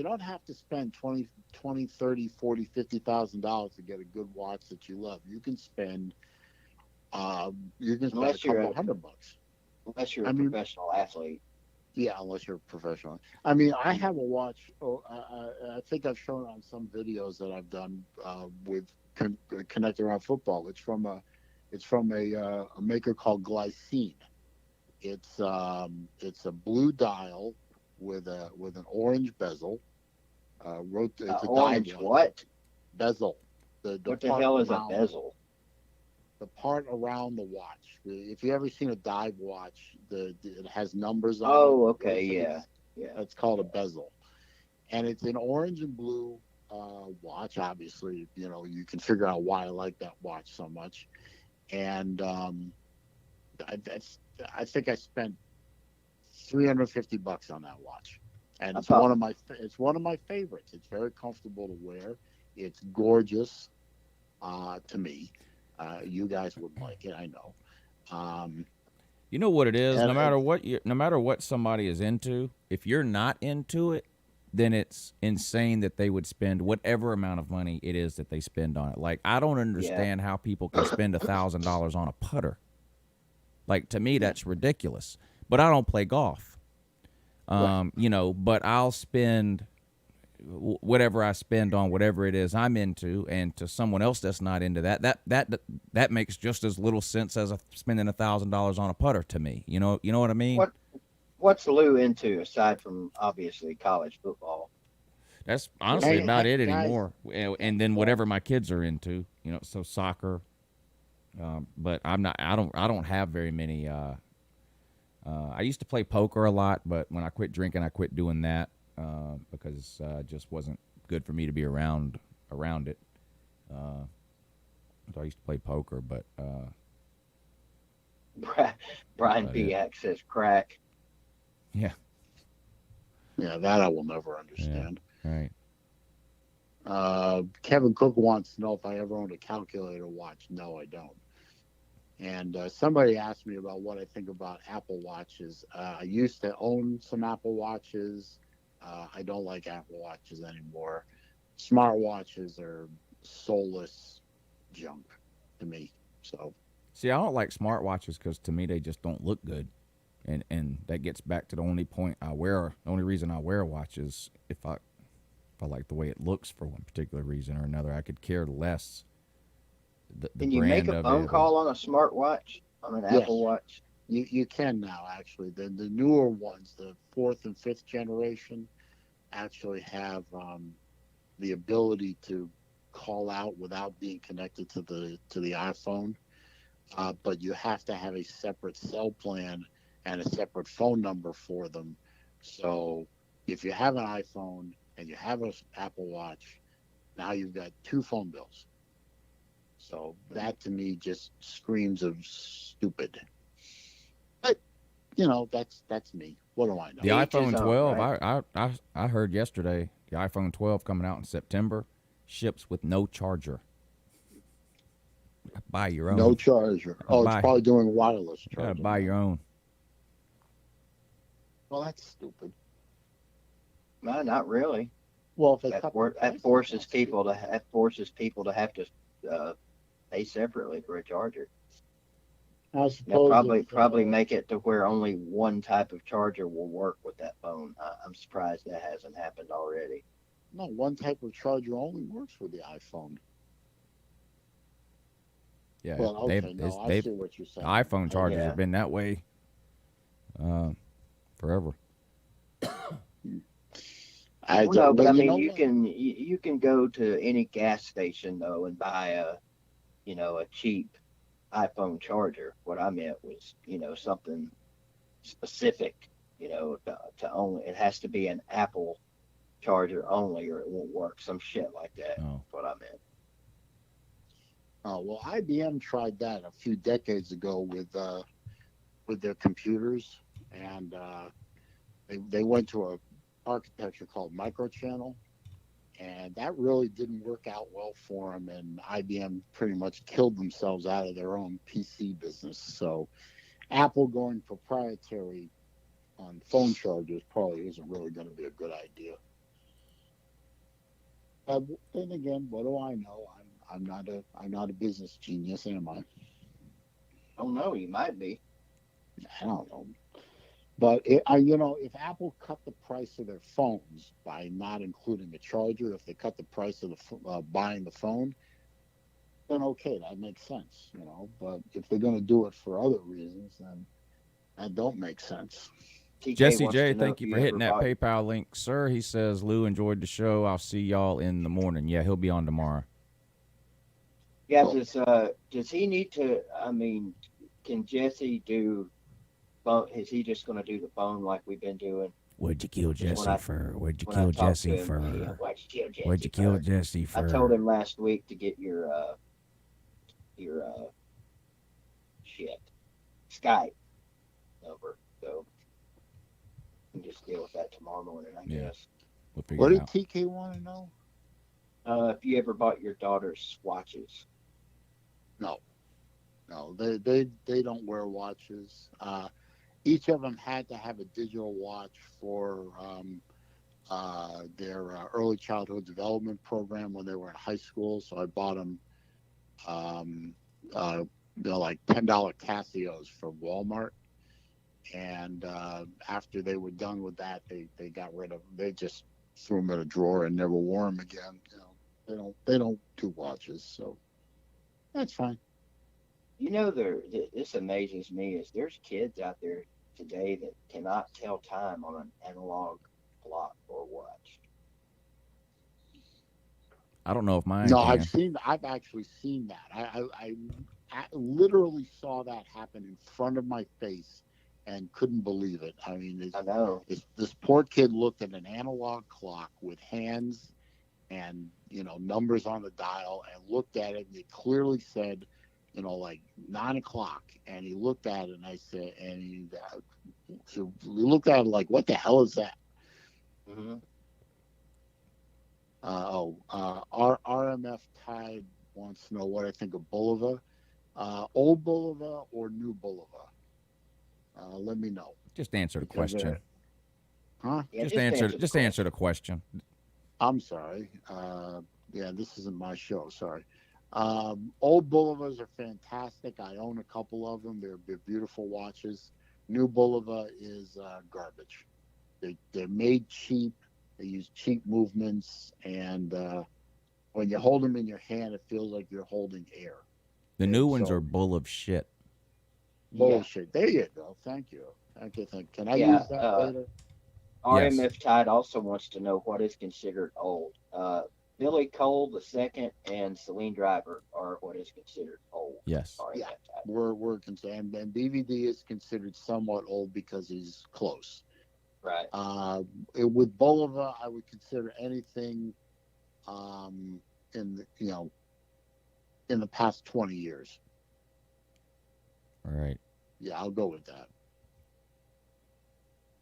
[SPEAKER 9] don't have to spend $20, $30, $40, $50,000 to get a good watch that you love. You can spend a couple $100.
[SPEAKER 5] Unless you're a professional athlete.
[SPEAKER 9] Yeah, unless you're a professional. I mean, I have a watch. I think I've shown on some videos that I've done with Connect Around Football. It's from a maker called Glycine. It's a blue dial with an orange bezel,
[SPEAKER 5] It's
[SPEAKER 9] a
[SPEAKER 5] orange
[SPEAKER 9] dive watch.
[SPEAKER 5] what?
[SPEAKER 9] Bezel. The
[SPEAKER 5] What the
[SPEAKER 9] part
[SPEAKER 5] hell is a
[SPEAKER 9] around-
[SPEAKER 5] bezel?
[SPEAKER 9] The part around the watch. If you ever seen a dive watch, it has numbers on it.
[SPEAKER 5] Oh, okay, yeah.
[SPEAKER 9] It's called a bezel, and it's an orange and blue watch. Obviously, you can figure out why I like that watch so much. And I think I spent $350 on that watch, and it's one of my favorites. It's very comfortable to wear. It's gorgeous to me. You guys would like it, I know.
[SPEAKER 4] You know what it is?
[SPEAKER 9] And-
[SPEAKER 4] No matter what somebody is into, if you're not into it, then it's insane that they would spend whatever amount of money it is that they spend on it. Like, I don't understand how people can spend $1,000 on a putter. Like, to me, that's ridiculous. But I don't play golf. But I'll spend whatever I spend on whatever it is I'm into, and to someone else that's not into that makes just as little sense as spending $1,000 on a putter to me. You know what I mean?
[SPEAKER 5] What's Lou into aside from obviously college football?
[SPEAKER 4] That's honestly about it
[SPEAKER 9] guys,
[SPEAKER 4] anymore. And then whatever my kids are into, so soccer. But I don't have very many. I used to play poker a lot, but when I quit drinking, I quit doing that because it just wasn't good for me to be around it. So I used to play poker, but
[SPEAKER 5] Brian Piak says crack.
[SPEAKER 4] yeah,
[SPEAKER 9] that I will never understand.
[SPEAKER 4] right.
[SPEAKER 9] Kevin Cook wants to know if I ever owned a calculator watch. No, I don't. And somebody asked me about what I think about Apple Watches. I used to own some Apple Watches. I don't like Apple Watches anymore. Smartwatches are soulless junk to me. So,
[SPEAKER 4] See, I don't like smartwatches because to me they just don't look good, and that gets back to the only reason I wear a watch is if I like the way it looks for one particular reason or another. I could care less.
[SPEAKER 5] Can you make a phone call on a smartwatch, on an
[SPEAKER 9] Yes.
[SPEAKER 5] Apple Watch?
[SPEAKER 9] you can now, actually. The newer ones, the 4th and 5th generation, actually have the ability to call out without being connected to the iPhone. But you have to have a separate cell plan and a separate phone number for them. So if you have an iPhone and you have an Apple Watch, now you've got 2 phone bills. So that to me just screams of stupid. But that's me. What do I know?
[SPEAKER 4] The
[SPEAKER 5] Each his
[SPEAKER 4] iPhone
[SPEAKER 5] own,
[SPEAKER 4] 12,
[SPEAKER 5] right?
[SPEAKER 4] I heard yesterday, the iPhone 12 coming out in September ships with no charger. Buy your own.
[SPEAKER 9] No charger. Oh,
[SPEAKER 4] Buy-
[SPEAKER 9] it's probably doing wireless
[SPEAKER 4] You gotta
[SPEAKER 9] charging.
[SPEAKER 4] buy your own.
[SPEAKER 9] Well, that's stupid.
[SPEAKER 5] No, not really.
[SPEAKER 9] Well, if they
[SPEAKER 5] That,
[SPEAKER 9] cut
[SPEAKER 5] for,
[SPEAKER 9] the
[SPEAKER 5] that
[SPEAKER 9] price,
[SPEAKER 5] forces
[SPEAKER 9] that's
[SPEAKER 5] people
[SPEAKER 9] stupid.
[SPEAKER 5] to have to pay separately for a charger.
[SPEAKER 9] I
[SPEAKER 5] They'll
[SPEAKER 9] suppose
[SPEAKER 5] probably make it to where only one type of charger will work with that phone. I'm surprised that hasn't happened already.
[SPEAKER 9] no, one type of charger only works with the iPhone.
[SPEAKER 4] Yeah,
[SPEAKER 9] Well, okay, I see what you're saying.
[SPEAKER 4] iPhone chargers
[SPEAKER 5] Yeah.
[SPEAKER 4] have been that way forever.
[SPEAKER 5] Well, no, but I mean,
[SPEAKER 9] know
[SPEAKER 5] you
[SPEAKER 9] what?
[SPEAKER 5] can go to any gas station though and buy a cheap iPhone charger. What I meant was something specific. To only it has to be an Apple charger only, or it won't work. Some shit like that.
[SPEAKER 4] Oh.
[SPEAKER 5] That's what I meant.
[SPEAKER 9] Oh, well, IBM tried that a few decades ago with their computers, and they went to a architecture called microchannel, and that really didn't work out well for them, and IBM pretty much killed themselves out of their own PC business. So Apple going proprietary on phone chargers probably isn't really going to be a good idea. Then again, what do I know? I'm not a business genius, am I?
[SPEAKER 5] Oh no, you might be.
[SPEAKER 9] I don't know. But if Apple cut the price of their phones by not including a charger, if they cut the price of the buying the phone, then okay, that makes sense, But if they're going to do it for other reasons, then that don't make sense.
[SPEAKER 5] TK
[SPEAKER 4] Jesse
[SPEAKER 5] wants
[SPEAKER 4] J,
[SPEAKER 5] to know
[SPEAKER 4] thank
[SPEAKER 5] if
[SPEAKER 4] you for
[SPEAKER 5] ever
[SPEAKER 4] hitting that
[SPEAKER 5] bought-
[SPEAKER 4] PayPal link, sir. He says, Lou, enjoyed the show. I'll see y'all in the morning. Yeah, he'll be on tomorrow.
[SPEAKER 5] Yeah, does he need to? I mean, can Jesse do phone? Is he just going to do the phone like we've been doing?
[SPEAKER 4] What'd you kill
[SPEAKER 5] Just
[SPEAKER 4] Jesse for? What'd you
[SPEAKER 5] When I
[SPEAKER 4] kill
[SPEAKER 5] talked
[SPEAKER 4] Jesse
[SPEAKER 5] to him,
[SPEAKER 4] for?
[SPEAKER 5] yeah, why'd you kill Jesse?
[SPEAKER 4] What'd you kill
[SPEAKER 5] for?
[SPEAKER 4] Jesse
[SPEAKER 5] I
[SPEAKER 4] for?
[SPEAKER 5] told him last week to get your shit Skype number, so we can just deal with that tomorrow morning, I
[SPEAKER 4] Yeah.
[SPEAKER 5] guess.
[SPEAKER 4] We'll figure
[SPEAKER 9] What
[SPEAKER 4] it
[SPEAKER 9] did
[SPEAKER 4] out.
[SPEAKER 9] TK want to know?
[SPEAKER 5] If you ever bought your daughter's swatches.
[SPEAKER 9] No, they don't wear watches. Each of them had to have a digital watch for their early childhood development program when they were in high school. So I bought them, like $10 Casios from Walmart. And after they were done with that, they got rid of them. They just threw them in a drawer and never wore them again. They don't do watches, so that's fine.
[SPEAKER 5] You know, this amazes me is there's kids out there today that cannot tell time on an analog clock or watch.
[SPEAKER 4] I don't know if mine
[SPEAKER 9] No,
[SPEAKER 4] can.
[SPEAKER 9] I've actually seen that. I literally saw that happen in front of my face and couldn't believe it. I mean,
[SPEAKER 5] I know.
[SPEAKER 9] this poor kid looked at an analog clock with hands and numbers on the dial and looked at it, and it clearly said, like 9 o'clock. And he looked at it, and I said, and he looked at it like, what the hell is that?
[SPEAKER 5] Mm-hmm.
[SPEAKER 9] RMF Tide wants to know what I think of Bolivar. Old Bolivar or new Bolivar? Let me know.
[SPEAKER 4] Just answer the
[SPEAKER 9] Because,
[SPEAKER 4] question.
[SPEAKER 9] Huh?
[SPEAKER 5] Yeah,
[SPEAKER 4] Just answer the question.
[SPEAKER 9] I'm sorry. Yeah, this isn't my show. Sorry. Old Bolivars are fantastic. I own a couple of them. They're beautiful watches. New Bolivar is garbage. They're made cheap. They use cheap movements, and when you hold them in your hand, it feels like you're holding air.
[SPEAKER 4] The new
[SPEAKER 9] And
[SPEAKER 4] ones
[SPEAKER 9] so-
[SPEAKER 4] are bull of shit.
[SPEAKER 9] Bullshit. There you go. Thank you. Can I
[SPEAKER 5] Yeah,
[SPEAKER 9] use that later?
[SPEAKER 5] RMF Tide also wants to know what is considered old. Billy Cole II and Celine Driver are what is considered old.
[SPEAKER 4] Yes.
[SPEAKER 5] RMF
[SPEAKER 9] Yeah.
[SPEAKER 5] Tide.
[SPEAKER 9] We're concerned, and BVD is considered somewhat old because he's close.
[SPEAKER 5] Right.
[SPEAKER 9] With Bolivar, I would consider anything in the past 20 years.
[SPEAKER 4] All right.
[SPEAKER 9] Yeah, I'll go with that.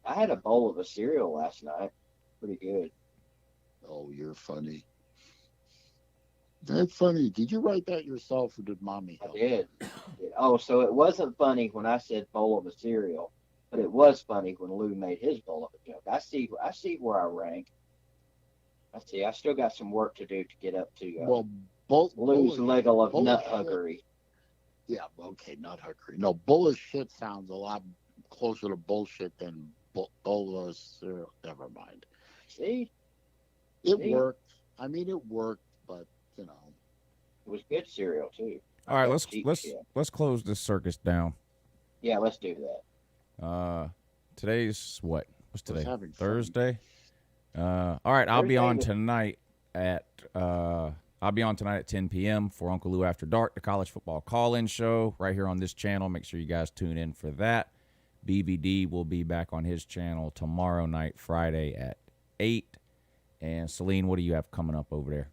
[SPEAKER 5] I had a bowl of a cereal last night. Pretty good.
[SPEAKER 9] Oh, you're funny. That's funny. Did you write that yourself, or did Mommy
[SPEAKER 5] I
[SPEAKER 9] help?
[SPEAKER 5] did. Oh, so it wasn't funny when I said bowl of a cereal, but it was funny when Lou made his bowl of a joke. I see where I rank. I still got some work to do to get up to
[SPEAKER 9] Well,
[SPEAKER 5] Lou's level of
[SPEAKER 9] bullish
[SPEAKER 5] nut
[SPEAKER 9] shit-
[SPEAKER 5] huggery.
[SPEAKER 9] Yeah, okay, nut huggery. No, bullish shit sounds a lot closer to bullshit than Bolivar cereal. Never mind.
[SPEAKER 5] See,
[SPEAKER 9] It
[SPEAKER 5] See?
[SPEAKER 9] worked. I mean, it worked, but
[SPEAKER 5] it was good cereal too.
[SPEAKER 4] All right,
[SPEAKER 5] Not cheap shit.
[SPEAKER 4] let's close this circus down.
[SPEAKER 5] Yeah, let's do that.
[SPEAKER 4] Today's what? What's today?
[SPEAKER 9] having fun.
[SPEAKER 4] Thursday. All right, I'll be
[SPEAKER 5] Thursday
[SPEAKER 4] on
[SPEAKER 5] was-
[SPEAKER 4] tonight at 10 p.m. for Uncle Lou After Dark, the college football call-in show right here on this channel. Make sure you guys tune in for that. BVD will be back on his channel tomorrow night, Friday at 8. And Celine, what do you have coming up over there?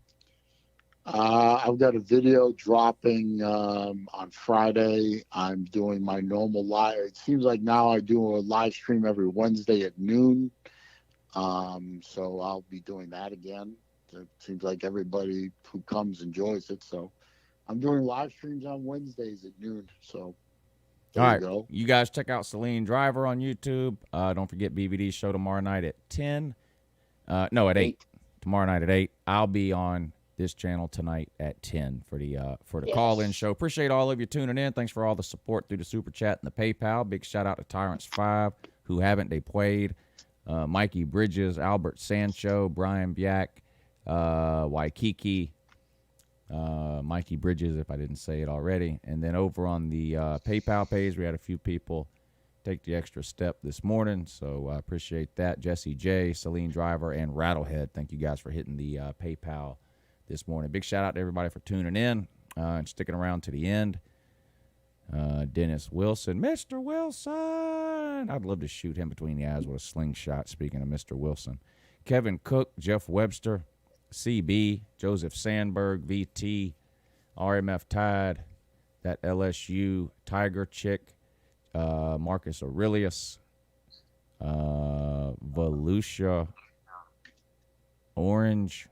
[SPEAKER 9] I've got a video dropping on Friday. I'm doing my normal live. It seems like now I do a live stream every Wednesday at noon. So I'll be doing that again. It seems like everybody who comes enjoys it. So I'm doing live streams on Wednesdays at noon. So there
[SPEAKER 4] All
[SPEAKER 9] you
[SPEAKER 4] right,
[SPEAKER 9] go.
[SPEAKER 4] you guys check out Celine Driver on YouTube. Don't forget BVD's show tomorrow night at 10. No, at 8. Tomorrow night at 8. I'll be on this channel tonight at 10 for the call-in show. Appreciate all of you tuning in. Thanks for all the support through the Super Chat and the PayPal. Big shout-out to Tyrants5, who haven't. They played. Mikey Bridges, Albert Sancho, Brian Biak, Waikiki, Mikey Bridges, if I didn't say it already. And then over on the PayPal page, we had a few people take the extra step this morning. So I appreciate that. Jesse J, Celine Driver, and Rattlehead. Thank you guys for hitting the PayPal this morning. Big shout out to everybody for tuning in and sticking around to the end. Dennis Wilson, Mr. Wilson. I'd love to shoot him between the eyes with a slingshot, speaking of Mr. Wilson. Kevin Cook, Jeff Webster, CB, Joseph Sandberg, VT, RMF Tide, that LSU Tiger chick, Marcus Aurelius, Volusia Orange,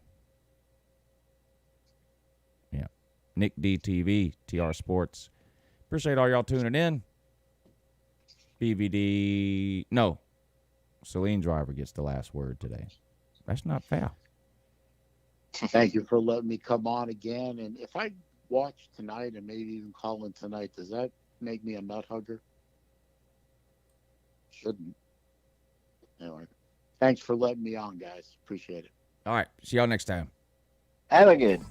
[SPEAKER 4] yeah, Nick DTV, TR Sports. Appreciate all y'all tuning in. BVD, no, Celine Driver gets the last word today. That's not fair.
[SPEAKER 9] Thank you for letting me come on again. And if I watch tonight and maybe even call in tonight, does that make me a nut hugger? Shouldn't. Anyway, thanks for letting me on, guys. Appreciate it.
[SPEAKER 4] All right. See y'all next time.
[SPEAKER 5] Have a good.